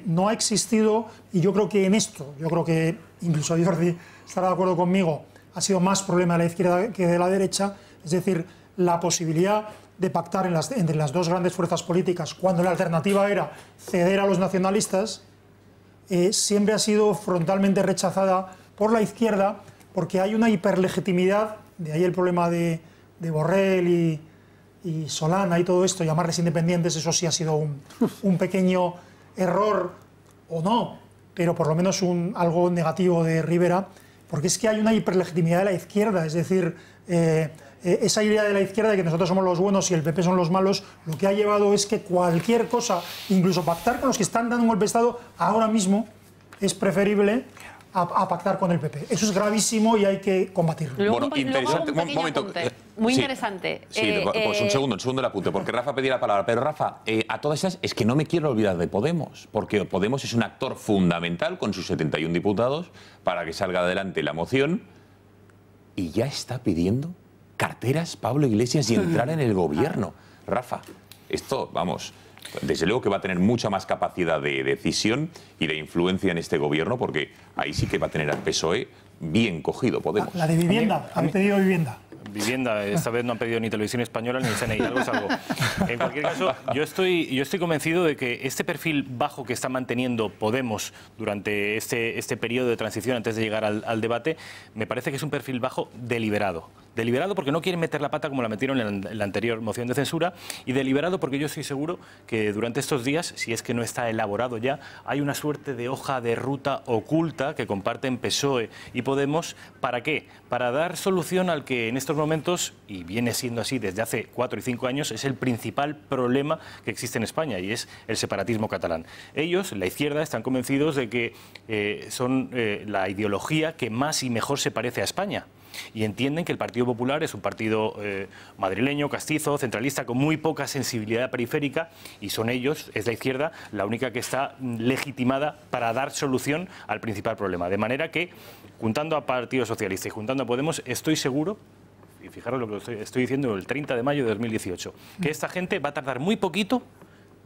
no ha existido, y yo creo que en esto, yo creo que incluso Jordi estará de acuerdo conmigo, ha sido más problema de la izquierda que de la derecha, es decir, la posibilidad de pactar entre las dos grandes fuerzas políticas, cuando la alternativa era ceder a los nacionalistas, siempre ha sido frontalmente rechazada por la izquierda, porque hay una hiperlegitimidad, de ahí el problema de Borrell y Solana y todo esto, llamarles independientes, eso sí ha sido un pequeño error, o no, pero por lo menos algo negativo de Rivera, porque es que hay una hiperlegitimidad de la izquierda, es decir, esa idea de la izquierda de que nosotros somos los buenos y el PP son los malos, lo que ha llevado es que cualquier cosa, incluso pactar con los que están dando un golpe de Estado ahora mismo, es preferible a pactar con el PP. Eso es gravísimo y hay que combatirlo.
Bueno, interesante. Un momento.
Muy interesante.
Sí, pues un segundo el apunte, porque Rafa pedía la palabra. Pero Rafa, a todas esas, es que no me quiero olvidar de Podemos, porque Podemos es un actor fundamental con sus 71 diputados para que salga adelante la moción y ya está pidiendo carteras Pablo Iglesias y entrar en el gobierno. Rafa, esto, vamos, desde luego que va a tener mucha más capacidad de decisión y de influencia en este gobierno, porque ahí sí que va a tener al PSOE bien cogido Podemos.
La de vivienda, han pedido vivienda.
Vivienda, esta vez no han pedido ni Televisión Española ni el CNI, algo es algo. En cualquier caso, yo estoy convencido de que este perfil bajo que está manteniendo Podemos durante este periodo de transición antes de llegar al debate, me parece que es un perfil bajo deliberado. Deliberado porque no quieren meter la pata como la metieron en la anterior moción de censura, y deliberado porque yo estoy seguro que durante estos días, si es que no está elaborado ya, hay una suerte de hoja de ruta oculta que comparten PSOE y Podemos. ¿Para qué? Para dar solución al que en estos momentos, y viene siendo así desde hace 4 y 5 años, es el principal problema que existe en España, y es el separatismo catalán. Ellos, la izquierda, están convencidos de que son la ideología que más y mejor se parece a España. Y entienden que el Partido Popular es un partido madrileño, castizo, centralista, con muy poca sensibilidad periférica, y son ellos, es la izquierda, la única que está legitimada para dar solución al principal problema. De manera que, juntando a Partido Socialista y juntando a Podemos, estoy seguro, y fijaros lo que estoy diciendo el 30 de mayo de 2018, que esta gente va a tardar muy poquito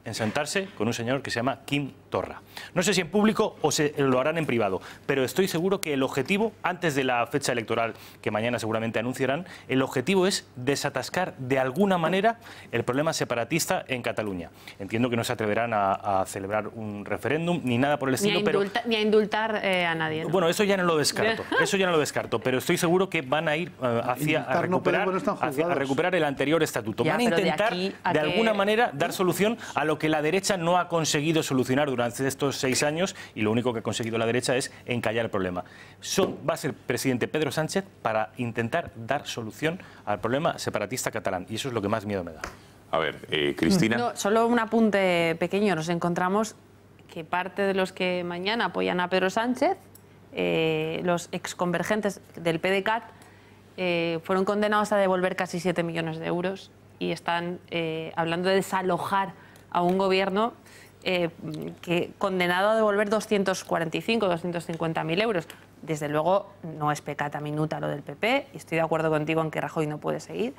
en sentarse con un señor que se llama Quim Torra. No sé si en público o lo harán en privado, pero estoy seguro que el objetivo, antes de la fecha electoral que mañana seguramente anunciarán, el objetivo es desatascar de alguna manera el problema separatista en Cataluña. Entiendo que no se atreverán a celebrar un referéndum ni nada por el estilo,
ni a indultar a nadie, ¿no?
Bueno, eso ya no lo descarto, pero estoy seguro que van a ir a recuperar el anterior estatuto. Van a intentar de alguna manera dar solución a lo que la derecha no ha conseguido solucionar durante estos 6 años, y lo único que ha conseguido la derecha es encallar el problema. Va a ser presidente Pedro Sánchez para intentar dar solución al problema separatista catalán, y eso es lo que más miedo me da.
A ver, Cristina.
No, solo un apunte pequeño. Nos encontramos que parte de los que mañana apoyan a Pedro Sánchez, los exconvergentes del PDeCAT, fueron condenados a devolver casi 7 millones de euros y están hablando de desalojar a un gobierno condenado a devolver 245, 250.000 euros. Desde luego no es peccata minuta lo del PP, y estoy de acuerdo contigo en que Rajoy no puede seguir,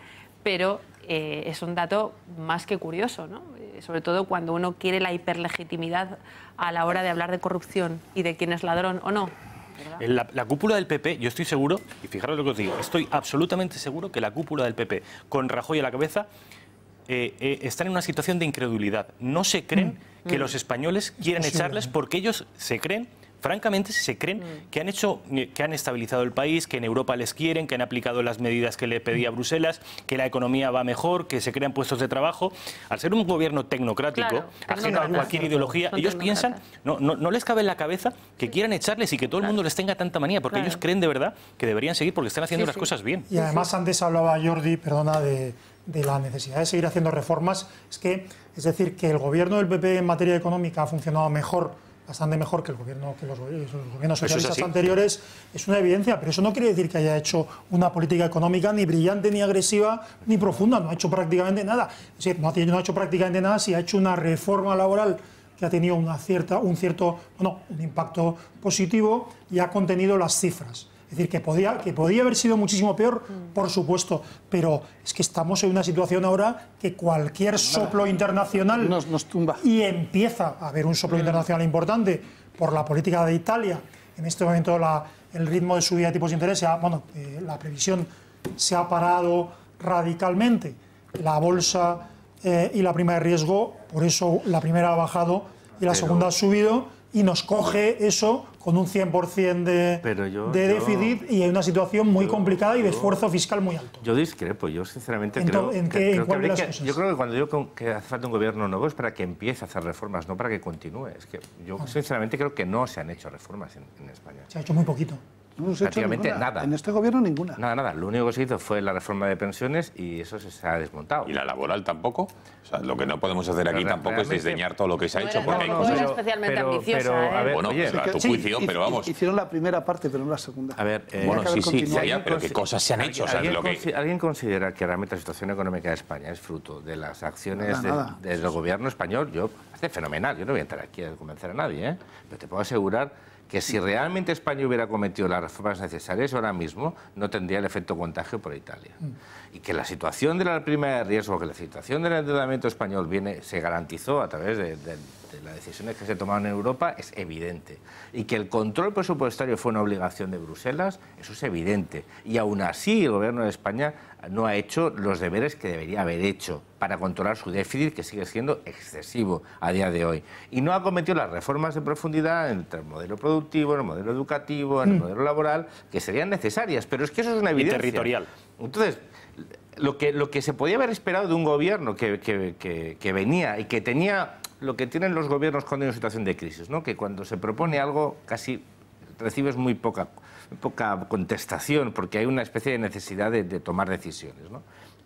pero es un dato más que curioso, ¿no? Sobre todo cuando uno quiere la hiperlegitimidad a la hora de hablar de corrupción y de quién es ladrón o no.
La cúpula del PP, yo estoy seguro, y fijaros lo que os digo, estoy absolutamente seguro que la cúpula del PP, con Rajoy a la cabeza, están en una situación de incredulidad. No se creen que los españoles quieren echarles, porque ellos francamente se creen que han estabilizado el país, que en Europa les quieren, que han aplicado las medidas que le pedía Bruselas, que la economía va mejor, que se crean puestos de trabajo. Al ser un gobierno tecnocrático, ajeno a cualquier ideología, ellos piensan, no les cabe en la cabeza que quieran echarles y que todo el mundo les tenga tanta manía, porque ellos creen de verdad que deberían seguir porque están haciendo las cosas bien.
Y además antes hablaba Jordi, perdona, de la necesidad de seguir haciendo reformas. Es decir, que el gobierno del PP en materia económica ha funcionado bastante mejor que los gobiernos socialistas anteriores, es una evidencia, pero eso no quiere decir que haya hecho una política económica ni brillante, ni agresiva, ni profunda. No ha hecho prácticamente nada. Es decir, no ha hecho prácticamente nada si ha hecho una reforma laboral que ha tenido un impacto positivo y ha contenido las cifras. Es decir, que podía haber sido muchísimo peor, por supuesto, pero es que estamos en una situación ahora que cualquier soplo internacional
nos tumba.
Y empieza a haber un soplo internacional importante por la política de Italia. En este momento el ritmo de subida de tipos de interés, la previsión se ha parado radicalmente. La bolsa y la prima de riesgo, por eso la primera ha bajado y la segunda ha subido, y nos coge eso con un 100% de déficit y en una situación muy complicada y de esfuerzo fiscal muy alto.
Yo discrepo, yo sinceramente creo que cuando digo que hace falta un gobierno nuevo es para que empiece a hacer reformas, no para que continúe. Es que yo sinceramente creo que no se han hecho reformas en España.
Se ha hecho muy poquito.
No se ha hecho
nada.
En este gobierno ninguna.
Nada. Lo único que se hizo fue la reforma de pensiones y eso se ha desmontado.
¿Y la laboral tampoco? O sea, lo que no podemos hacer aquí tampoco es desdeñar todo lo que se ha hecho. Porque
no era especialmente ambiciosa.
Bueno, a tu juicio, pero vamos.
Hicieron la primera parte, pero no la segunda.
A ver,
pero ¿qué cosas se han hecho?
¿Alguien considera que realmente la situación económica de España es fruto de las acciones del gobierno español? Yo, hace fenomenal. Yo no voy a entrar aquí a convencer a nadie, pero te puedo asegurar que si realmente España hubiera cometido las reformas necesarias, ahora mismo no tendría el efecto contagio por Italia. Y que la situación de la prima de riesgo, que la situación del endeudamiento español se garantizó a través de las decisiones que se tomaron en Europa, es evidente. Y que el control presupuestario fue una obligación de Bruselas, eso es evidente. Y aún así el gobierno de España no ha hecho los deberes que debería haber hecho para controlar su déficit, que sigue siendo excesivo a día de hoy. Y no ha cometido las reformas de profundidad entre el modelo productivo, en el modelo educativo, en el modelo laboral, que serían necesarias. Pero es que eso es una evidencia.
Y territorial.
Entonces, lo que se podía haber esperado de un gobierno que venía y que tenía lo que tienen los gobiernos cuando hay una situación de crisis, ¿no? Que cuando se propone algo casi recibes muy poca contestación, porque hay una especie de necesidad de tomar decisiones, ¿no?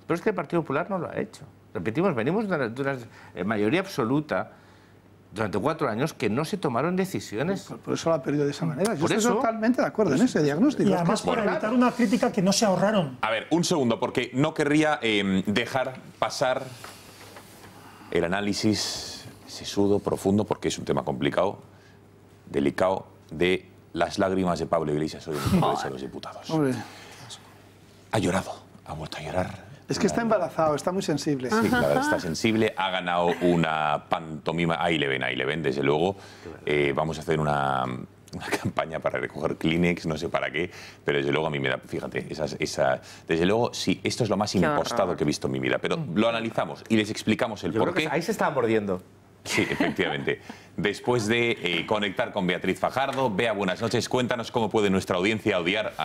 Pero es que el Partido Popular no lo ha hecho. Repetimos, venimos de una mayoría absoluta durante 4 años que no se tomaron decisiones.
Por eso lo ha perdido de esa manera. Yo estoy totalmente de acuerdo en ese diagnóstico.
Y además para evitar una crítica que no se ahorraron.
A ver, un segundo, porque no querría dejar pasar el análisis sesudo, profundo, porque es un tema complicado, delicado, de las lágrimas de Pablo Iglesias hoy en el Congreso de los Diputados.
Hombre.
Ha llorado, ha vuelto a llorar.
Es que está embarazado, está muy sensible.
Sí, la verdad está sensible. Ha ganado una pantomima. Ahí le ven, desde luego. Vamos a hacer una campaña para recoger Kleenex, no sé para qué, pero desde luego a mí me da, fíjate, desde luego, sí, esto es lo más impostado que he visto en mi vida, pero lo analizamos y les explicamos el porqué.
Ahí se estaba mordiendo.
Sí, efectivamente. Después de conectar con Beatriz Fajardo, Bea, buenas noches, cuéntanos cómo puede nuestra audiencia ahorrar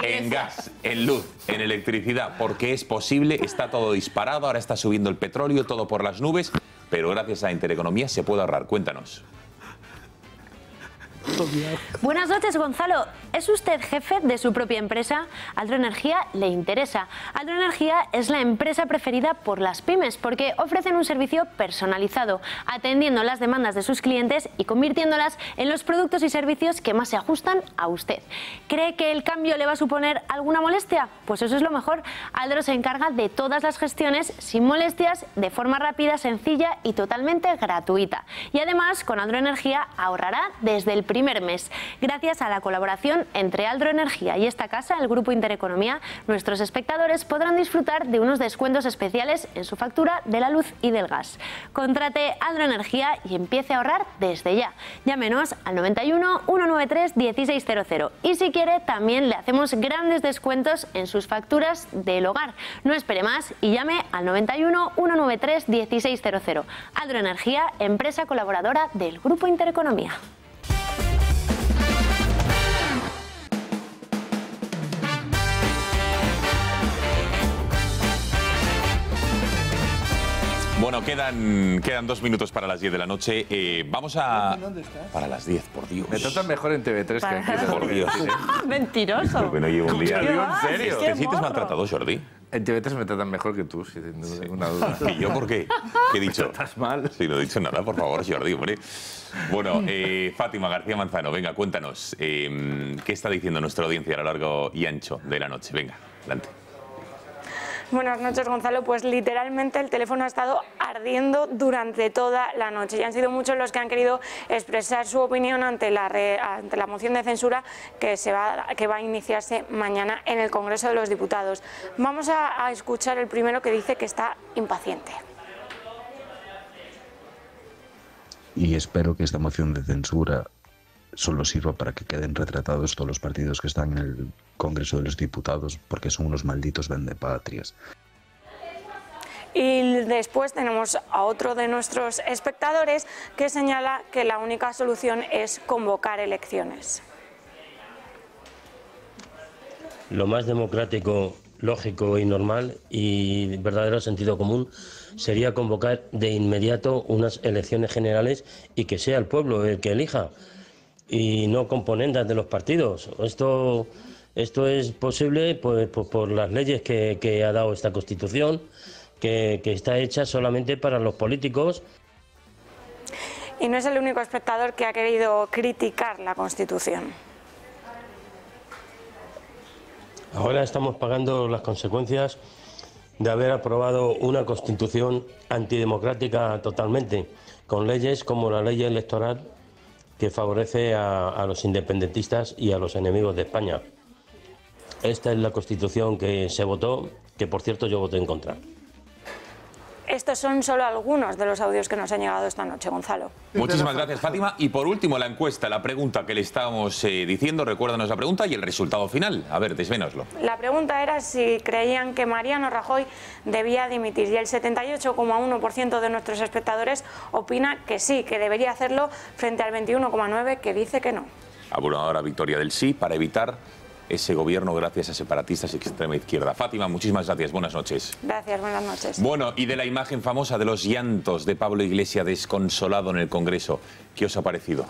en gas, en luz, en electricidad, porque es posible, está todo disparado, ahora está subiendo el petróleo, todo por las nubes, pero gracias a Intereconomía se puede ahorrar. Cuéntanos.
Buenas noches, Gonzalo. ¿Es usted jefe de su propia empresa? Aldro Energía le interesa. Aldro Energía es la empresa preferida por las pymes porque ofrecen un servicio personalizado, atendiendo las demandas de sus clientes y convirtiéndolas en los productos y servicios que más se ajustan a usted. ¿Cree que el cambio le va a suponer alguna molestia? Pues eso es lo mejor. Aldro se encarga de todas las gestiones sin molestias, de forma rápida, sencilla y totalmente gratuita. Y además, con Aldro Energía ahorrará desde el primer mes. Gracias a la colaboración entre Aldro Energía y esta casa, el Grupo Intereconomía, nuestros espectadores podrán disfrutar de unos descuentos especiales en su factura de la luz y del gas. Contrate Aldro Energía y empiece a ahorrar desde ya. Llámenos al 91 193 1600 y si quiere también le hacemos grandes descuentos en sus facturas del hogar. No espere más y llame al 91 193 1600. Aldro Energía, empresa colaboradora del Grupo Intereconomía.
Bueno, quedan 2 minutos para las 10 de la noche. Vamos a...
¿Dónde estás?
Para las 10, por Dios.
Me tratan mejor en TV3 que aquí.
Por Dios.
Mentiroso.
Porque no llevo un día.
Digo, ¿en serio?
¿Te sientes maltratado, Jordi?
En TV3 me tratan mejor que tú, sin ninguna duda.
¿Y yo por qué? ¿Qué he dicho?
Estás mal.
Sí, no he dicho nada, por favor, Jordi, hombre. Bueno, Fátima García Manzano, venga, cuéntanos. ¿Qué está diciendo nuestra audiencia a lo largo y ancho de la noche? Venga, adelante.
Buenas noches, Gonzalo. Pues literalmente el teléfono ha estado ardiendo durante toda la noche y han sido muchos los que han querido expresar su opinión ante la moción de censura que va a iniciarse mañana en el Congreso de los Diputados. Vamos a escuchar el primero, que dice que está impaciente.
Y espero que esta moción de censura solo sirva para que queden retratados todos los partidos que están en el Congreso de los Diputados, porque son unos malditos vendepatrias.
Y después tenemos a otro de nuestros espectadores que señala que la única solución es convocar elecciones.
Lo más democrático, lógico y normal y verdadero sentido común sería convocar de inmediato unas elecciones generales y que sea el pueblo el que elija, y no componendas de los partidos. Esto es posible por las leyes que ha dado esta Constitución, que está hecha solamente para los políticos.
Y no es el único espectador que ha querido criticar la Constitución.
Ahora estamos pagando las consecuencias de haber aprobado una Constitución antidemocrática totalmente, con leyes como la ley electoral, que favorece a los independentistas y a los enemigos de España. Esta es la Constitución que se votó, que por cierto yo voté en contra.
Estos son solo algunos de los audios que nos han llegado esta noche, Gonzalo.
Muchísimas gracias, Fátima. Y por último, la encuesta, la pregunta que le estábamos diciendo. Recuérdanos la pregunta y el resultado final. A ver, desvénoslo.
La pregunta era si creían que Mariano Rajoy debía dimitir, y el 78,1% de nuestros espectadores opina que sí, que debería hacerlo, frente al 21,9% que dice que no.
Abrumadora victoria del sí para evitar ese gobierno gracias a separatistas y extrema izquierda. Fátima, muchísimas gracias. Buenas noches.
Gracias, buenas noches.
Bueno, y de la imagen famosa de los llantos de Pablo Iglesias desconsolado en el Congreso, ¿qué os ha parecido?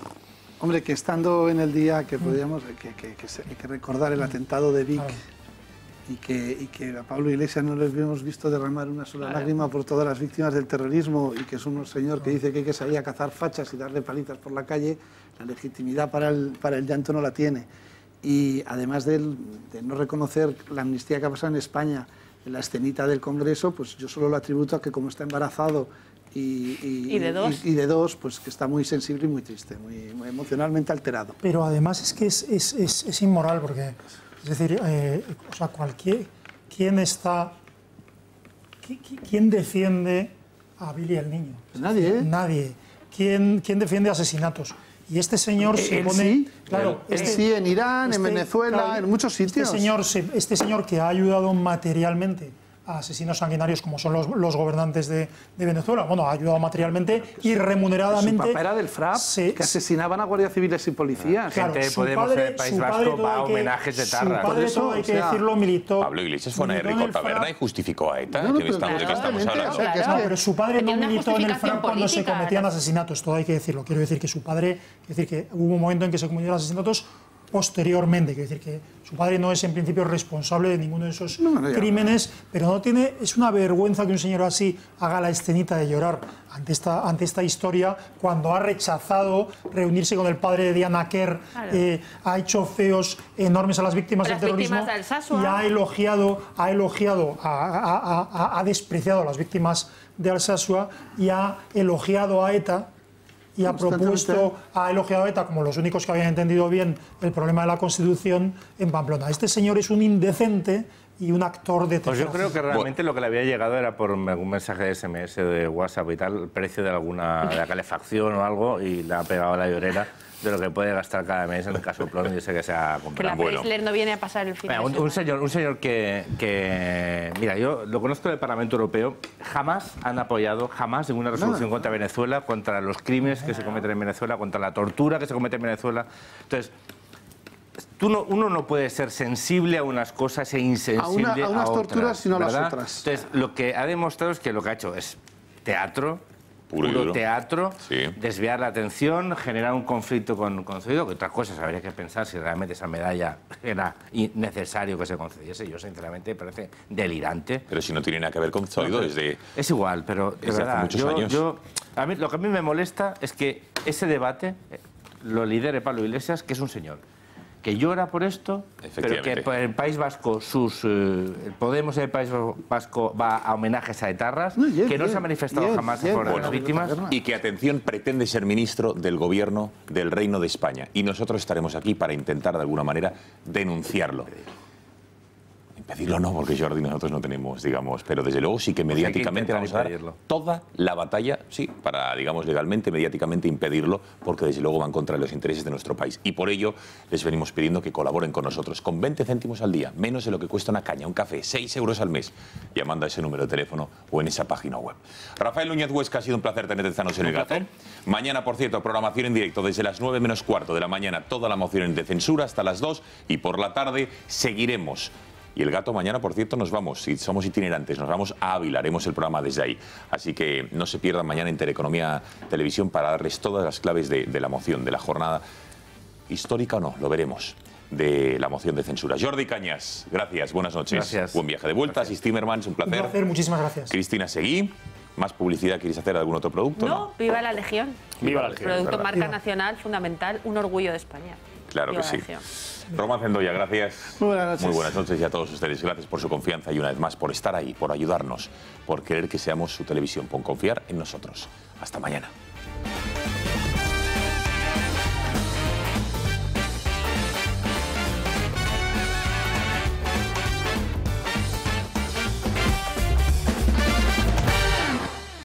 Hombre, que estando en el día que podíamos que recordar el atentado de Vic y que a Pablo Iglesias no les hemos visto derramar una sola lágrima por todas las víctimas del terrorismo, y que es un señor que dice que hay que salir a cazar fachas y darle palizas por la calle, la legitimidad para el llanto no la tiene. Y además de no reconocer la amnistía que ha pasado en España, en la escenita del Congreso, pues yo solo lo atributo a que como está embarazado y de dos, pues que está muy sensible y muy triste, muy emocionalmente alterado.
Pero además es que es inmoral, porque Es decir, o sea, ¿quién defiende a Billy el Niño?
Nadie, ¿eh?
Nadie. ¿Quién defiende asesinatos? Y este señor se pone...
Sí,
claro,
sí, en Irán, en Venezuela, claro, en muchos sitios.
Este señor que ha ayudado materialmente a asesinos sanguinarios como son los gobernantes de Venezuela. Bueno, ha ayudado materialmente y remuneradamente.
Su papá era del FRAP, que asesinaban a guardias civiles y policías.
Claro, gente de Podemos del País Vasco va a homenajes de Tarra.
Su padre, todo hay que decirlo, militó.
Pablo Iglesias fue una Enrico Taberna y justificó a ETA. ¿De qué estamos hablando?
No, pero su padre no militó en el FRAP cuando se cometían asesinatos. Todo hay que decirlo. Quiero decir que su padre, que hubo un momento en que se cometían asesinatos posteriormente, quiero decir que su padre no es en principio responsable de ninguno de esos crímenes, pero no tiene, es una vergüenza que un señor así haga la escenita de llorar ante esta historia, cuando ha rechazado reunirse con el padre de Diana Kerr, ha hecho feos enormes a las víctimas del terrorismo y ha despreciado a las víctimas de Alsasua y ha elogiado a ETA. Y ha elogiado a ETA como los únicos que habían entendido bien el problema de la Constitución en Pamplona. Este señor es un indecente y un actor de teatro.
Pues yo creo que realmente lo que le había llegado era por algún mensaje de SMS de WhatsApp y tal, el precio de la calefacción o algo, y le ha pegado a la llorera de lo que puede gastar cada mes en el casoplón y ese que se ha comprado.
Que la Chrysler no viene a pasar el fin de semana.
Un señor que... Mira, yo lo conozco del Parlamento Europeo, jamás han apoyado, ninguna resolución contra Venezuela, contra los crímenes que se cometen en Venezuela, contra la tortura que se comete en Venezuela. Entonces, uno no puede ser sensible a unas cosas e insensible a
unas
otras,
torturas y no
¿verdad?
las otras.
Entonces, lo que ha demostrado es que lo que ha hecho es teatro, puro teatro, desviar la atención, generar un conflicto con concedido, que otras cosas habría que pensar si realmente esa medalla era necesario que se concediese. Yo, sinceramente, me parece delirante.
Pero si no tiene nada que ver con Zoido desde...
Es igual, pero de verdad,
hace muchos años.
lo que a mí me molesta es que ese debate lo lidere Pablo Iglesias, que es un señor que llora por esto, pero que el País Vasco, el Podemos del País Vasco va a homenajes a etarras, que no se ha manifestado jamás por las víctimas.
Y que, atención, pretende ser ministro del Gobierno del Reino de España. Y nosotros estaremos aquí para intentar, de alguna manera, denunciarlo. Impedirlo no, porque Jordi nosotros no tenemos, digamos, pero desde luego sí que mediáticamente vamos a dar toda la batalla, sí, para, digamos, legalmente, mediáticamente impedirlo, porque desde luego van contra los intereses de nuestro país. Y por ello les venimos pidiendo que colaboren con nosotros, con 20 céntimos al día, menos de lo que cuesta una caña, un café, 6 euros al mes, llamando a ese número de teléfono o en esa página web. Rafael Núñez Huesca, ha sido un placer tenerte esta noche en el Gato. Mañana, por cierto, programación en directo desde las 9 menos cuarto de la mañana, toda la moción de censura hasta las 2, y por la tarde seguiremos. Y el Gato mañana, por cierto, nos vamos, si somos itinerantes, nos vamos a Ávila, haremos el programa desde ahí. Así que no se pierdan mañana Intereconomía Televisión para darles todas las claves de la moción, de la jornada histórica o no, lo veremos, de la moción de censura. Jordi Cañas, gracias, buenas noches.
Gracias.
Buen viaje de vuelta. Asís Timmermans, un placer.
Un placer, muchísimas gracias.
Cristina Seguí, ¿más publicidad? ¿Quieres hacer algún otro producto?
No, viva la Legión.
Viva la Legión.
Producto marca nacional, fundamental, un orgullo de España.
Claro que sí. Román Cendoya, gracias.
Muy buenas noches.
Muy buenas noches y a todos ustedes. Gracias por su confianza y una vez más por estar ahí, por ayudarnos, por querer que seamos su televisión, por confiar en nosotros. Hasta mañana.